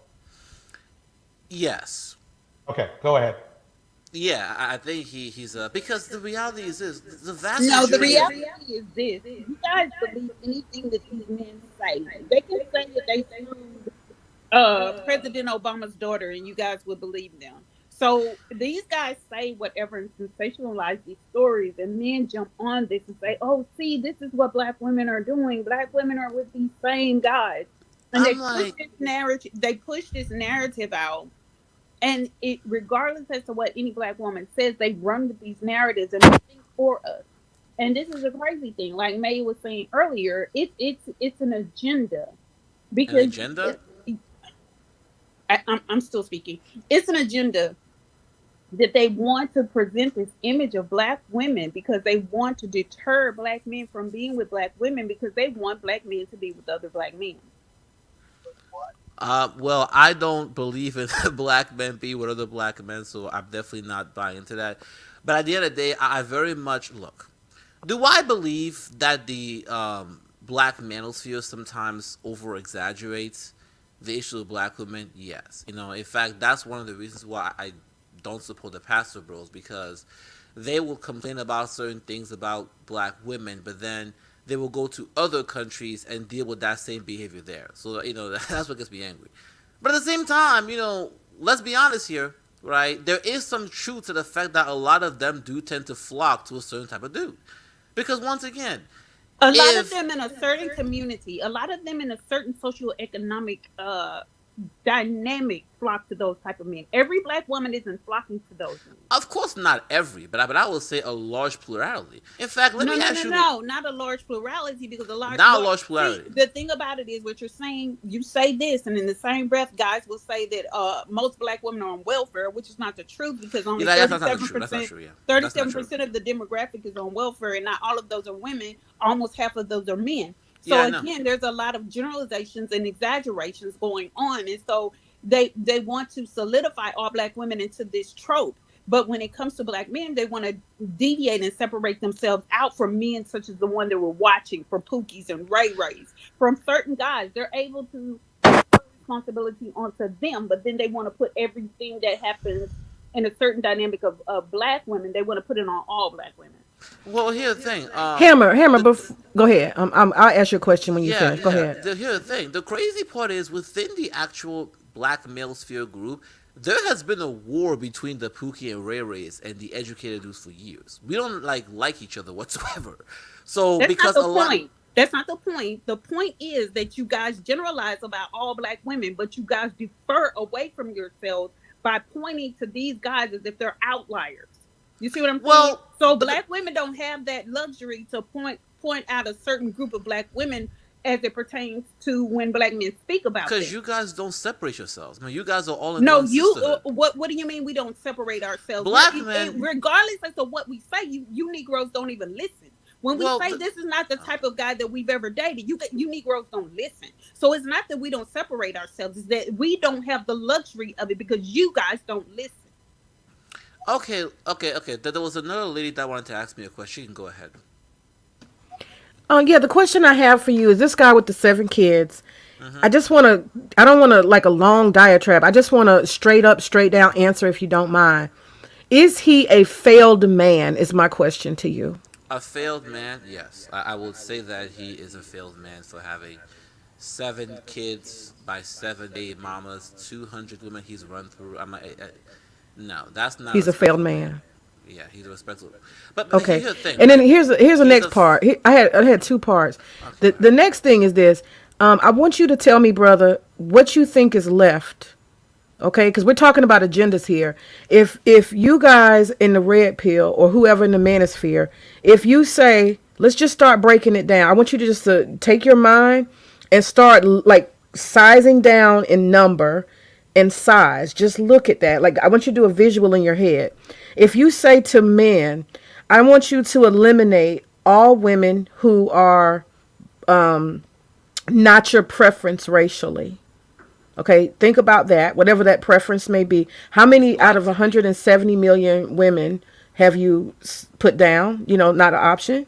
Yes. Okay, go ahead. Yeah, I think he's because the reality is this: the vast No, the majority reality is this. You guys believe anything that these men say. They can say that they screwed President Obama's daughter and you guys would believe them. So these guys say whatever and sensationalize these stories, and men jump on this and say, "Oh, see, this is what black women are doing. Black women are with these same guys," and they push this narrative. They push this narrative out, and regardless as to what any black woman says, they run with these narratives and they think for us. And this is a crazy thing. Like May was saying earlier, it's an agenda An because agenda? I'm still speaking. It's an agenda that they want to present this image of black women because they want to deter black men from being with black women because they want black men to be with other black men. Well, I don't believe in black men be with other black men, so I'm definitely not buying into that. But at the end of the day, I very much look. Do I believe that the black manosphere sometimes over exaggerates the issue of black women? Yes. In fact, that's one of the reasons why I don't support the pastor bros, because they will complain about certain things about black women, but then they will go to other countries and deal with that same behavior there. So, that's what gets me angry. But at the same time, let's be honest here, right? There is some truth to the fact that a lot of them do tend to flock to a certain type of dude. Because once again, a lot of them in a certain community, a lot of them in a certain socioeconomic dynamic flock to those type of men. Every black woman isn't flocking to those men. Of course, not every, but I will say a large plurality. In fact, let me ask you. No, not a large plurality, because a large. Not a large plurality. See, the thing about it is what you're saying. You say this, and in the same breath, guys will say that most black women are on welfare, which is not the truth, because only 37%. 37% of the demographic is on welfare, and not all of those are women. Almost half of those are men. So again, there's a lot of generalizations and exaggerations going on, and so they want to solidify all black women into this trope. But when it comes to black men, they want to deviate and separate themselves out from men such as the one that we're watching, from Pookies and Ray Rays, from certain guys. They're able to put responsibility onto them, but then they want to put everything that happens in a certain dynamic of black women, they want to put it on all black women. Well, here's the thing. Hammer. Go ahead. I'll ask you a question when you finish. Go ahead. Here's the thing. The crazy part is within the actual black manosphere group, there has been a war between the Pookie and Ray Rays and the educated dudes for years. We don't like each other whatsoever. So That's because not the point. That's not the point. The point is that you guys generalize about all black women, but you guys defer away from yourselves by pointing to these guys as if they're outliers. You see what I'm saying? So black women don't have that luxury to point out a certain group of black women as it pertains to when black men speak about it. Because you guys don't separate yourselves. I mean, you guys are all in one sisterhood. What do you mean we don't separate ourselves? Black men, regardless as to what we say, you Negroes don't even listen. When we say this is not the type of guy that we've ever dated, you Negroes don't listen. So it's not that we don't separate ourselves; it's that we don't have the luxury of it because you guys don't listen. Okay. There was another lady that wanted to ask me a question. You can go ahead. The question I have for you is this guy with the 7 kids. I don't want to like a long diatribe. I just want a straight down answer if you don't mind. Is he a failed man is my question to you. A failed man? Yes. I would say that he is a failed man for having 7 kids by 7 baby mamas, 200 women he's run through. No, that's not. He's a failed man. Yeah, he's a respectable. But okay, here's the thing, and then here's the next part. I had 2 parts. Okay. The next thing is this. I want you to tell me, brother, what you think is left. Okay, because we're talking about agendas here. If you guys in the red pill or whoever in the manosphere, if you say, let's just start breaking it down. I want you to just take your mind and start like sizing down in number and size. Just look at that. Like I want you to do a visual in your head. If you say to men, I want you to eliminate all women who are not your preference racially. Okay, think about that, whatever that preference may be. How many out of 170 million women have you put down? Not an option.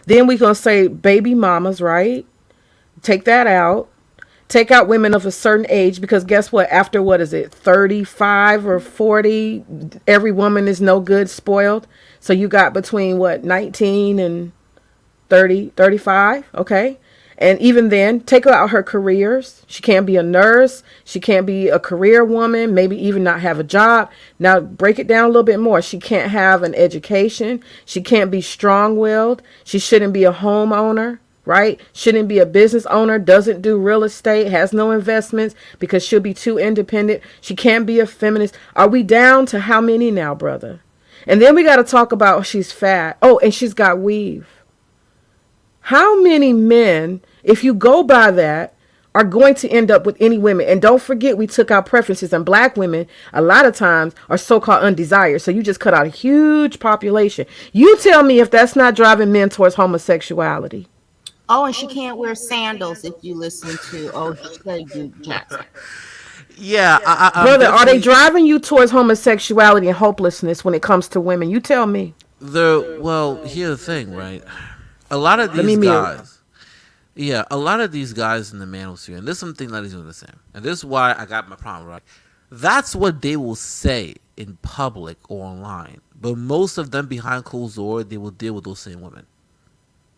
Then we're going to say baby mamas, right? Take that out. Take out women of a certain age, because guess what? After 35 or 40, every woman is no good, spoiled. So you got between 19 and 30, 35, okay? And even then, take out her careers. She can't be a nurse. She can't be a career woman, maybe even not have a job. Now, break it down a little bit more. She can't have an education. She can't be strong-willed. She shouldn't be a homeowner, right? Shouldn't be a business owner, doesn't do real estate, has no investments because she'll be too independent. She can't be a feminist. Are we down to how many now, brother? And then we got to talk about she's fat. Oh, and she's got weave. How many men, if you go by that, are going to end up with any women? And don't forget, we took out preferences, and black women a lot of times are so-called undesired. So you just cut out a huge population. You tell me if that's not driving men towards homosexuality. Oh, and she can't wear sandals if you listen to O.J. Jackson. Yeah, Brother, are they driving you towards homosexuality and hopelessness when it comes to women? You tell me. Well, here's the thing, right? A lot of these guys, a lot of these guys in the manosphere, and this is something that is doing the same, and this is why I got my problem, right? That's what they will say in public or online, but most of them behind closed doors, they will deal with those same women.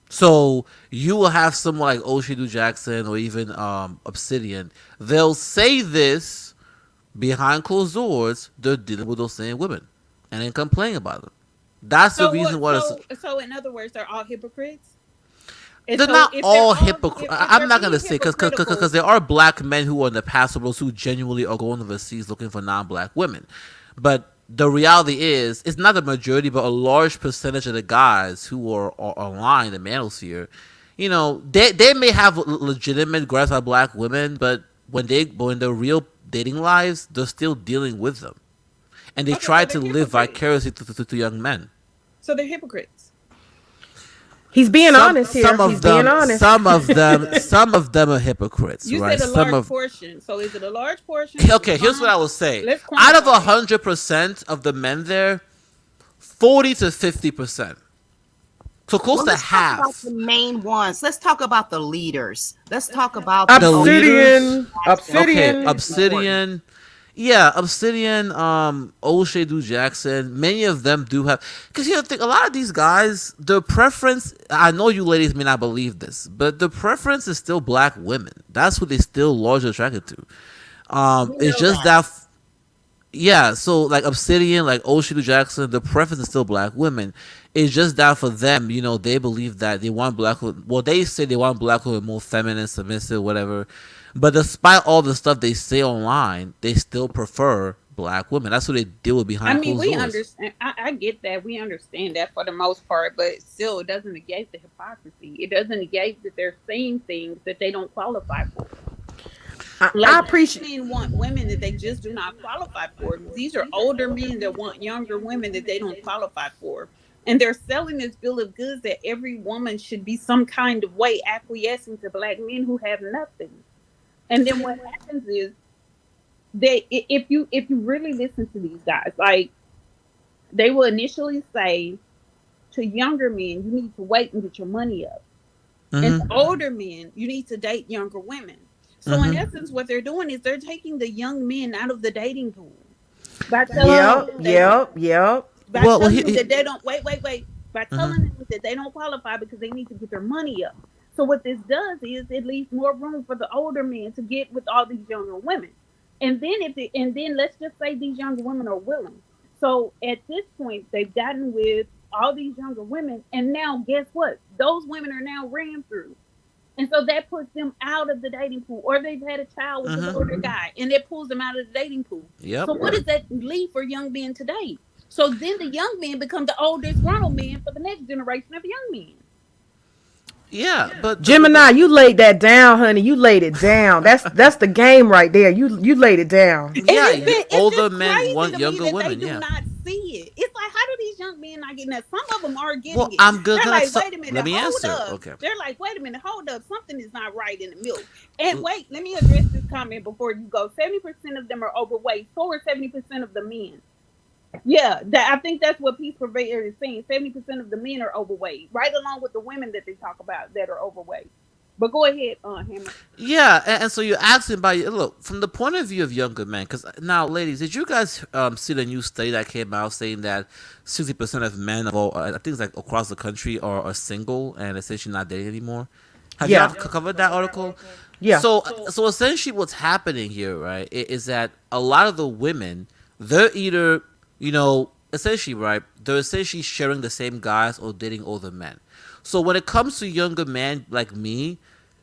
So you will have someone like O'Shea Jackson or even Obsidian. They'll say this behind closed doors. They're dealing with those same women, and then complain about them. That's the reason why. So in other words, they're all hypocrites. They're not all hypocrites. I'm not gonna say because there are black men who are in the past who genuinely are going overseas looking for non-black women, but the reality is, it's not the majority, but a large percentage of the guys who are online in the manosphere, you know, they may have legitimate grasp at black women, but when they're real dating lives, they're still dealing with them, and they try to live vicariously to young men. So they're hypocrites. He's being honest here. He's being honest. Some of them are hypocrites. You right? said a large portion. So is it a large portion? Okay, here's what I will say. Out of 100% of the men there, 40 to 50%. So close to half. Let's talk about the main ones. Let's talk about the leaders. Let's talk about Obsidian. Okay, Obsidian. Yeah, Obsidian, O'Shea Jackson, many of them do have, because you know, a lot of these guys, their preference, I know you ladies may not believe this, but the preference is still black women. That's what they still largely attracted to. It's just that, yeah, so like Obsidian, like O'Shea Jackson, the preference is still black women. It's just that for them, you know, they believe that they want black women, well, they say they want black women more feminine, submissive, whatever. But despite all the stuff they say online, they still prefer black women. That's what they deal with behind closed doors. We understand. I get that. We understand that for the most part, but still, it doesn't negate the hypocrisy. It doesn't negate that they're saying things that they don't qualify for. I appreciate. Men want women that they just do not qualify for. These are older men that want younger women that they don't qualify for. And they're selling this bill of goods that every woman should be some kind of way acquiescing to black men who have nothing. And then what happens is if you really listen to these guys, like they will initially say to younger men, you need to wait and get your money up. And to older men, you need to date younger women. So in essence, what they're doing is they're taking the young men out of the dating pool. By telling By telling them that they don't wait. By telling them that they don't qualify because they need to get their money up. So what this does is it leaves more room for the older men to get with all these younger women. And then let's just say these younger women are willing. So at this point, they've gotten with all these younger women, and now guess what? Those women are now ran through. And so that puts them out of the dating pool, or they've had a child with an older guy, and it pulls them out of the dating pool. Yep. So what does that leave for young men today? So then the young men become the oldest grown men for the next generation of young men. Yeah, but Gemini, you laid that down, honey. You laid it down. That's the game right there. You laid it down. Yeah, older men want younger women. They do not see it. It's like, how do these young men not getting that? Some of them are getting it. I'm good. They're like, wait a minute, let me answer. Up. Okay. They're like, wait a minute, hold up, something is not right in the milk. And wait, let me address this comment before you go. 70% of them are overweight. So are 70% of the men. Yeah, I think that's what Peace Purveyor is saying. 70% of the men are overweight, right along with the women that they talk about that are overweight. But go ahead, Hammer. Yeah, and so you're asking about, look, from the point of view of younger men, because now, ladies, did you guys see the new study that came out saying that 60% of men, I think it's like across the country, are single and essentially not dating anymore? Have you covered that article? Yeah. So essentially what's happening here, right, is that a lot of the women, they're either, essentially, right, they're essentially sharing the same guys or dating older men. So when it comes to younger men like me,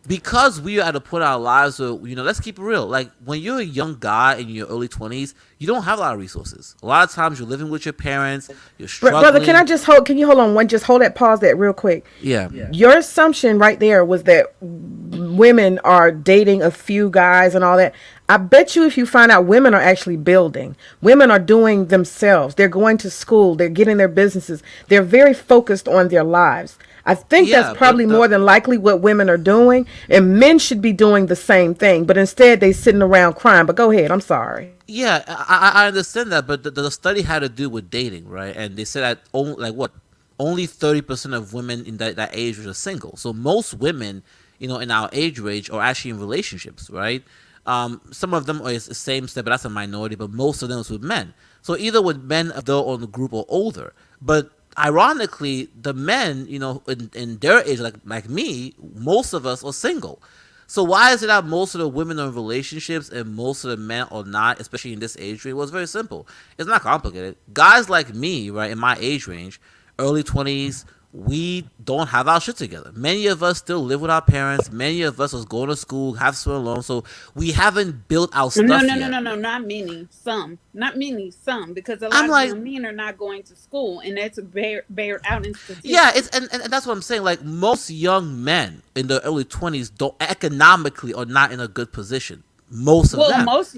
because we are at a point in our lives where, let's keep it real. Like, when you're a young guy in your early 20s, you don't have a lot of resources. A lot of times you're living with your parents, you're struggling. Brother, can you hold on just hold that, pause that real quick. Yeah. Your assumption right there was that women are dating a few guys and all that. I bet you if you find out, women are actually building. Women are doing themselves. They're going to school. They're getting their businesses. They're very focused on their lives. I think that's probably more than likely what women are doing, and men should be doing the same thing, but instead they sitting around crying. But go ahead, I'm sorry. Yeah, I understand that, but the study had to do with dating, right? And they said that only 30% of women in that age are single. So most women, in our age range are actually in relationships, right? Some of them are the same step, but that's a minority. But most of them is with men. So either with men, they're on the group, or older. But ironically, the men, in their age, like me, most of us are single. So why is it that most of the women are in relationships and most of the men are not, especially in this age range? Well, it's very simple. It's not complicated. Guys like me, right, in my age range, early 20s, we don't have our shit together. Many of us still live with our parents. Many of us are going to school, have student loans, so we haven't built our stuff yet. No, not many. Some, not many. Some, because a lot of young men are not going to school, and that's bear out in statistics. Yeah, and that's what I'm saying. Like, most young men in the early 20s don't economically are not in a good position. Most of them. Most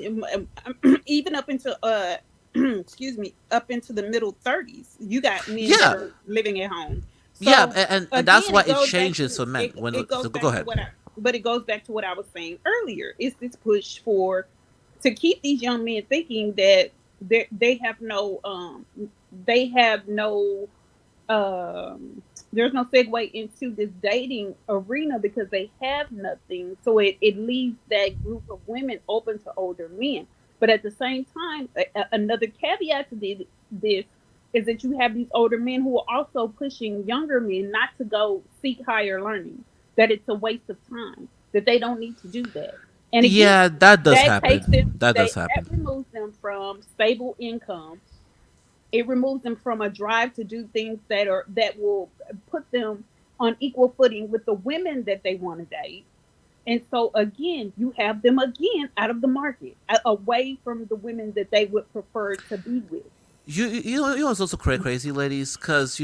even up into excuse me, up into the middle 30s, you got men that are living at home. So, and that's why it changes for men. Go ahead. But it goes back to what I was saying earlier. It's this push to keep these young men thinking that they have no there's no segue into this dating arena because they have nothing. So it leaves that group of women open to older men. But at the same time, another caveat to this is that you have these older men who are also pushing younger men not to go seek higher learning, that it's a waste of time, that they don't need to do that. And again, that does happen. That removes them from stable income. It removes them from a drive to do things that will put them on equal footing with the women that they want to date. And so again, you have them again out of the market, away from the women that they would prefer to be with. You know what's also crazy, ladies? Because,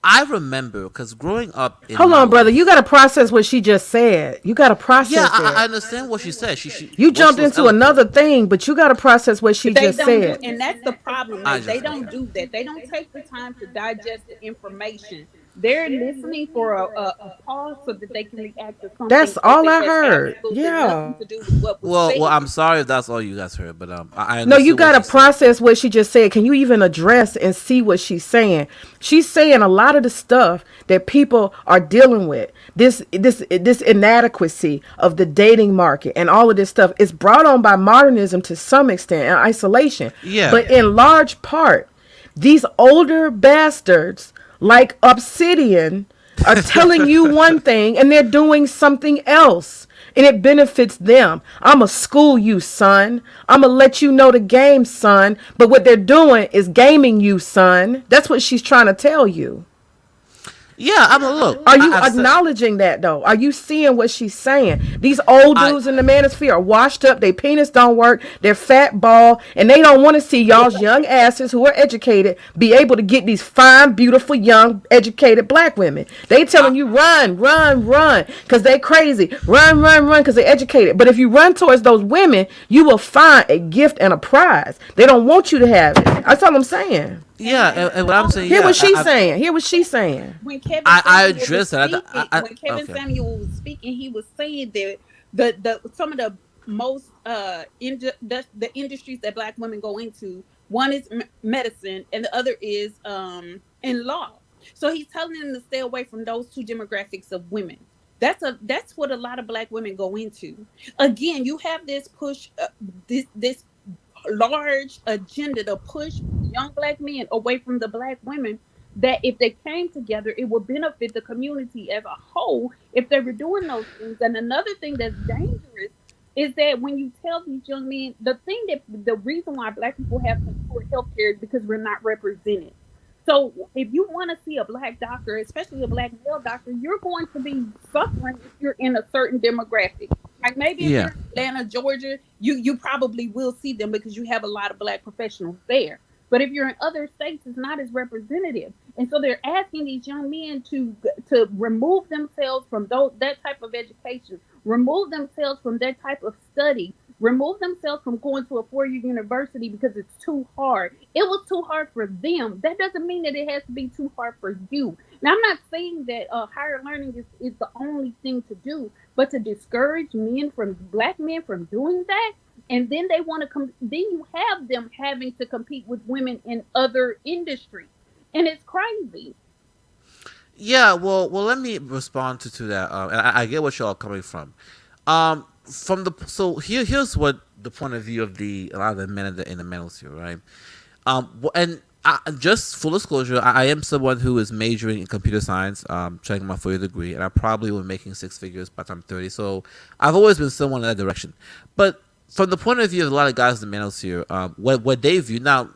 I remember, because growing up... Hold on, brother. You got to process what she just said. You got to process it. I understand what she said. You jumped into another thing, but you got to process what she just said. And that's the problem. They don't do that. They don't take the time to digest the information. They're listening for a pause so that they can react to something. That's all I heard. Yeah. Well, I'm sorry if that's all you guys heard, but I no, you got to process what she just said. Can you even address and see what she's saying? She's saying a lot of the stuff that people are dealing with. This inadequacy of the dating market and all of this stuff is brought on by modernism to some extent and isolation. Yeah. But in large part, these older bastards like Obsidian are telling you one thing and they're doing something else, and it benefits them. I'ma school you, son. I'ma let you know the game, son. But what they're doing is gaming you, son. That's what she's trying to tell you. Yeah, look. Are you acknowledging that though? Are you seeing what she's saying? These old dudes in the MammieSphere are washed up. Their penis don't work. They're fat, bald, and they don't want to see y'all's young asses who are educated be able to get these fine, beautiful, young, educated black women. They telling you run, because they crazy. Run, because they're educated. But if you run towards those women, you will find a gift and a prize. They don't want you to have it. That's all I'm saying. Yeah, and what I'm saying. Hear what she's saying. Hear what she's saying. When Kevin address that. When Kevin Samuel was speaking, he was saying that the some of the most the industries that black women go into, one is medicine and the other is in law. So he's telling them to stay away from those two demographics of women. That's what a lot of black women go into. Again, you have this push, this large agenda to push young black men away from the black women, that if they came together, it would benefit the community as a whole if they were doing those things. And another thing that's dangerous is that when you tell these young men, the reason why black people have poor health care is because we're not represented. So if you want to see a black doctor, especially a black male doctor, you're going to be suffering if you're in a certain demographic. Like maybe if Yeah. you're in Atlanta, Georgia, you probably will see them because you have a lot of black professionals there. But if you're in other states, it's not as representative. And so they're asking these young men to remove themselves from that type of education, remove themselves from that type of study, remove themselves from going to a four-year university because it's too hard. It was too hard for them. That doesn't mean that it has to be too hard for you. Now, I'm not saying that higher learning is the only thing to do, but to discourage black men from doing that, and then they want to come, then you have them having to compete with women in other industries, and it's crazy. Yeah, well, let me respond to that. And I get what y'all are coming from. From the so here's what the point of view of a lot of the men in the manosphere, right? And just full disclosure, I am someone who is majoring in computer science, checking my 4-year degree, and I probably will be making 6 figures by the time I'm 30. So I've always been someone in that direction. But from the point of view of a lot of guys in the manosphere, what they view now,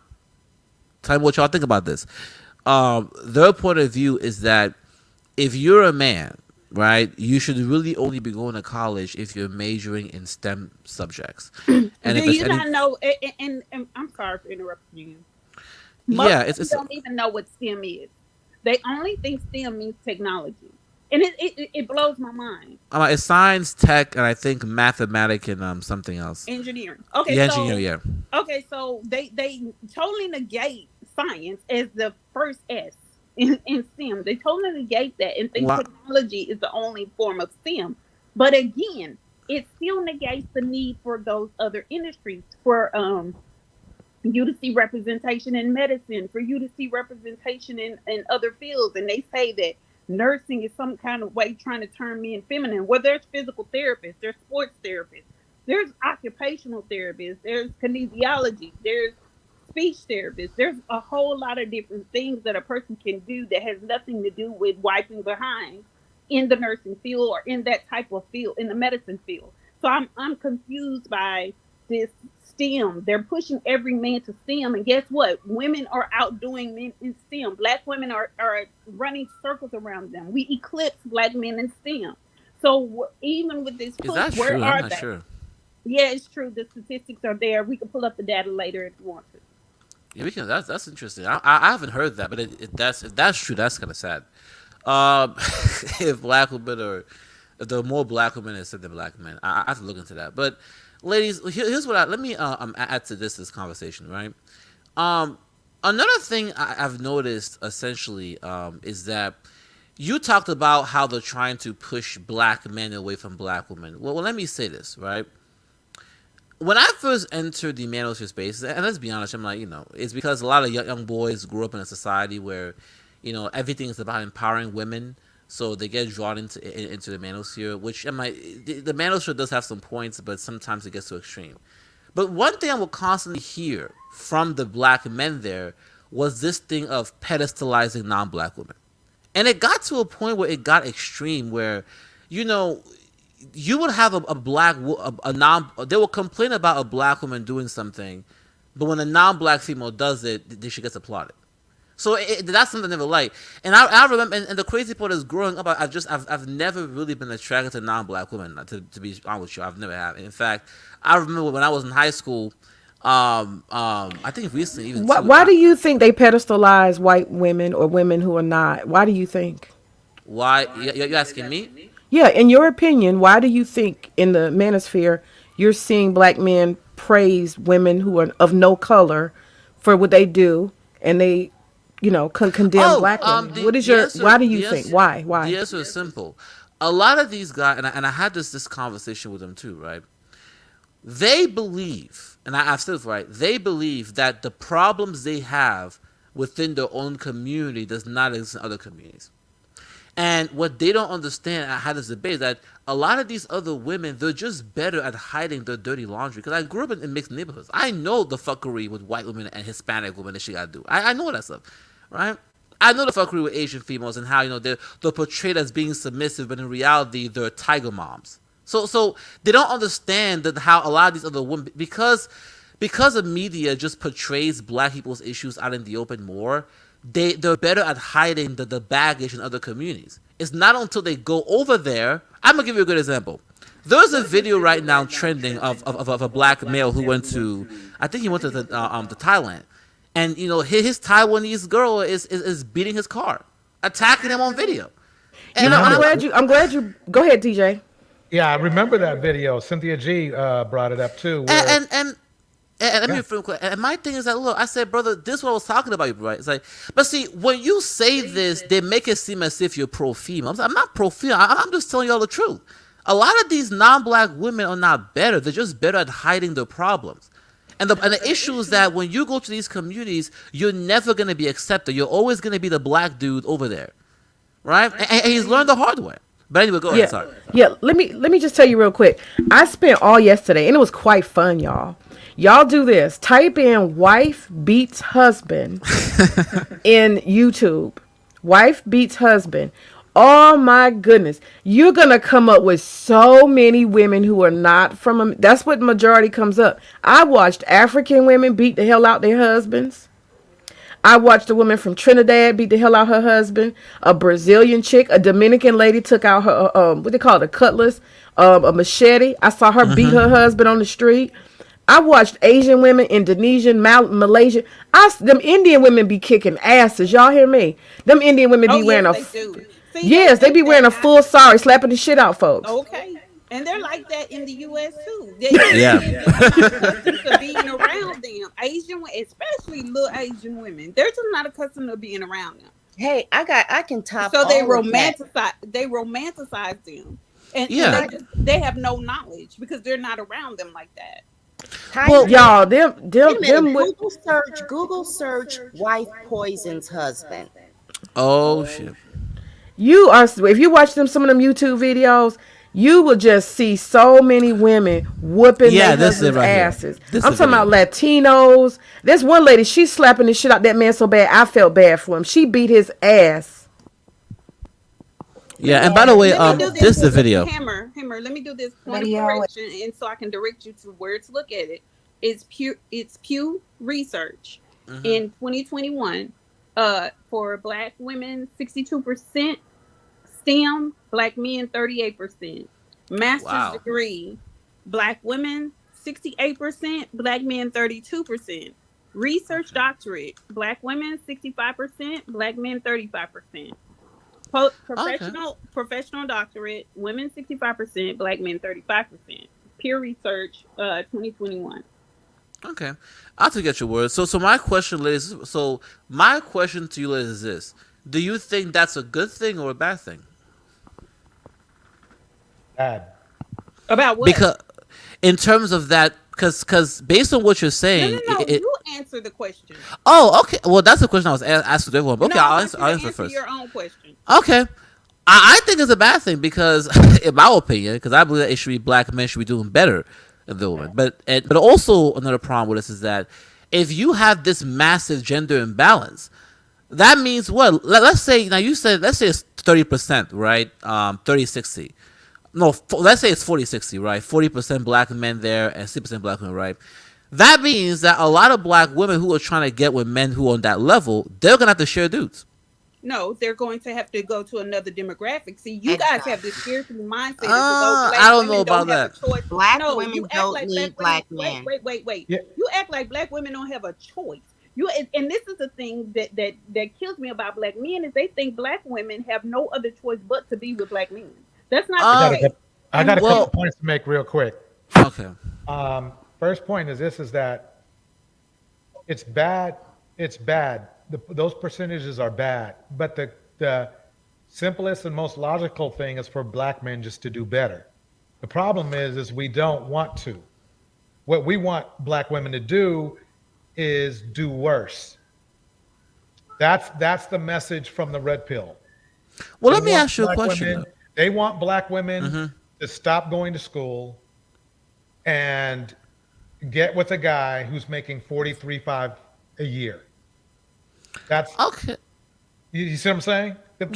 tell me what y'all think about this. Their point of view is that if you're a man, right, you should really only be going to college if you're majoring in STEM subjects. And Do you not know? And I'm sorry for interrupting you. Most yeah, people don't even know what STEM is. They only think STEM means technology, and it blows my mind. It's science, tech, and I think mathematics and something else. Engineering. Okay, yeah, so engineering. Yeah. Okay, so they totally negate science as the first S in STEM. They totally negate that and think technology is the only form of STEM. But again, it still negates the need for those other industries, for you to see representation in medicine, for you to see representation in other fields. And they say that nursing is some kind of way trying to turn men feminine. Well, there's physical therapists, there's sports therapists, there's occupational therapists, there's kinesiology, there's speech therapists. There's a whole lot of different things that a person can do that has nothing to do with wiping behind in the nursing field or in that type of field, in the medicine field. So I'm confused by this STEM. They're pushing every man to STEM, and guess what? Women are outdoing men in STEM. Black women are running circles around them. We eclipse black men in STEM. So even with this push, is that where true? are I'm not they? sure. Yeah, it's true. The statistics are there. We can pull up the data later if you want to. Yeah, we can. That's interesting. I haven't heard that, but if that's true, that's kind of sad. If black women if there are more black women instead of black men, I have to look into that. But ladies, here's what let me add to this conversation, right? Another thing I've noticed essentially is that you talked about how they're trying to push black men away from black women. Well, let me say this, right? When I first entered the manosphere space, and let's be honest, I'm like, it's because a lot of young boys grew up in a society where, everything is about empowering women, so they get drawn into the manosphere, which I'm like, the manosphere does have some points, but sometimes it gets too extreme. But one thing I will constantly hear from the black men there was this thing of pedestalizing non-black women. And it got to a point where it got extreme, where, you would have they will complain about a black woman doing something, but when a non-black female does it, she gets applauded. So that's something I never liked. And I remember, and the crazy part is, growing up, I've never really been attracted to non-black women. To be honest with you, I've never have. In fact, I remember when I was in high school. I think recently even. Why do you think they pedestalize white women or women who are not? Why do you think? Why? You're asking me? Yeah, in your opinion, why do you think in the manosphere you're seeing black men praise women who are of no color for what they do, and they, condemn black women? What is your? Why do you think? Why? The answer is simple. A lot of these guys, and I had this conversation with them too, right? They believe, and I've said it right, they believe that the problems they have within their own community does not exist in other communities. And what they don't understand, I had this debate, that a lot of these other women, they're just better at hiding their dirty laundry. Because I grew up in mixed neighborhoods. I know the fuckery with white women and Hispanic women that she got to do. I know that stuff, right? I know the fuckery with Asian females and how, they're portrayed as being submissive, but in reality, they're tiger moms. So they don't understand that how a lot of these other women, because the media just portrays black people's issues out in the open more, they're better at hiding the baggage in other communities. It's not until they go over there. I'm gonna give you a good example. There's a video right now trending of a black male who went to, I think he went to to Thailand, and his Taiwanese girl is beating his car, attacking him on video. And I'm glad you go ahead, DJ. Yeah, I remember that video. Cynthia G brought it up too. Where, and let me be quick. And my thing is that, look, I said, brother, this is what I was talking about, right? It's like, but see, when you say this, they make it seem as if you're pro-female. I'm not pro-female. I'm just telling y'all the truth. A lot of these non-black women are not better. They're just better at hiding their problems. And the issue is that when you go to these communities, you're never going to be accepted. You're always going to be the black dude over there, right? And he's learned the hard way. But anyway, go ahead. Sorry. Yeah, let me just tell you real quick. I spent all yesterday, and it was quite fun, y'all. Y'all do this. Type in wife beats husband in YouTube. Wife beats husband. Oh my goodness. You're going to come up with so many women who are not from, that's what majority comes up. I watched African women beat the hell out their husbands. I watched a woman from Trinidad beat the hell out her husband. A Brazilian chick, a Dominican lady took out her, what they call it, a cutlass, a machete. I saw her beat her husband on the street. I watched Asian women, Indonesian, Malaysian. Them Indian women be kicking asses. Y'all hear me? Them Indian women be wearing yes, they be wearing a full sari, slapping the shit out folks. Okay. And they're like that in the U.S. too. Yeah. To being around them, Asian, especially little Asian women, they're just not accustomed to being around them. Hey, I can top. So they all of that. romanticize them, and they have no knowledge because they're not around them like that. Well, y'all, Google search wife poisons husband. Oh shit. If you watch some of them YouTube videos, you will just see so many women whooping their husbands' asses. I'm talking about Latinos. There's one lady, she's slapping the shit out that man so bad, I felt bad for him. She beat his ass. Yeah, and by the way, this is the video. Hammer, let me do this point of correction, and so I can direct you to where to look at it. It's Pew Research in 2021. For Black women, 62%. STEM, Black men, 38%. Master's degree, Black women, 68%. Black men, 32%. Research doctorate, Black women, 65%. Black men, 35%. Professional doctorate, women 65%, Black men 35%. Peer Research, 2021. Okay, I'll have to get your word. So my question, ladies. So my question to you, ladies, is this: do you think that's a good thing or a bad thing? Bad. About what? Because in terms of that, because based on what you're saying, you answer the question. Oh, okay. Well, that's the question I was asking everyone. But okay, I'll answer first. Your own question. Okay. I think it's a bad thing because, in my opinion, because I believe that it should be black men should be doing better than the women. But also another problem with this is that if you have this massive gender imbalance, that means what? Let's say now you said let's say it's 30%, right? 30-60. No, let's say it's 40-60, right? 40% black men there and 60% black women, right? That means that a lot of black women who are trying to get with men who are on that level, they're gonna have to share dudes. No, they're going to have to go to another demographic. See, you guys have this spiritual mindset. I don't know about that. Black women don't need black men. Wait. Yeah. You act like black women don't have a choice. And this is the thing that kills me about black men is they think black women have no other choice but to be with black men. That's not the case. I got a couple points to make real quick. Okay. First point is that it's bad. It's bad. Those percentages are bad. But the simplest and most logical thing is for black men just to do better. The problem is we don't want to. What we want black women to do is do worse. That's the message from the red pill. Well, let me ask you a question. They want black women to stop going to school and get with a guy who's making $43,500 a year. That's okay. You see what I'm saying? But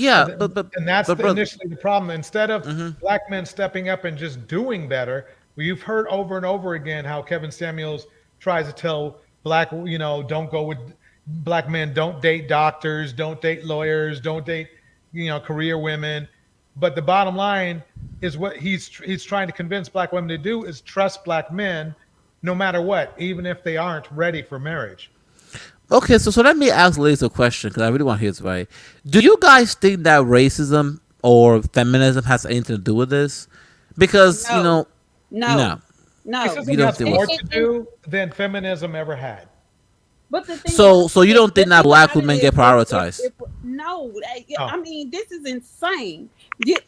that's initially the problem. Instead of black men stepping up and just doing better, you've heard over and over again how Kevin Samuels tries to tell black, don't go with, black men don't date doctors, don't date lawyers, don't date, career women. But the bottom line is what he's trying to convince black women to do is trust black men no matter what, even if they aren't ready for marriage. Okay, so let me ask ladies a question because I really want to hear this right. Do you guys think that racism or feminism has anything to do with this? Because No. Racism has more to do than feminism ever had. But the thing So you don't think that black about it women is get prioritized? No, Oh. I mean this is insane.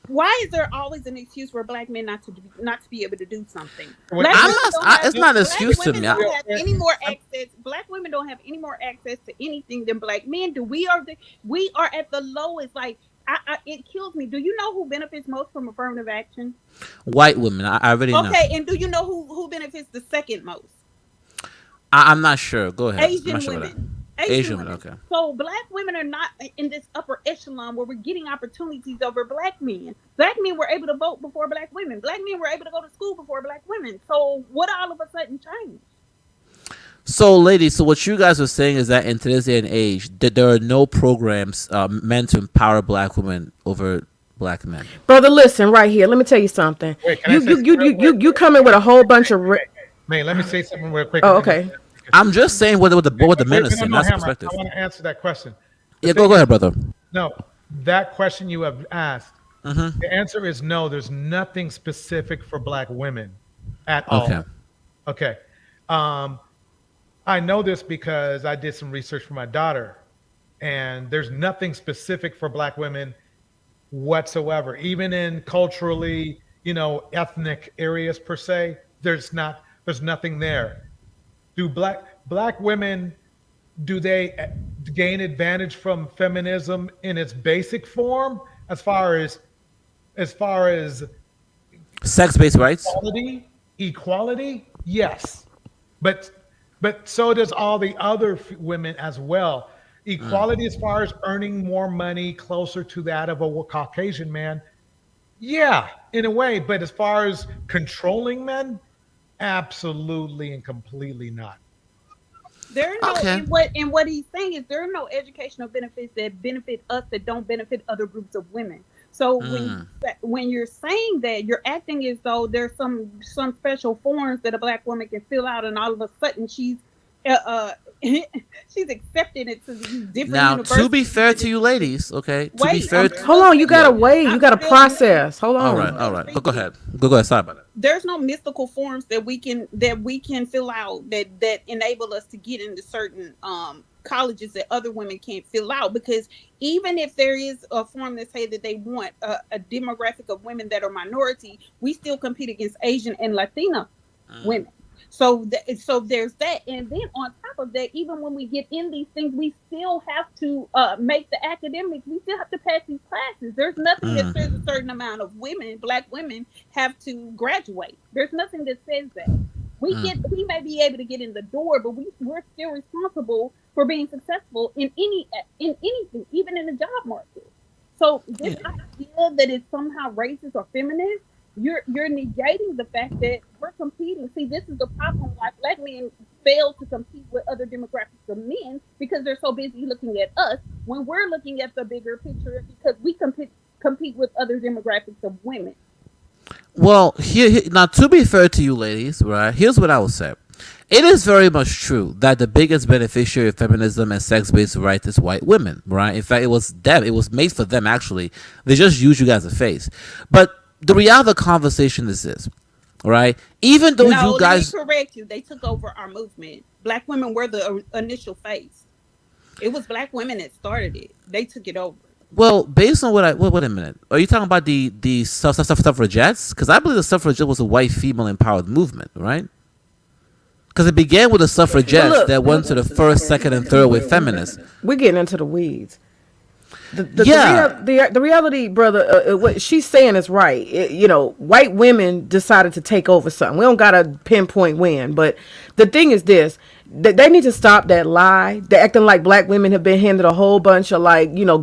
Why is there always an excuse for black men not to be able to do something? It's not an excuse to me. Don't have any more access. Black women don't have any more access to anything than black men do. We are at the lowest. Like it kills me. Do you know who benefits most from affirmative action? White women. I already know. Okay, and do you know who benefits the second most? I'm not sure. Go ahead. Asian I'm not sure about women. that. Asian women. Okay. So black women are not in this upper echelon where we're getting opportunities over black men. Black men were able to vote before black women. Black men were able to go to school before black women. So what all of a sudden changed? So, ladies, so what you guys are saying is that in today's day and age, that there are no programs meant to empower black women over black men. Brother, listen right here. Let me tell you something. Wait, you come in with a whole bunch of. Man, let me say something real quick. Oh, okay. I'm just saying what the men are saying. No, That's Hammer, perspective. I want to answer that question. Yeah, go ahead, brother. No, that question you have asked, Mm-hmm. the answer is no. There's nothing specific for black women at all. Okay. I know this because I did some research for my daughter, and there's nothing specific for black women whatsoever. Even in culturally, ethnic areas per se, there's nothing there. Do black women, do they gain advantage from feminism in its basic form as far as sex-based rights? Equality? Yes. But so does all the other women as well. Equality as far as earning more money closer to that of a Caucasian man. Yeah, in a way, but as far as controlling men, absolutely and completely not. There are no and what he's saying is there are no educational benefits that benefit us that don't benefit other groups of women. So when you're saying that, you're acting as though there's some special forms that a black woman can fill out, and all of a sudden she's accepting it to these different Now, universities. to be fair to you ladies, okay. To be fair, hold on, you gotta wait. You gotta process. Hold on. All right. Go ahead. Go ahead. Sorry about that. There's no mystical forms that we can fill out that enable us to get into certain colleges that other women can't fill out, because even if there is a form that say that they want a demographic of women that are minority, we still compete against Asian and Latina women. So there's that, and then on top of that, even when we get in these things, we still have to make the academics. We still have to pass these classes. There's nothing that says a certain amount of black women, have to graduate. There's nothing that says that. We may be able to get in the door, but we're still responsible for being successful in anything, even in the job market. So this idea that it's somehow racist or feminist, you're negating the fact that we're competing. See, this is the problem why black men fail to compete with other demographics of men, because they're so busy looking at us when we're looking at the bigger picture, because we compete with other demographics of women. Well, here now, to be fair to you ladies, right? Here's what I will say. It is very much true that the biggest beneficiary of feminism and sex-based rights is white women, right? In fact, it was them. It was made for them, actually. They just use you guys as a face. But the reality of the conversation is this, right? Even though you guys... Let me correct you. They took over our movement. Black women were the initial face. It was black women that started it. They took it over. Well, based on wait a minute. Are you talking about the suffragettes? Because I believe the suffragette was a white female empowered movement, right? Because it began with the suffragettes that went to the first, second, and third wave feminists. We're getting into the weeds. The reality, brother, what she's saying is right. White women decided to take over something. We don't got to pinpoint when, but the thing is this. They need to stop that lie. They're acting like black women have been handed a whole bunch of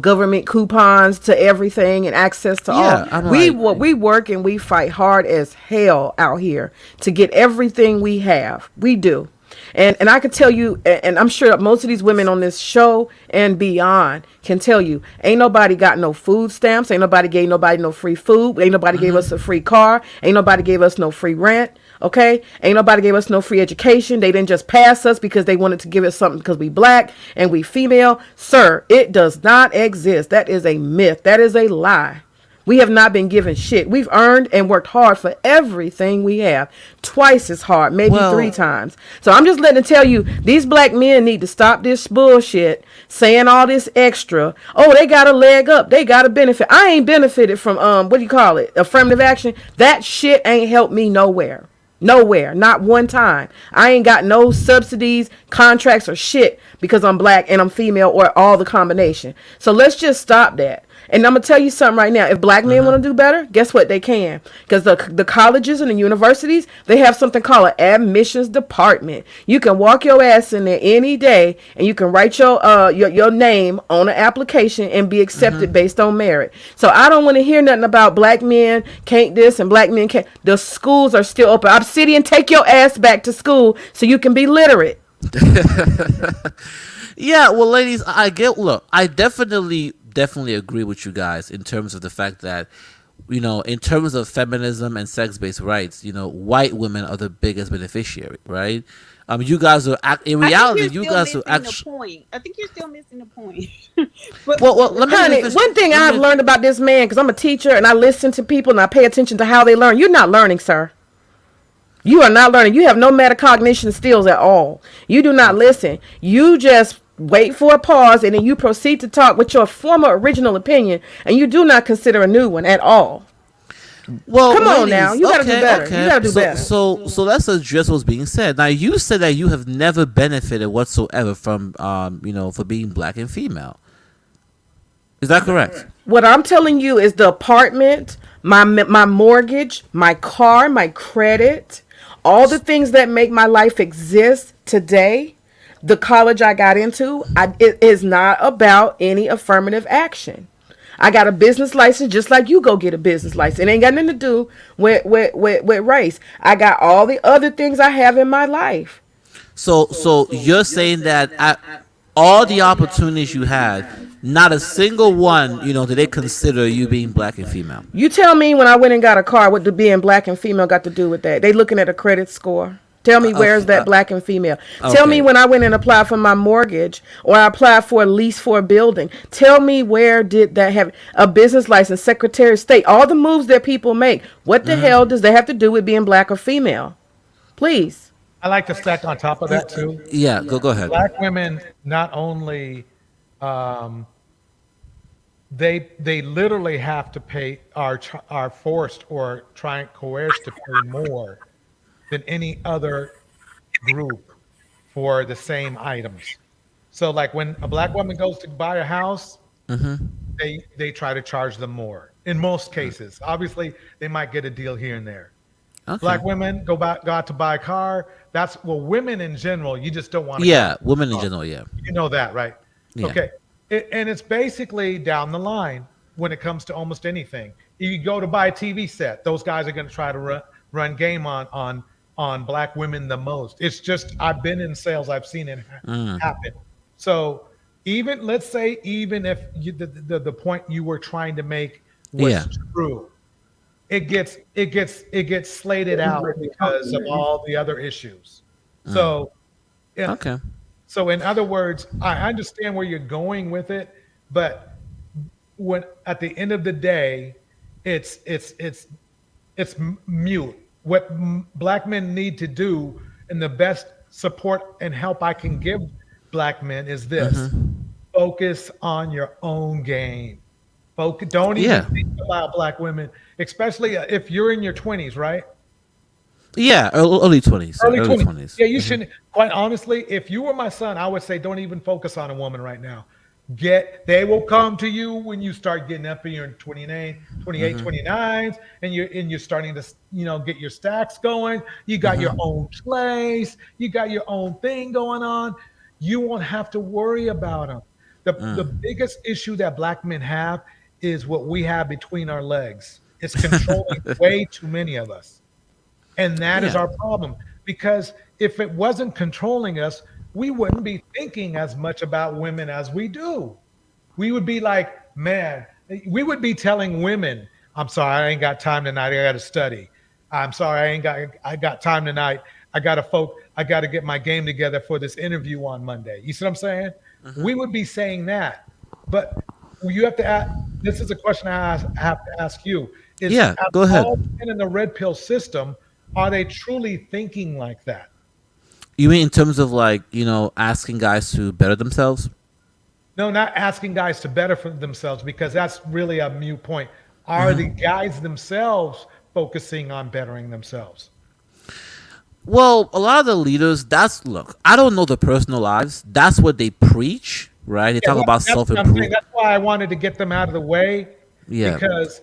government coupons to everything and access to all. We work and we fight hard as hell out here to get everything we have. We do. And I could tell you, and I'm sure most of these women on this show and beyond can tell you, ain't nobody got no food stamps, ain't nobody gave nobody no free food, ain't nobody gave us a free car, ain't nobody gave us no free rent. Okay, ain't nobody gave us no free education. They didn't just pass us because they wanted to give us something because we black and we female. Sir, it does not exist. That is a myth. That is a lie. We have not been given shit. We've earned and worked hard for everything we have. Twice as hard, maybe 3 times. So I'm just letting tell you, these black men need to stop this bullshit, saying all this extra. Oh, they got a leg up. They got a benefit. I ain't benefited from, what do you call it? Affirmative action. That shit ain't helped me nowhere. Nowhere, not one time. I ain't got no subsidies, contracts, or shit because I'm black and I'm female or all the combination. So let's just stop that. And I'm gonna tell you something right now. If black men want to do better, guess what? They can, because the colleges and the universities, they have something called an admissions department. You can walk your ass in there any day, and you can write your name on an application and be accepted based on merit. So I don't want to hear nothing about black men can't this and black men can't. The schools are still open. Obsidian, take your ass back to school so you can be literate. Yeah, well, ladies, I definitely agree with you guys in terms of the fact that, in terms of feminism and sex-based rights, white women are the biggest beneficiary, right? You guys are in reality, you guys are actually. I think you're still missing the point. Well, let me honey, one thing I've learned about this man, because I'm a teacher and I listen to people and I pay attention to how they learn. You're not learning, sir. You are not learning. You have no metacognition skills at all. You do not listen. You just wait for a pause and then you proceed to talk with your former original opinion, and you do not consider a new one at all. Well, come on now, you gotta do better. You gotta do better. So let's address what's being said. Now, you said that you have never benefited whatsoever from, for being black and female. Is that correct? What I'm telling you is the apartment, my mortgage, my car, my credit, all the things that make my life exist today. The college I got into, it is not about any affirmative action. I got a business license just like you go get a business license. It ain't got nothing to do with race. I got all the other things I have in my life. So you're saying that all the opportunities you had, not a single one, did they consider you being black and female? You tell me when I went and got a car, what did being black and female got to do with that? They looking at a credit score. Tell me where's that black and female. Tell me when I went and applied for my mortgage or I applied for a lease for a building. Tell me where did that have a business license, Secretary of State, all the moves that people make. What the hell does that have to do with being black or female? Please. I like to stack on top of that too. Yeah, go ahead. Black women not only they literally have to pay are forced or trying coerced to pay more than any other group for the same items. So like when a black woman goes to buy a house, they try to charge them more in most cases. Obviously, they might get a deal here and there. Okay. Black women go out to buy a car. Women in general, you just don't want to. Yeah, women in general, yeah. You know that, right? Yeah. Okay. And it's basically down the line when it comes to almost anything. You go to buy a TV set, those guys are going to try to run game on black women the most. It's just, I've been in sales, I've seen it happen. So let's say even if the point you were trying to make was true, it gets slated out because of all the other issues. So okay. So in other words, I understand where you're going with it, but when at the end of the day, it's mute. What black men need to do, and the best support and help I can give black men is this: focus on your own game. Don't even think about black women, especially if you're in your 20s, right? Yeah, early 20s. Early 20s. Yeah, you shouldn't. Quite honestly, if you were my son, I would say don't even focus on a woman right now. They will come to you when you start getting up in your 28, 29s, and you're starting to get your stacks going. You got your own place. You got your own thing going on. You won't have to worry about them. The biggest issue that black men have is what we have between our legs. It's controlling way too many of us. And that is our problem, because if it wasn't controlling us, we wouldn't be thinking as much about women as we do. We would be like, man, we would be telling women, I'm sorry, I ain't got time tonight. I got to study. I'm sorry, I got time tonight. I got to get my game together for this interview on Monday. You see what I'm saying? We would be saying that. But you have to ask, this is a question have to ask you. Yeah, go ahead. All men in the red pill system, are they truly thinking like that? You mean in terms of like, asking guys to better themselves? No, not asking guys to better for themselves, because that's really a mute point. Are the guys themselves focusing on bettering themselves? Well, a lot of the leaders, look, I don't know their personal lives. That's what they preach, right? They talk about self-improvement. That's why I wanted to get them out of the way. Yeah. Because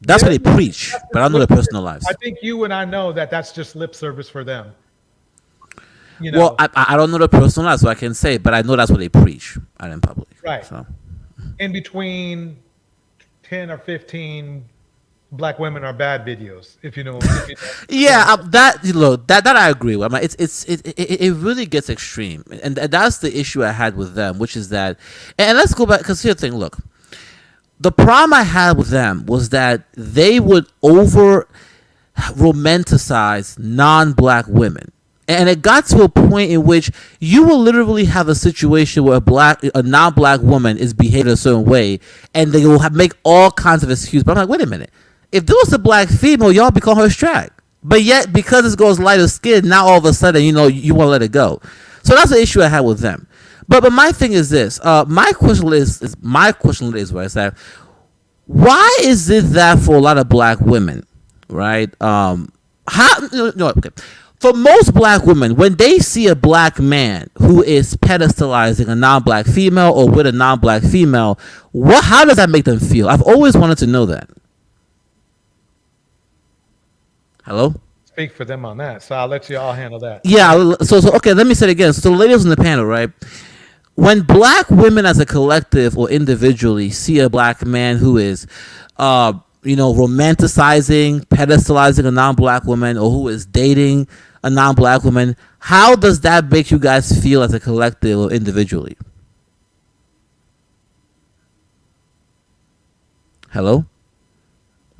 that's what they preach, but I don't know their personal lives. I think you and I know that that's just lip service for them. Well, I don't know their personal lives, so I can say, but I know that's what they preach out in public. Right. So. In between 10 or 15 black women are bad videos, if you know. Yeah, that I agree with. I mean, it really gets extreme, and that's the issue I had with them, which is that, and let's go back, because here's the thing. Look, the problem I had with them was that they would over romanticize non-black women. And it got to a point in which you will literally have a situation where a non-black woman is behaving a certain way, and they will make all kinds of excuses. But I'm like, wait a minute. If there was a black female, y'all be calling her strag. But yet, because this girl's lighter skin, now all of a sudden, you want to let it go. So that's the issue I had with them. But my thing is this. My question is right, is that why is it that for a lot of black women, right? Okay. For most black women, when they see a black man who is pedestalizing a non-black female or with a non-black female, how does that make them feel? I've always wanted to know that. Hello? Speak for them on that, so I'll let you all handle that. Yeah, so okay, let me say it again. So the ladies on the panel, right? When black women as a collective or individually see a black man who is romanticizing, pedestalizing a non-black woman, or who is dating a non-black woman, how does that make you guys feel as a collective or individually? Hello?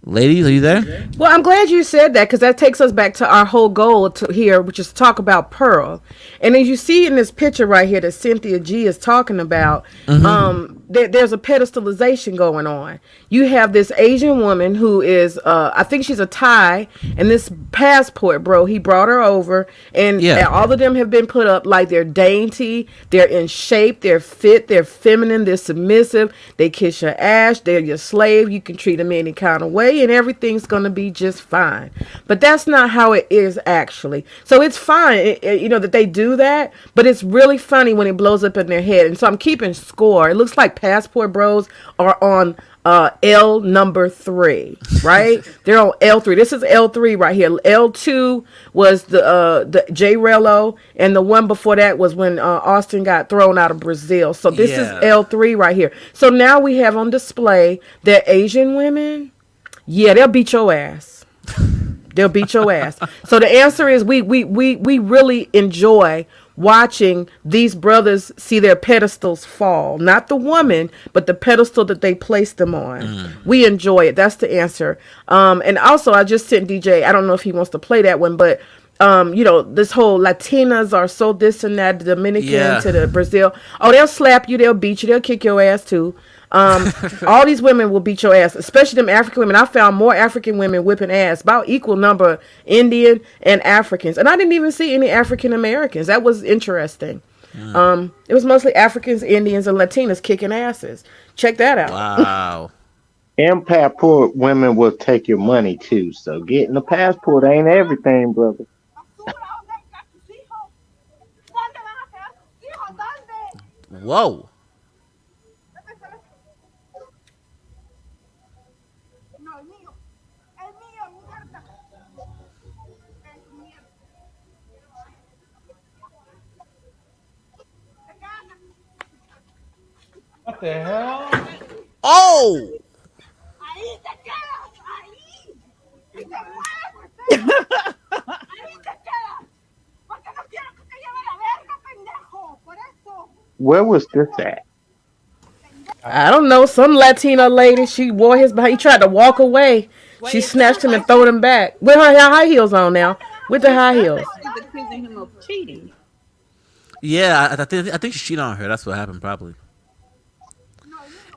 Ladies, are you there? Well, I'm glad you said that, because that takes us back to our whole goal here, which is to talk about Pearl. And as you see in this picture right here that Cynthia G is talking about, there's a pedestalization going on. You have this Asian woman who is, I think she's a Thai, and this passport, bro, he brought her over, and all of them have been put up like they're dainty, they're in shape, they're fit, they're feminine, they're submissive, they kiss your ass, they're your slave, you can treat them any kind of way, and everything's going to be just fine. But that's not how it is actually. So it's fine, that they do that, but it's really funny when it blows up in their head. And so I'm keeping score. It looks like passport bros are on L number 3, right? They're on L3. This is L3 right here. L2 was the J Rello, and the one before that was when Austin got thrown out of Brazil. So this is L3 right here. So now we have on display that Asian women, they'll beat your ass. They'll beat your ass. So the answer is we really enjoy watching these brothers see their pedestals fall. Not the woman, but the pedestal that they place them on. We enjoy it. That's the answer. And also, I just sent DJ, I don't know if he wants to play that one, but this whole Latinas are so this and that, the Dominican to the Brazil. Oh, they'll slap you, they'll beat you, they'll kick your ass too. All these women will beat your ass, especially them African women. I found more African women whipping ass, about equal number Indian and Africans. And I didn't even see any African Americans. That was interesting. It was mostly Africans, Indians, and Latinas kicking asses. Check that out. Wow. And passport women will take your money too. So getting a passport ain't everything, brother. Whoa. What the hell? Oh! Where was this at? I don't know, some Latina lady. She wore his. He tried to walk away. Wait, She it snatched sounds him and like threw him back with her high heels on. Now with the it high sounds heels. like she's accusing him of cheating. Yeah, I think she cheated on her. That's what happened, probably.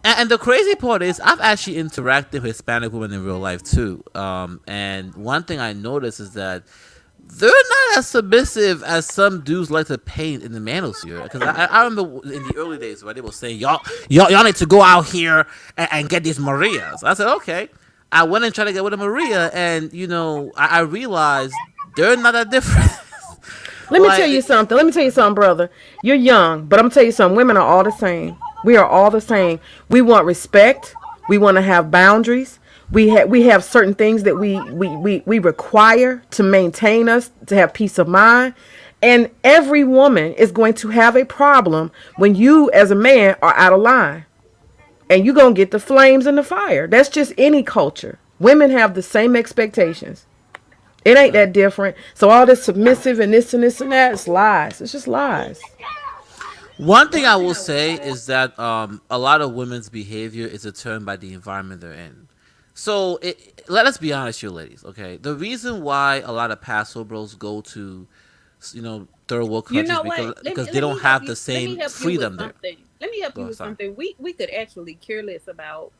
And the crazy part is, I've actually interacted with Hispanic women in real life too. And one thing I noticed is that they're not as submissive as some dudes like to paint in the manosphere. Because I remember in the early days, right, they were saying, y'all need to go out here and get these Marias. I said, okay. I went and tried to get with a Maria, and I realized they're not that different. Let me tell you something. Let me tell you something, brother. You're young, but I'm gonna tell you something. Women are all the same. We are all the same. We want respect. We want to have boundaries. We have certain things that we require to maintain us, to have peace of mind. And every woman is going to have a problem when you as a man are out of line. And you're gonna get the flames and the fire. That's just any culture. Women have the same expectations. It ain't that different. So all this submissive and this and this and that, it's lies. It's just lies. One thing I will say is that a lot of women's behavior is determined by the environment they're in. So let us be honest, you ladies. Okay, the reason why a lot of Paso bros go to, third world You countries know what? because Let they me don't help have you- the let me same help you freedom with there. something. Let me help Go you ahead, with sorry. something. We could actually care less about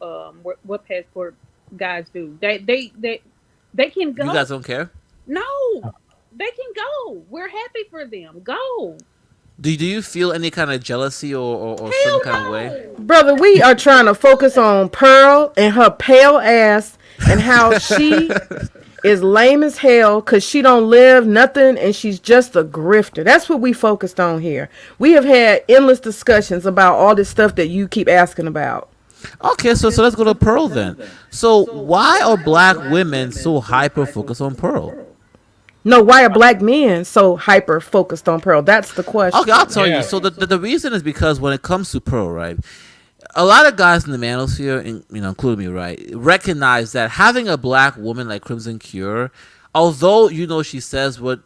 what passport guys do. They can go. You guys don't care? No, they can go. We're happy for them. Go. Do you feel any kind of jealousy or some kind of way? Brother, we are trying to focus on Pearl and her pale ass and how she is lame as hell because she don't live nothing and she's just a grifter. That's what we focused on here. We have had endless discussions about all this stuff that you keep asking about. Okay, so let's go to Pearl then. So why are black women so hyper focused on Pearl? No, why are black men so hyper focused on Pearl? That's the question. Okay, I'll tell you. So the reason is because when it comes to Pearl, right, a lot of guys in the manosphere, including me, right, recognize that having a black woman like Crimson Cure, although she says what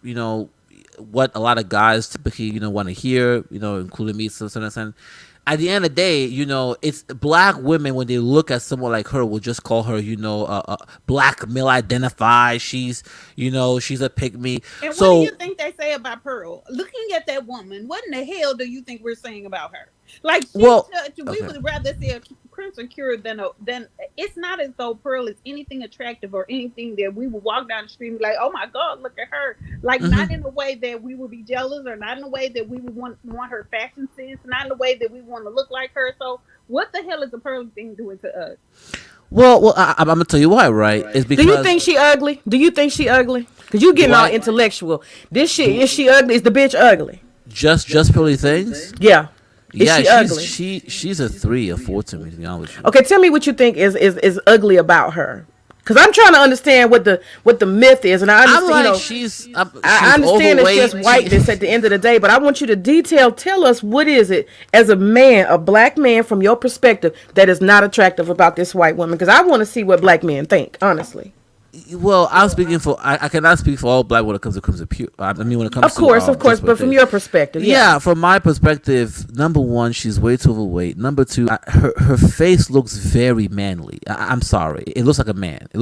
what a lot of guys typically want to hear, including me to a certain extent. At the end of the day, it's black women when they look at someone like her will just call her, black male identified. She's a pygmy. And So what do you think they say about Pearl? Looking at that woman, what in the hell do you think we're saying about her? Like, we okay. would rather see a Crimson Cure than it's not as though Pearl is anything attractive or anything that we would walk down the street and be like, oh my God, look at her. Like, not in a way that we would be jealous, or not in a way that we would want her fashion sense, not in a way that we want to look like her. So what the hell is the Pearl thing doing to us? Well, I'm gonna tell you why, right? It's because Do you think she ugly? Do you think she ugly? Because you getting all intellectual. This shit, is she ugly? Is the bitch ugly? just Pearly things. Yeah. Is Yeah, she ugly? she's a 3 or 4 to me, to be honest with you. Okay, tell me what you think is ugly about her. Because I'm trying to understand what the myth is, and I understand. She's I understand overweight. it's just whiteness at the end of the day, but I want you to tell us what is it as a man, a black man, from your perspective, that is not attractive about this white woman. Because I want to see what black men think, honestly. Well, I'm speaking for. I cannot speak for all black when it comes to Crimson Pure. I mean, when it comes Of to course, but from your perspective, yeah, from my perspective, number one, she's way too overweight. Number two, her face looks very manly. I'm sorry, it looks like a man. It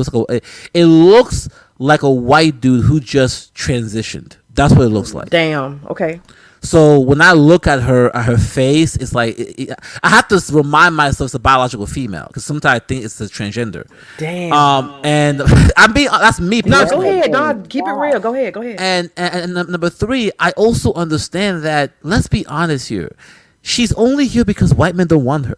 looks like a white dude who just transitioned. That's what it looks like. Damn. Okay. So when I look at her face, it's like I have to remind myself it's a biological female because sometimes I think it's a transgender. Damn. And I'm being that's me. No, go personally. ahead. No, keep it real. Go ahead. And number three, I also understand that. Let's be honest here. She's only here because white men don't want her.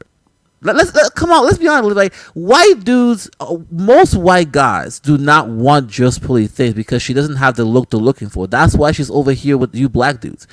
Let's come on. Let's be honest. Like white dudes, most white guys do not want just Pearly things because she doesn't have the look they're looking for. That's why she's over here with you black dudes.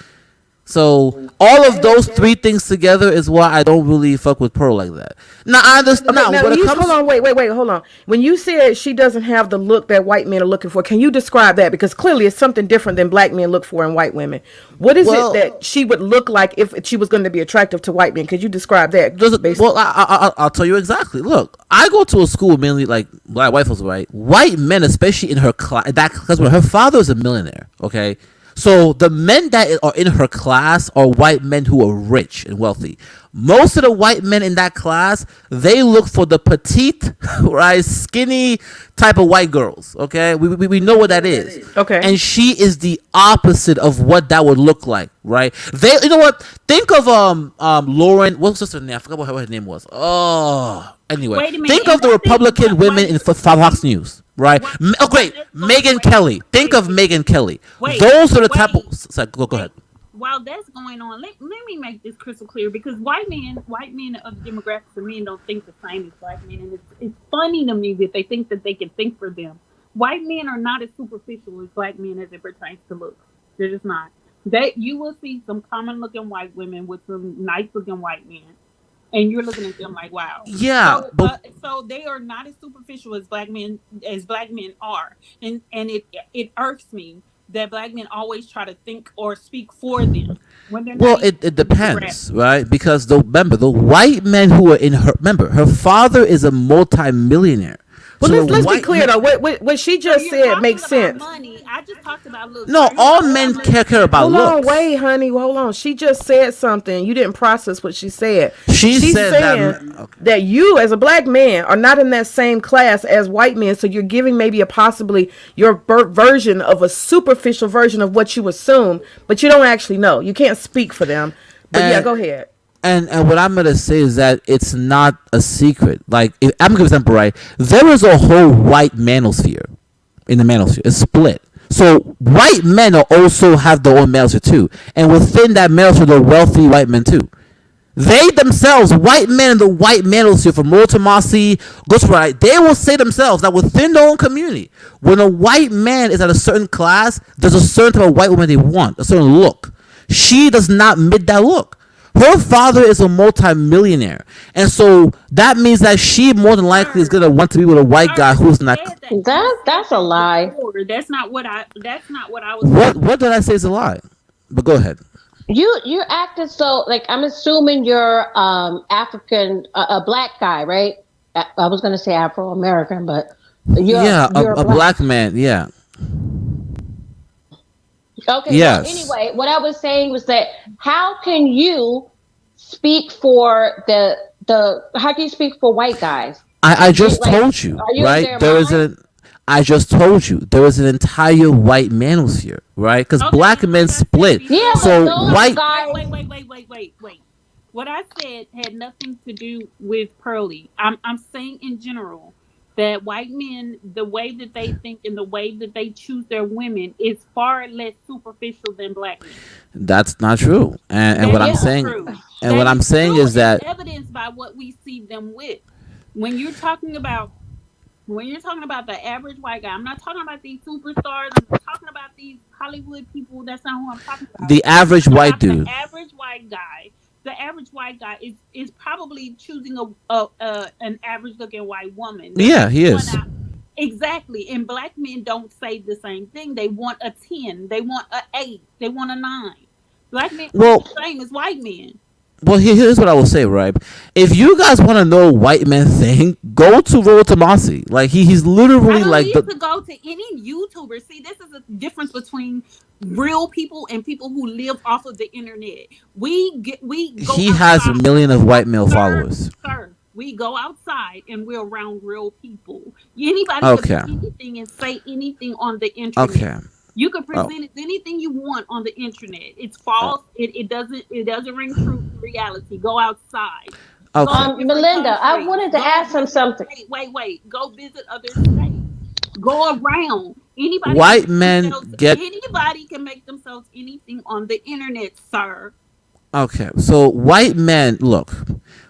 So all of those three things together is why I don't really fuck with Pearl like that. Now I understand. Okay, hold on, wait, hold on. When you said she doesn't have the look that white men are looking for, can you describe that? Because clearly it's something different than black men look for in white women. What is it that she would look like if she was going to be attractive to white men? Could you describe that? Well, I'll tell you exactly. Look, I go to a school mainly like black white folks, right? White men, especially in her class, that class where her father is a millionaire. Okay. So the men that are in her class are white men who are rich and wealthy. Most of the white men in that class, they look for the petite, right, skinny type of white girls. Okay, we know what that is. Okay. And she is the opposite of what that would look like, right? You know what? Think of Lauren. What's her name? I forgot what her name was. Oh, anyway, Wait a minute, think and of the what did- Republican women in Fox News, right? Oh, great, Megyn Kelly. Think of Megyn Kelly. Those are the type of. Sorry, go ahead. While that's going on, let me make this crystal clear, because white men of the demographics of men don't think the same as black men, and it's funny to me that they think that they can think for them. White men are not as superficial as black men as it pertains to looks. They're just not. You will see some common looking white women with some nice looking white men, and you're looking at them like, wow. Yeah, so they are not as superficial as black men are, and it irks me that black men always try to think or speak for them when they're Well, not. it depends, right? Because remember, the white men who are in her. Remember, her father is a multi-millionaire. Well, So let's be white clear though. What she just said makes sense. Money. I just talked about looks. No, all men care about Hold on, looks. wait, honey, hold on. She just said something. You didn't process what she said. She's saying that that you, as a black man, are not in that same class as white men. So you're giving maybe possibly your version of a superficial version of what you assume, but you don't actually know. You can't speak for them. But yeah, go ahead. And what I'm gonna say is that it's not a secret. Like, I'm gonna give an example, right? There is a whole white manosphere. In the manosphere, it's split. So white men are also have their own manosphere too, and within that manosphere, there are wealthy white men too. They themselves, white men in the white manosphere, from Royal Tomasi, Ghostwriter, they will say themselves that within their own community, when a white man is at a certain class, there's a certain type of white woman they want, a certain look. She does not meet that look. Her father is a multi-millionaire, and so that means that she more than likely is gonna want to be with a white guy who's not. That's a lie. That's not what I was. What did I say is a lie? But go ahead. You acted so like I'm assuming you're African, a black guy, right? I was gonna say Afro American, but you're a black man. Yeah. Okay. Yes. Well, anyway, what I was saying was that how can you speak for how can you speak for white guys? I just told you, right? I just told you there is an entire white manosphere, right? Because black men split. Yeah, so white. Wait. What I said had nothing to do with Pearly. I'm saying in general that white men, the way that they think and the way that they choose their women is far less superficial than black men. That's not true. And what I'm saying, and what I'm saying is that evidenced by what we see them with. When you're talking about the average white guy, I'm not talking about these superstars. I'm not talking about these Hollywood people. That's not who I'm talking about. the average white dude. The average white guy. The average white guy is probably choosing an average looking white woman. Yeah, he is. Exactly. And black men don't say the same thing. They want a 10. They want an 8. They want a 9. Black men are the same as white men. Well, here's what I will say, right? If you guys want to know white men thing, go to Royal Tomasi. Like he's literally like to go to any YouTuber. See, this is the difference between real people and people who live off of the internet. He has a million of white male followers. Sir, we go outside and we're around real people. Anybody can do anything and say anything on the internet. Okay. You can present anything you want on the internet. It's false. It doesn't ring true to reality. Go outside. Okay. Melinda, I wanted to ask him something. Wait. Go visit other states. Go around. Anybody can make themselves anything on the internet, sir. Okay, so white men, look,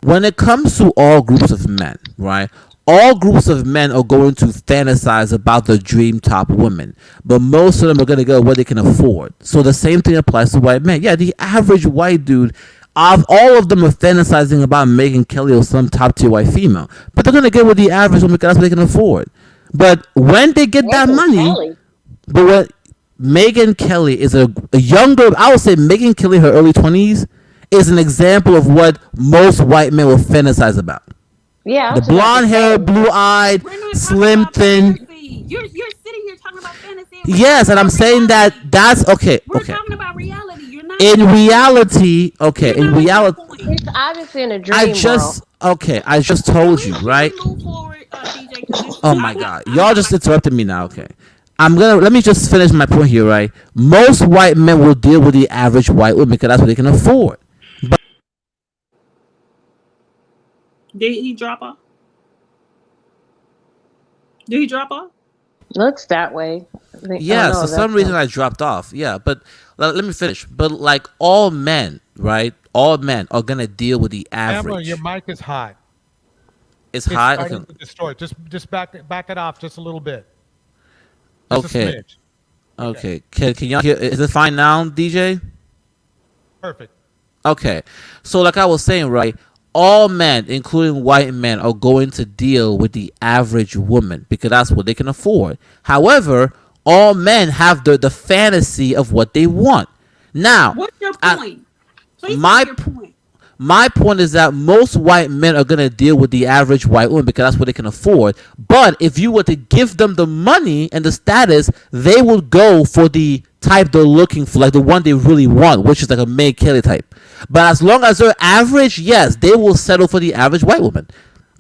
when it comes to all groups of men, right? All groups of men are going to fantasize about the dream top woman, but most of them are going to go what they can afford. So the same thing applies to white men. Yeah, the average white dude, all of them are fantasizing about Megyn Kelly or some top tier white female, but they're going to get what the average woman, because that's what they can afford. But when they get that money, but what Megyn Kelly is a younger, I would say Megyn Kelly, her early 20s, is an example of what most white men will fantasize about. Yeah, the blonde hair, blue eyed, slim, thin. You're sitting here talking about fantasy. Yes, and I'm saying that's okay. We're Okay. talking about reality. You're not In reality, okay. In reality, It's obviously in a dream I just okay. I just told you, right? move forward, DJ. Oh my God, y'all just interrupted me now. Okay. Let me just finish my point here, right? Most white men will deal with the average white woman because that's what they can afford. But Did he drop off? Did he drop off? Looks that way. yes, for some reason I dropped off. Yeah, but let me finish. But like all men, right? All men are gonna deal with the Amber, average. your mic is hot. It's hot. Starting Okay. to distort. Just back it off just a little bit. Just a Okay. smidge. Okay. Can y'all hear? Is it fine now, DJ? Perfect. Okay. So like I was saying, right? All men, including white men, are going to deal with the average woman because that's what they can afford. However, all men have the fantasy of what they want. Now, what's your point? Please my make your point. my point is that most white men are going to deal with the average white woman because that's what they can afford. But if you were to give them the money and the status, they will go for the type they're looking for, like the one they really want, which is like a May Kelly type. But as long as they're average, yes, they will settle for the average white woman.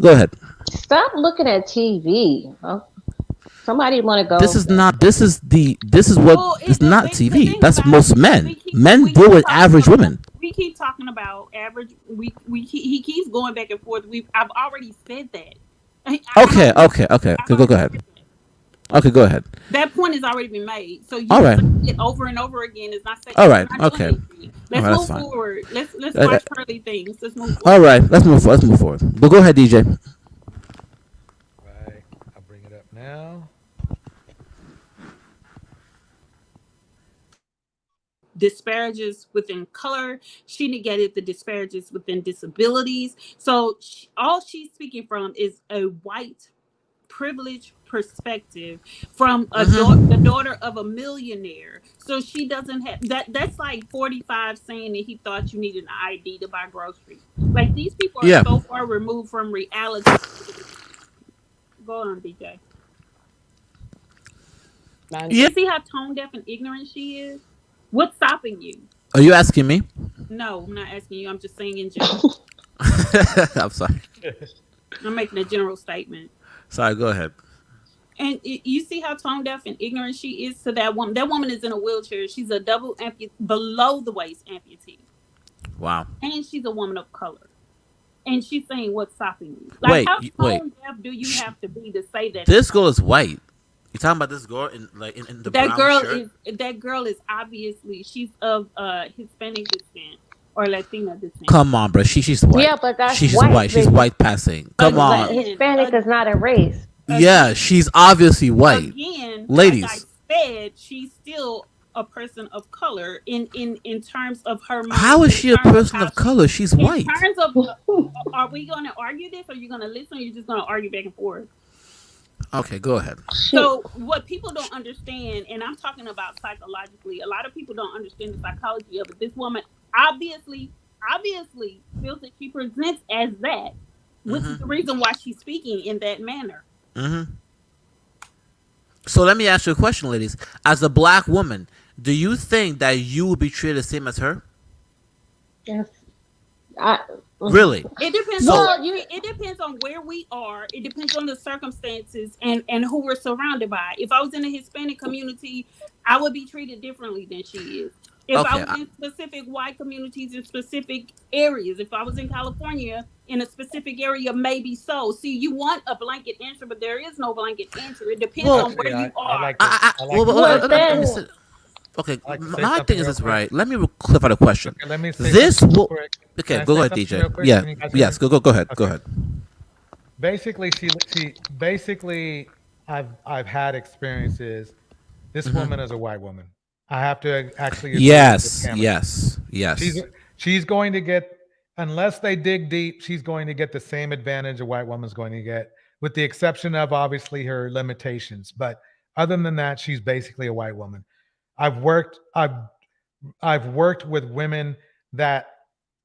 Go ahead. Stop looking at TV. Oh, somebody want to go. This is not. This is what. Well, it's not TV. thing That's about most it is men. we Men deal with average women. We keep talking about average. He keeps going back and forth. I've already said that. Okay. Go ahead. Okay, go ahead. That point has already been made. So you All right. saying it over and over again is not saying. All right. Not Okay. anything. Let's All right, that's move fine. forward. Let's watch Pearly things. Let's move forward. All right. Let's move forward. But go ahead, DJ. Right. I'll bring it up now. Disparages within color. She negated the disparages within disabilities. So all she's speaking from is a white privileged perspective from the daughter of a millionaire. So she doesn't have that's like 45 saying that he thought you needed an ID to buy groceries. Like these people are so far removed from reality. Go on, DJ. You see how tone deaf and ignorant she is? What's stopping you? Are you asking me? No, I'm not asking you. I'm just saying in general. I'm sorry. I'm making a general statement. Sorry, go ahead. And you see how tone deaf and ignorant she is to that woman. That woman is in a wheelchair. She's a double below the waist amputee. Wow. And she's a woman of color. And she's saying what's stopping you. Like how tone deaf do you have to be to say that? This girl is white. You talking about this girl in the brown shirt? That girl is obviously she's of Hispanic descent or Latina descent. Come on, bro. She's white. Yeah, but that's she's white. white. She's white passing. Come on. Hispanic is not a race. Yeah, she's obviously white. Again, ladies. Like I said, she's still a person of color in terms of her mind. How is she a person of color? She's white. In terms of, are we going to argue this? Or are you going to listen? Or are you just going to argue back and forth? Okay, go ahead. So what people don't understand, and I'm talking about psychologically, a lot of people don't understand the psychology of it. This woman obviously feels that she presents as that, which is the reason why she's speaking in that manner. So let me ask you a question, ladies. As a black woman, do you think that you would be treated the same as her? Yes. Really? It depends. It depends on where we are. It depends on the circumstances and who we're surrounded by. If I was in the Hispanic community, I would be treated differently than she is. If I was in specific white communities in specific areas, if I was in California in a specific area, maybe so. See, you want a blanket answer, but there is no blanket answer. It depends on where you are. Okay, my thing is this, right? Let me clarify the question. Okay, let me say this will. quick. Okay, go ahead, DJ. Yeah, yes, go ahead. Go ahead. Basically, basically, I've had experiences. This woman is a white woman. I have to actually. Yes. She's going to get, unless they dig deep, she's going to get the same advantage a white woman's going to get, with the exception of obviously her limitations. But other than that, she's basically a white woman. I've worked with women that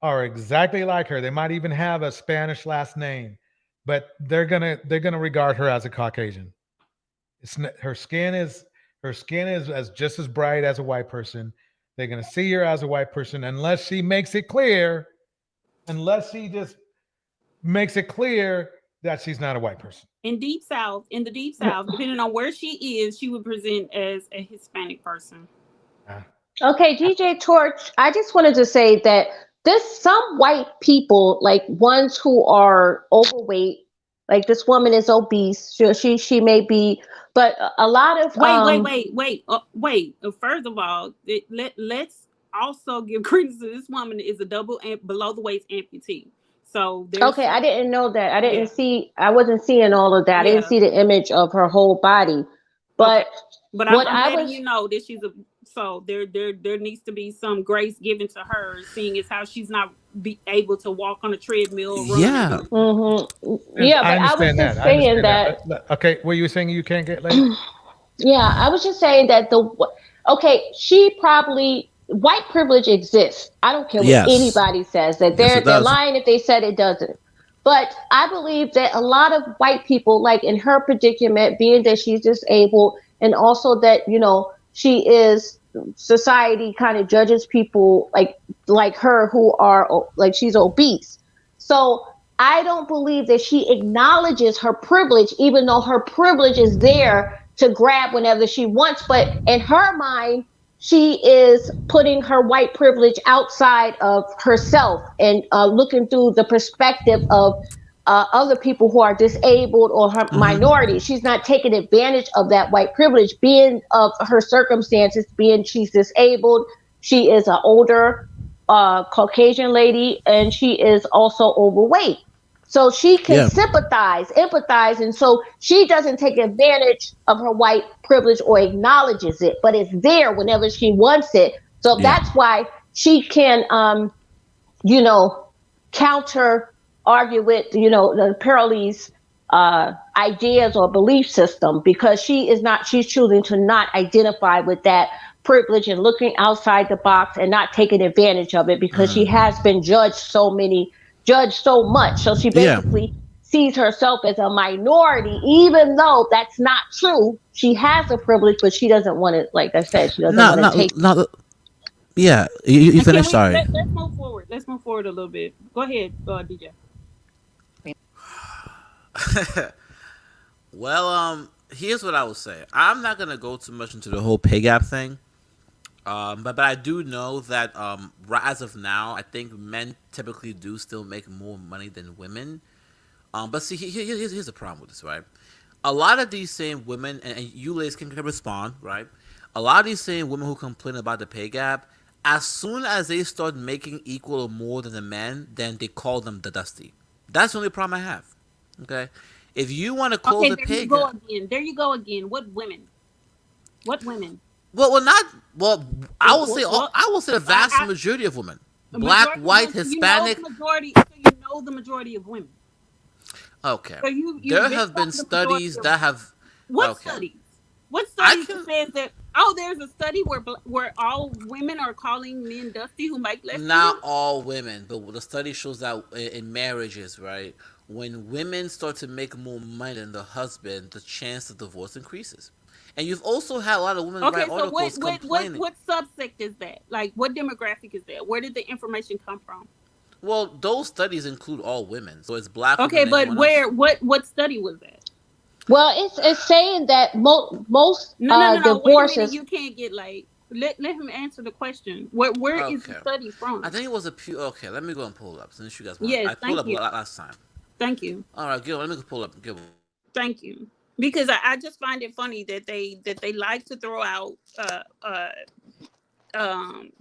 are exactly like her. They might even have a Spanish last name, but they're gonna regard her as a Caucasian. Her skin is Her skin is just as bright as a white person. They're gonna see her as a white person unless she makes it clear, unless she just makes it clear that she's not a white person. In the deep south, depending on where she is, she would present as a Hispanic person. Okay, DJ Torch, I just wanted to say that there's some white people, like ones who are overweight, like this woman is obese. She may be, but a lot of wait. First of all, let's also give credit to this woman is a double and below the waist amputee. So okay, I didn't know that. I wasn't seeing all of that. I didn't see the image of her whole body. But I'm letting you know that she's so there needs to be some grace given to her, seeing as how she's not be able to walk on a treadmill. Yeah. Yeah, but I was just saying that. Okay, what you were saying you can't get laid? Yeah, I was just saying that she probably white privilege exists. I don't care what anybody says that they're lying if they said it doesn't. But I believe that a lot of white people, like in her predicament, being that she's disabled, and also that she is society kind of judges people like her who are like she's obese. So I don't believe that she acknowledges her privilege, even though her privilege is there to grab whenever she wants. But in her mind, she is putting her white privilege outside of herself and looking through the perspective of other people who are disabled or her minority. She's not taking advantage of that white privilege, being of her circumstances, being she's disabled. She is an older Caucasian lady, and she is also overweight. So she can empathize, and so she doesn't take advantage of her white privilege or acknowledges it, but it's there whenever she wants it. So that's why she can, counter argue with, the Pearly's ideas or belief system, because she's choosing to not identify with that privilege and looking outside the box and not taking advantage of it, because she has been judged so much. So she basically sees herself as a minority, even though that's not true. She has a privilege, but she doesn't want it. Like I said, she doesn't want to take. Yeah, you finished. Sorry. Let's move forward. Let's move forward a little bit. Go ahead, DJ. Well, here's what I will say. I'm not gonna go too much into the whole pay gap thing. But I do know that as of now, I think men typically do still make more money than women. But see, here's the problem with this, right? A lot of these same women, and you ladies can respond, right? A lot of these same women who complain about the pay gap, as soon as they start making equal or more than the men, then they call them the dusty. That's the only problem I have. Okay, if you want to close the pay gap, there you go again. What women? Well, I will say the vast majority of women, black, white, Hispanic. So you know the majority of women. Okay. So you there have been studies that have. Studies? What studies says that? Oh, there's a study where all women are calling men dusty who make less. Not all women, but the study shows that in marriages, right, when women start to make more money than the husband, the chance of divorce increases. And you've also had a lot of women write articles complaining. What subsect is that? Like, what demographic is that? Where did the information come from? Well, those studies include all women, so it's black. Okay, but what study was that? Well, it's saying that most divorces. Wait a minute, you can't get like. Let him answer the question. Where is the study from? I think it was a Pew. Okay, let me go and pull it up since you guys. Yes, I pulled up last time. Thank you. All right, Gil. Let me pull up. Gil. Thank you. Because I just find it funny that they like to throw out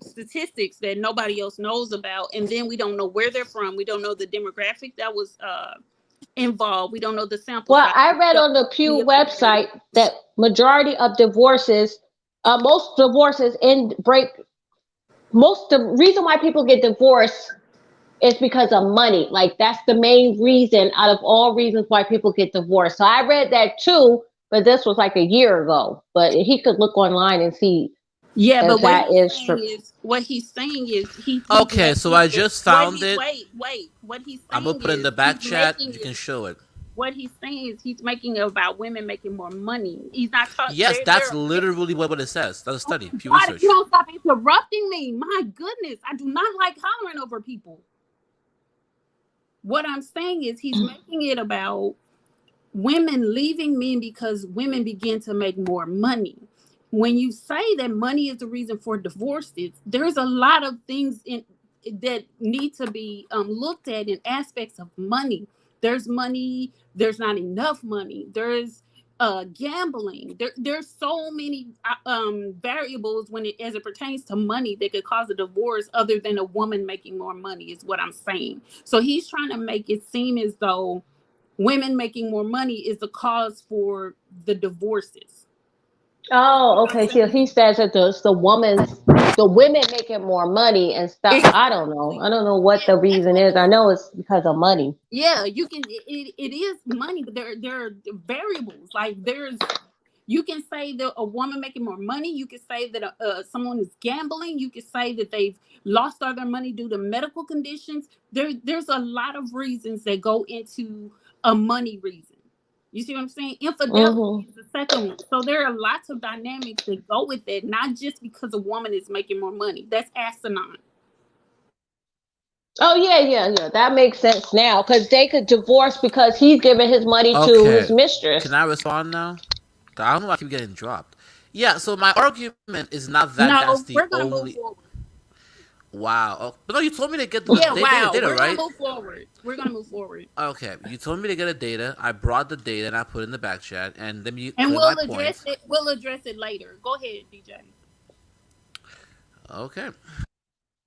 statistics that nobody else knows about, and then we don't know where they're from. We don't know the demographic that was involved. We don't know the sample. Well, I read on the Pew website that majority of divorces, most divorces the reason why people get divorced is because of money. Like, that's the main reason out of all reasons why people get divorced. So I read that too, but this was like a year ago. But he could look online and see. Yeah, but what he's saying is he. Okay, so I just found it. Wait. What he's saying I'm gonna put it in the back chat. You can show it. what he's saying is he's making it about women making more money. He's not talking. Yes, that's literally what it says. That's a study, Pew God, Research. you don't stop interrupting me. My goodness, I do not like hollering over people. What I'm saying is he's making it about women leaving men because women begin to make more money. When you say that money is the reason for divorces, there's a lot of things that need to be looked at in aspects of money. There's money, there's not enough money, there's gambling. There's so many variables as it pertains to money that could cause a divorce other than a woman making more money is what I'm saying. So he's trying to make it seem as though women making more money is the cause for the divorces. Oh, okay. So he says that the women making more money and stuff. I don't know what the reason is. I know it's because of money. Yeah, you can. It is money, but there are variables. Like you can say that a woman making more money. You can say that someone is gambling. You can say that they've lost all their money due to medical conditions. There's a lot of reasons that go into a money reason. You see what I'm saying? Infidelity is the second one. So there are lots of dynamics that go with it, not just because a woman is making more money. That's asinine. Oh yeah. That makes sense now because they could divorce because he's giving his money to his mistress. Can I respond now? I don't know why I keep getting dropped. Yeah, so my argument is not that that's the only. Wow. Oh, but no, you told me to get the data, We're right? We're gonna move forward. Okay, you told me to get a data. I brought the data and I put it in the back chat, and then you. And we'll address it. We'll address it later. Go ahead, DJ. Okay.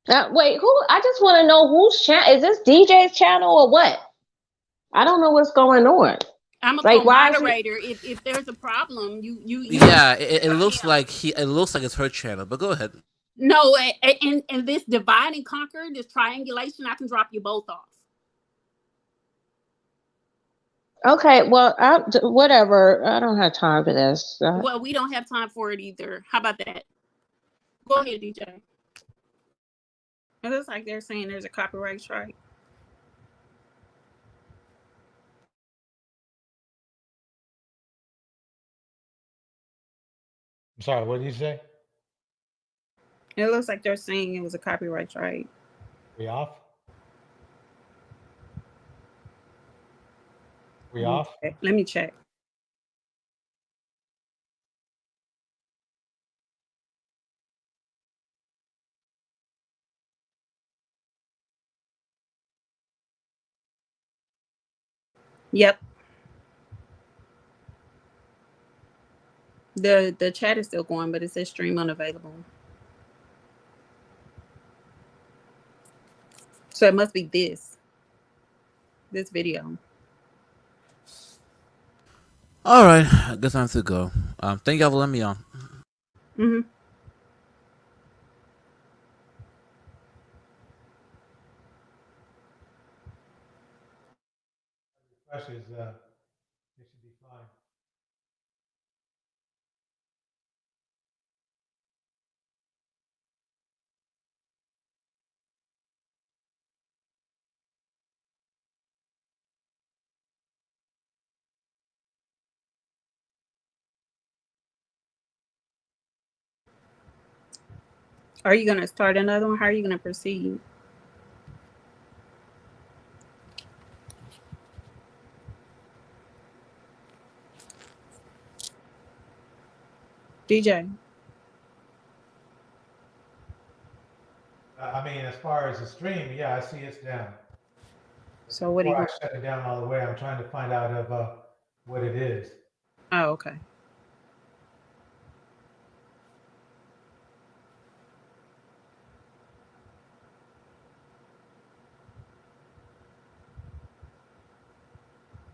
Wait, who? I just want to know whose channel is this? DJ's channel or what? I don't know what's going on. I'm a co-moderator. If there's a problem, you. Yeah, it looks like it looks like it's her channel, but go ahead. No, and this divide and conquer, this triangulation, I can drop you both off. Okay, well, whatever. I don't have time for this. Well, we don't have time for it either. How about that? Go ahead, DJ. It looks like they're saying there's a copyright strike. I'm sorry, what did you say? It looks like they're saying it was a copyright strike. We off? We off? Let me check. Yep. The chat is still going, but it says stream unavailable. So it must be this video. All right, I guess I have to go. Thank y'all for letting me on. The question is, it should be fine. Are you gonna start another one? How are you gonna proceed? DJ. I mean, as far as the stream, yeah, I see it's down. So what do you want? I shut it down all the way. I'm trying to find out of what it is. Oh, okay.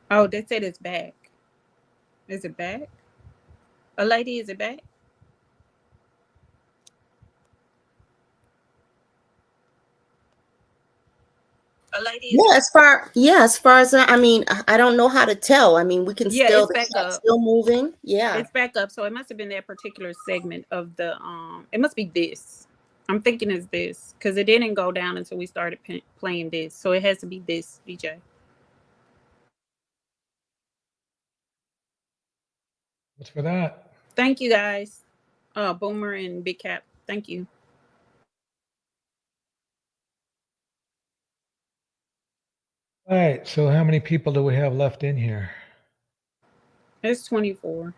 Oh, they said it's back. Is it back? A lady, is it back? A lady. As far as I mean, I don't know how to tell. I mean, we can still still moving. Yeah, it's back up. So it must have been that particular segment of the It must be this. I'm thinking it's this because it didn't go down until we started playing this. So it has to be this, DJ. What's for that? Thank you guys. Boomer and Big Cap. Thank you. All right. So how many people do we have left in here? It's 24.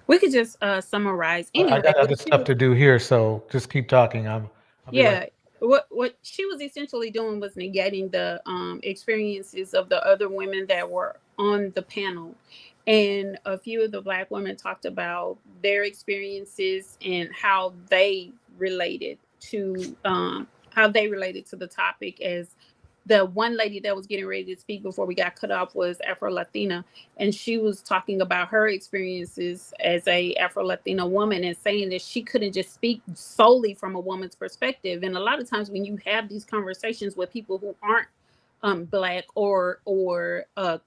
We could just summarize I anyway. got other stuff to do here, so just keep talking. I'll be Yeah, right. what she was essentially doing was negating the experiences of the other women that were on the panel, and a few of the Black women talked about their experiences and how they related to the topic. As the one lady that was getting ready to speak before we got cut off was Afro Latina, and she was talking about her experiences as a Afro Latina woman and saying that she couldn't just speak solely from a woman's perspective. And a lot of times when you have these conversations with people who aren't Black or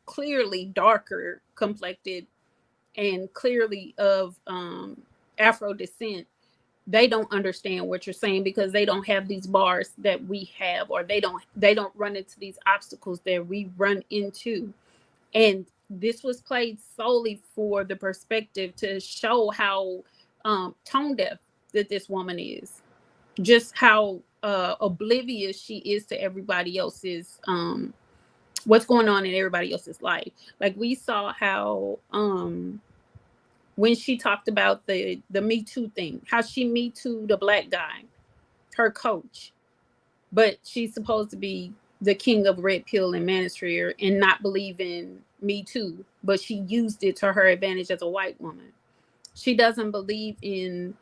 clearly darker complected and clearly of Afro descent, they don't understand what you're saying because they don't have these bars that we have, or they don't run into these obstacles that we run into. And this was played solely for the perspective to show how tone deaf that this woman is, just how oblivious she is to everybody else's what's going on in everybody else's life. Like we saw how when she talked about the Me Too thing, how she Me Too the Black guy, her coach, but she's supposed to be the king of red pill and manosphere and not believe in Me Too, but she used it to her advantage as a white woman. She doesn't believe in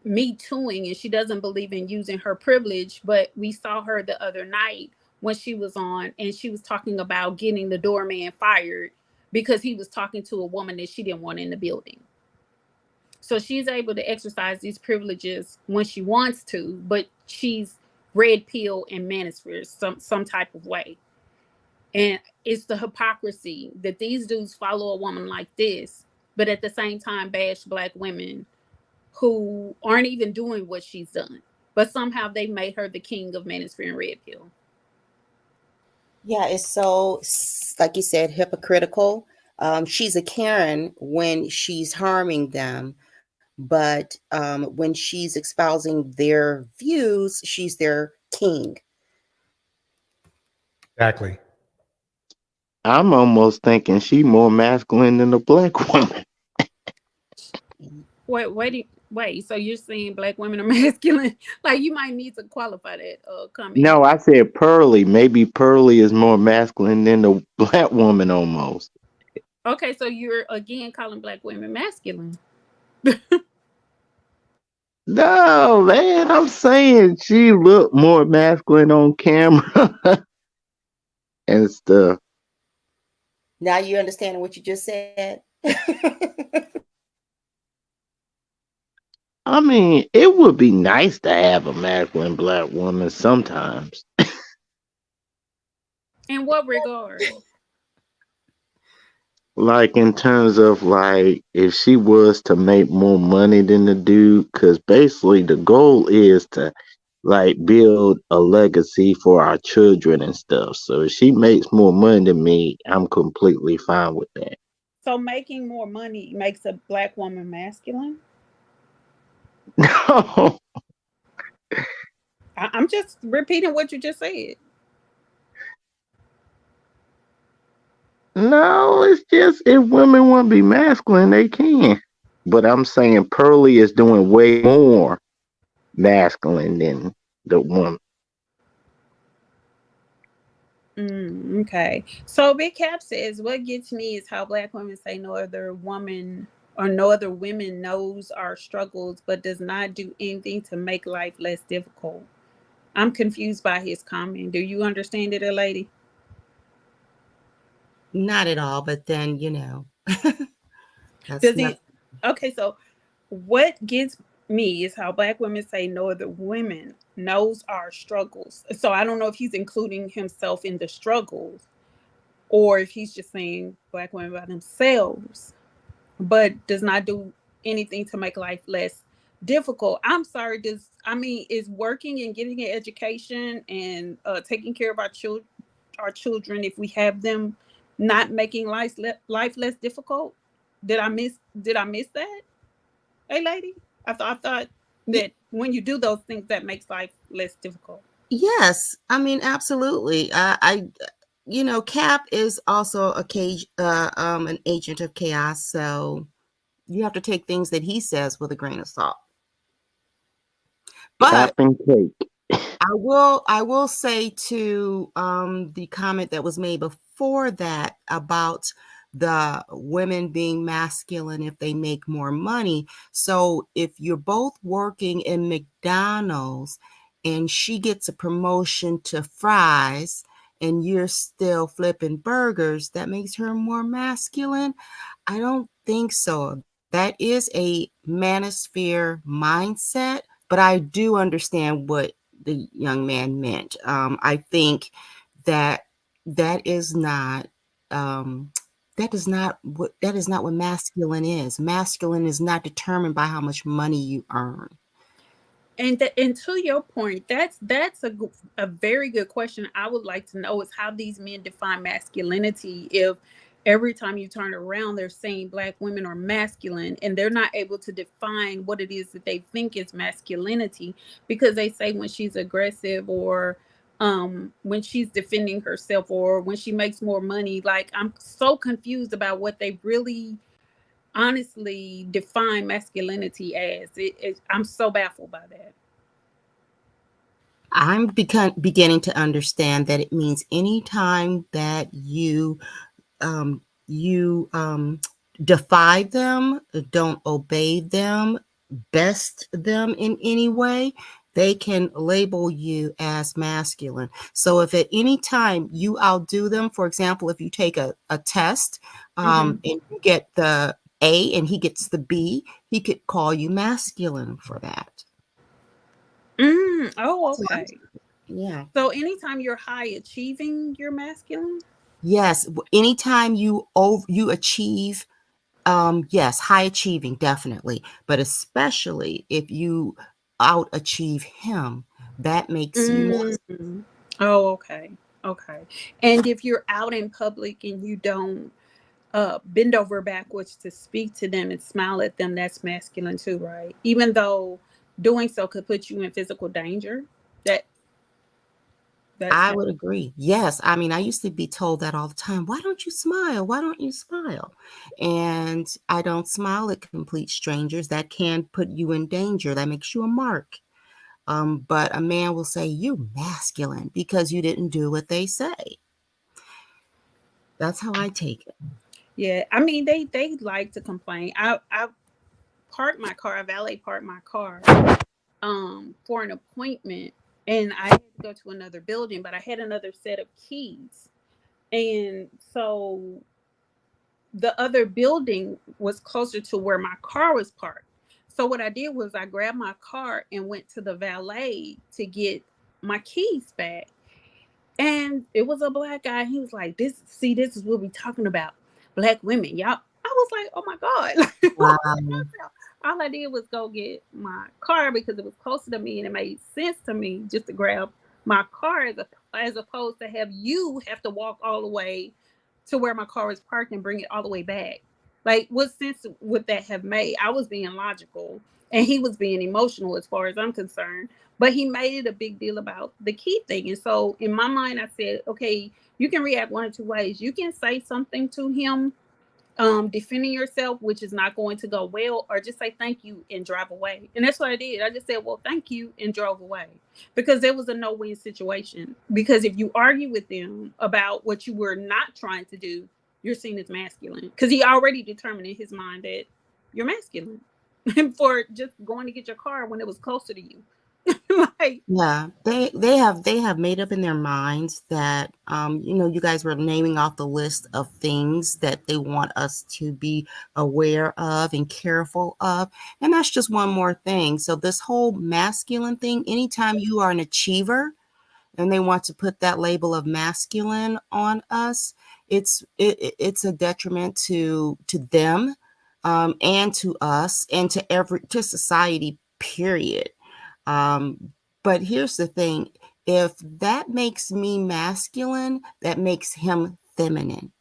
Me Tooing, and she doesn't believe in using her privilege. But we saw her the other night when she was on, and she was talking about getting the doorman fired because he was talking to a woman that she didn't want in the building. So she's able to exercise these privileges when she wants to, but she's red pill and manosphere some type of way. And it's the hypocrisy that these dudes follow a woman like this, but at the same time bash Black women who aren't even doing what she's done. But somehow they made her the king of manosphere and red pill. Yeah, it's so, like you said, hypocritical. She's a Karen when she's harming them, but when she's espousing their views, she's their king. Exactly. I'm almost thinking she more masculine than a Black woman. Wait. So you're saying Black women are masculine? Like you might need to qualify that comment. No, I said Pearly. Maybe Pearly is more masculine than the Black woman almost. Okay, so you're again calling Black women masculine. No, man, I'm saying she looked more masculine on camera and stuff. Now you understand what you just said? I mean, it would be nice to have a masculine Black woman sometimes. In what regard? Like in terms of like if she was to make more money than the dude, because basically the goal is to like build a legacy for our children and stuff. So if she makes more money than me, I'm completely fine with that. So making more money makes a Black woman masculine? No, I'm just repeating what you just said. no, it's just if women want to be masculine, they can. But I'm saying Pearly is doing way more masculine than the woman. Okay. So Big Cap says, what gets me is how Black women say no other woman or no other women knows our struggles, but does not do anything to make life less difficult. I'm confused by his comment. Do you understand it, lady? Not at all, but then, Okay, so what gets me is how Black women say no other women knows our struggles. So I don't know if he's including himself in the struggles or if he's just saying Black women by themselves, but does not do anything to make life less difficult. I'm sorry. Is working and getting an education and taking care of our children, if we have them, not making life less difficult? Did I miss that? Hey, lady, I thought that when you do those things, that makes life less difficult. Yes, I mean, absolutely. Cap is also an agent of chaos, so you have to take things that he says with a grain of salt. But Cap and cake. I will say to the comment that was made before that about the women being masculine if they make more money. So if you're both working in McDonald's and she gets a promotion to fries and you're still flipping burgers, that makes her more masculine? I don't think so. That is a MammieSphere mindset, but I do understand what the young man meant. I think that that is not that is not what masculine is. Masculine is not determined by how much money you earn. And to your point, that's a very good question. I would like to know is how these men define masculinity. If every time you turn around, they're saying Black women are masculine, and they're not able to define what it is that they think is masculinity, because they say when she's aggressive or when she's defending herself or when she makes more money. Like, I'm so confused about what they really honestly define masculinity as. I'm so baffled by that. I'm beginning to understand that it means anytime that you defy them, don't obey them, best them in any way, they can label you as masculine. So if at any time you outdo them, for example, if you take a test and you get the A and he gets the B, he could call you masculine for that. Oh, okay. Yeah. So anytime you're high achieving, you're masculine? Yes. Anytime you achieve, yes, high achieving, definitely. But especially if you out achieve him, that makes you masculine. Oh, okay. Okay. And if you're out in public and you don't bend over backwards to speak to them and smile at them, that's masculine too, right? Even though doing so could put you in physical danger. I would agree. Yes. I mean, I used to be told that all the time. Why don't you smile? Why don't you smile? And I don't smile at complete strangers. That can put you in danger. That makes you a mark. But a man will say, you're masculine because you didn't do what they say. That's how I take it. Yeah. I mean, they like to complain. I parked my car, I valet parked my car for an appointment, and I had to go to another building, but I had another set of keys. And so the other building was closer to where my car was parked. So what I did was I grabbed my car and went to the valet to get my keys back. And it was a Black guy. He was like, this is what we talking about. Black women. Y'all. I was like, oh my God. Wow. All I did was go get my car because it was closer to me and it made sense to me just to grab my car as opposed to have to walk all the way to where my car was parked and bring it all the way back. Like, what sense would that have made? I was being logical and he was being emotional as far as I'm concerned. But he made it a big deal about the key thing. And so in my mind, I said, okay, you can react one or two ways. You can say something to him, defending yourself, which is not going to go well, or just say thank you and drive away. And that's what I did. I just said, well, thank you, and drove away, because there was a no-win situation. Because if you argue with them about what you were not trying to do, you're seen as masculine, because he already determined in his mind that you're masculine for just going to get your car when it was closer to you. Yeah, they have made up in their minds that you guys were naming off the list of things that they want us to be aware of and careful of, and that's just one more thing. So this whole masculine thing, anytime you are an achiever and they want to put that label of masculine on us, it's a detriment to them, and to us and to society period. But here's the thing. If that makes me masculine, that makes him feminine.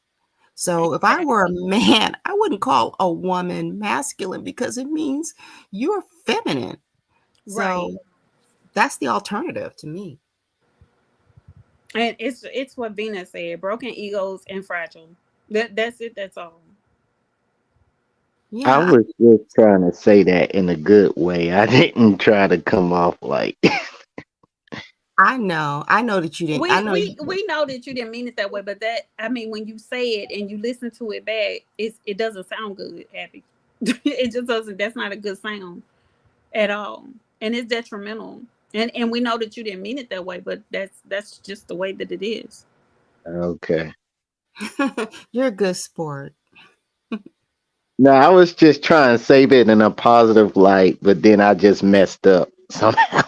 So if I were a man, I wouldn't call a woman masculine because it means you're feminine. Right. So that's the alternative to me. And it's what Venus said: broken egos and fragile. That's it. That's all. I Yeah. was just trying to say that in a good way. I didn't try to come off like I know that you didn't. I know We know that you didn't mean it that way, but that, I mean, when you say it and you listen to it back, it doesn't sound good, Happy. It just doesn't. That's not a good sound at all, and it's detrimental. And we know that you didn't mean it that way, but that's just the way that it is. okay. You're a good sport. No, I was just trying to save it in a positive light, but then I just messed up somehow.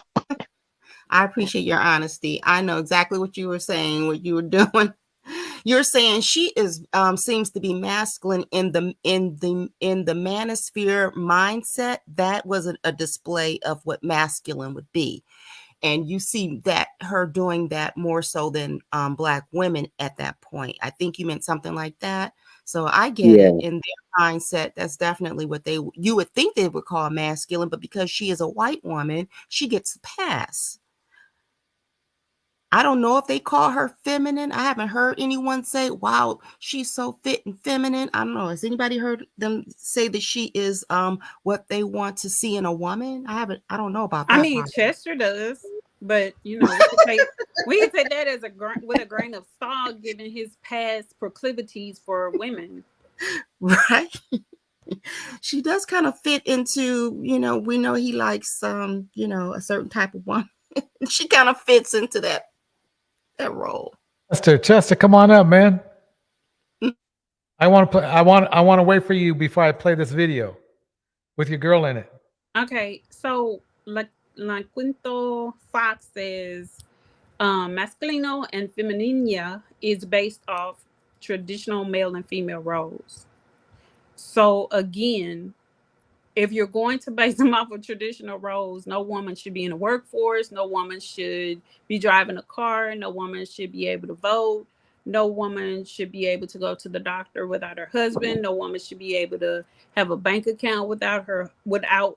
I appreciate your honesty. I know exactly what you were saying, what you were doing. You're saying she is seems to be masculine in the MammieSphere mindset. That wasn't a display of what masculine would be. And you see that her doing that more so than Black women at that point. I think you meant something like that. So I get Yeah. it. In their mindset, that's definitely what you would think they would call masculine, but because she is a white woman, she gets a pass. I don't know if they call her feminine. I haven't heard anyone say, wow, she's so fit and feminine. I don't know. Has anybody heard them say that she is what they want to see in a woman? I don't know about that. I mean, Chester does, but you know, we can take that as with a grain of salt, given his past proclivities for women. Right. She does kind of fit into, we know he likes a certain type of woman. She kind of fits into that role. Chester, come on up, man. I want to wait for you before I play this video with your girl in it. Okay, so La Quinto Fox says masculino and feminina is based off traditional male and female roles. So again, if you're going to base them off of traditional roles, no woman should be in the workforce, no woman should be driving a car, no woman should be able to vote, no woman should be able to go to the doctor without her husband, no woman should be able to have a bank account without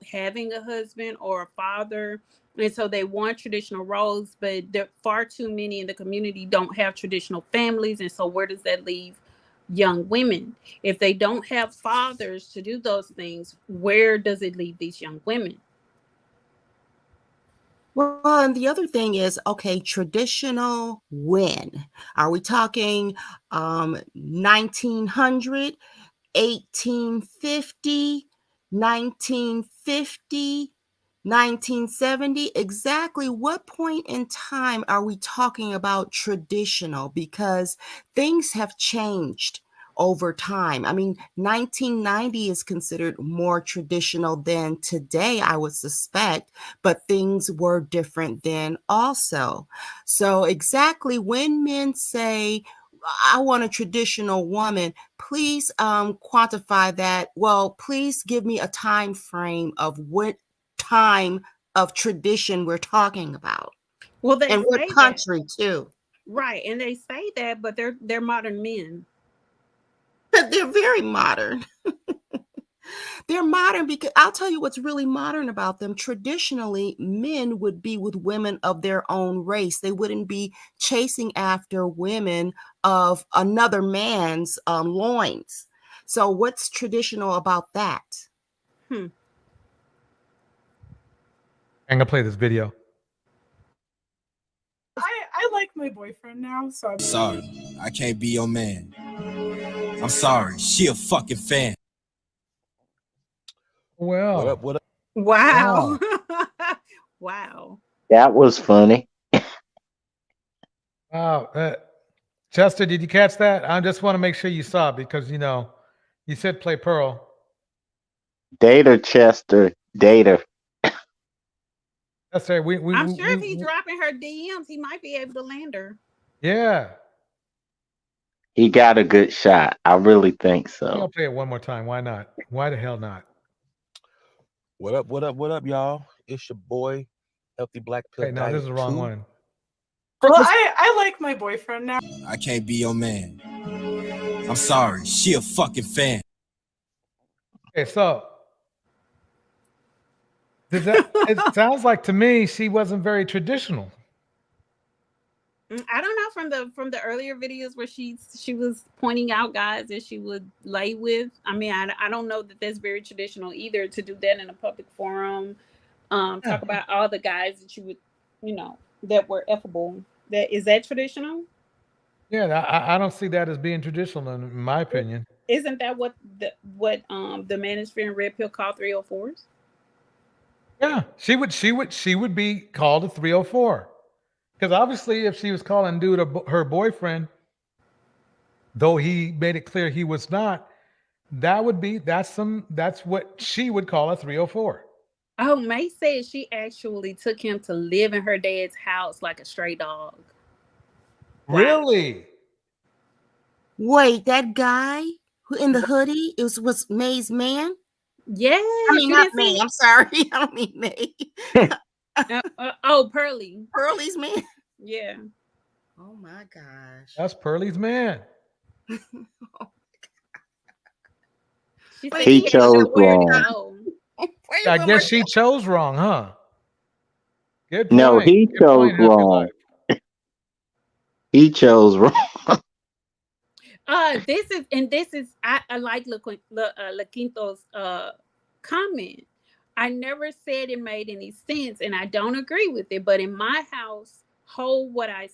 having a husband or a father. And so they want traditional roles, but there far too many in the community don't have traditional families. And so where does that leave young women? If they don't have fathers to do those things, where does it leave these young women? Well, and the other thing is, okay, traditional when? Are we talking 1900, 1850, 1950, 1970? Exactly what point in time are we talking about traditional? Because things have changed over time. I mean, 1990 is considered more traditional than today, I would suspect, but things were different then also. So exactly when men say, I want a traditional woman, please quantify that. Well, please give me a time frame of what time of tradition we're talking about. Well, they and what say country that. too. Right, and they say that, but they're modern men. They're very modern. They're modern because I'll tell you what's really modern about them. Traditionally, men would be with women of their own race. They wouldn't be chasing after women of another man's loins. So what's traditional about that? I'm gonna play this video. I like my boyfriend now, so I'm sorry. I can't be your man. I'm sorry. She a fucking fan. Well, what up? Wow. Wow. That was funny. Wow. Chester, did you catch that? I just want to make sure you saw it because, you said play Pearl. Data, Chester. Data. That's right. I'm sure if he's dropping her DMs, he might be able to land her. Yeah. He got a good shot. I really think so. I'll play it one more time. Why not? Why the hell not? What up, what up, what up, y'all? It's your boy, Healthy Black Pill Hey, no, this Diet is the wrong 2. one. Well, I like my boyfriend now. I can't be your man. I'm sorry. She a fucking fan. Okay, so does that? It sounds like to me she wasn't very traditional. I don't know from the earlier videos where she was pointing out guys that she would lay with. I mean, I don't know that that's very traditional either to do that in a public forum. Talk about all the guys that you would, that were effable. That traditional? Yeah, I don't see that as being traditional in my opinion. Isn't that what the MammieSphere and Red Pill call 304s? Yeah, she would be called a 304. Because obviously, if she was calling dude her boyfriend, though he made it clear he was not, that's what she would call a 304. Oh, May said she actually took him to live in her dad's house like a stray dog. Really? Wait, that guy who in the hoodie was May's man? Yeah, I mean not May. I'm sorry, I don't mean May. Pearly. Pearly's man. Yeah. Oh my gosh. That's Pearly's man. He chose wrong. I guess she chose wrong, huh? Good point. No, he Good chose point, Happy wrong. Life. He chose wrong. This is I like La Quinto's comment. I never said it made any sense, and I don't agree with it. But in my house, hold what I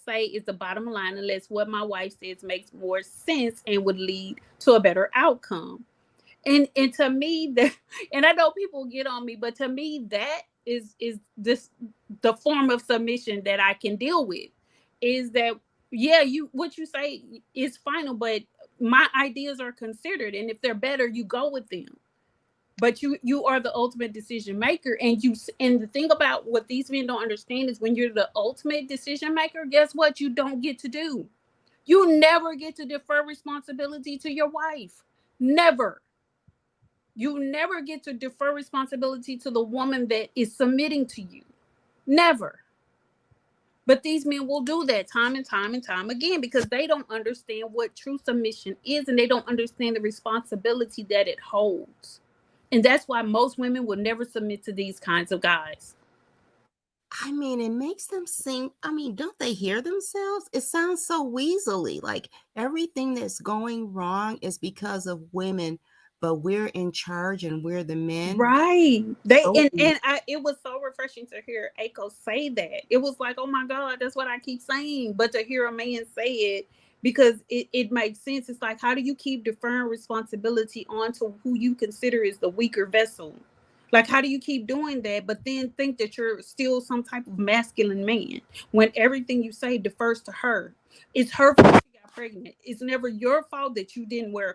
say is the bottom line, unless what my wife says makes more sense and would lead to a better outcome. And to me, that, and I know people get on me, but to me, that is the form of submission that I can deal with. Is that what you say is final, but my ideas are considered, and if they're better, you go with them. But you are the ultimate decision maker, and the thing about what these men don't understand is when you're the ultimate decision maker, guess what? You don't get to do. You never get to defer responsibility to your wife. Never. You never get to defer responsibility to the woman that is submitting to you. Never. But these men will do that time and time and time again because they don't understand what true submission is, and they don't understand the responsibility that it holds. And that's why most women will never submit to these kinds of guys. I mean, it makes them seem, don't they hear themselves? It sounds so weaselly. Like everything that's going wrong is because of women, but we're in charge and we're the men. Right. It was so refreshing to hear Aiko say that. It was like, oh my God, that's what I keep saying. But to hear a man say it, because it makes sense. It's like, how do you keep deferring responsibility onto who you consider is the weaker vessel? Like, how do you keep doing that, but then think that you're still some type of masculine man when everything you say defers to her? It's her fault she got pregnant. It's never your fault that you didn't wear a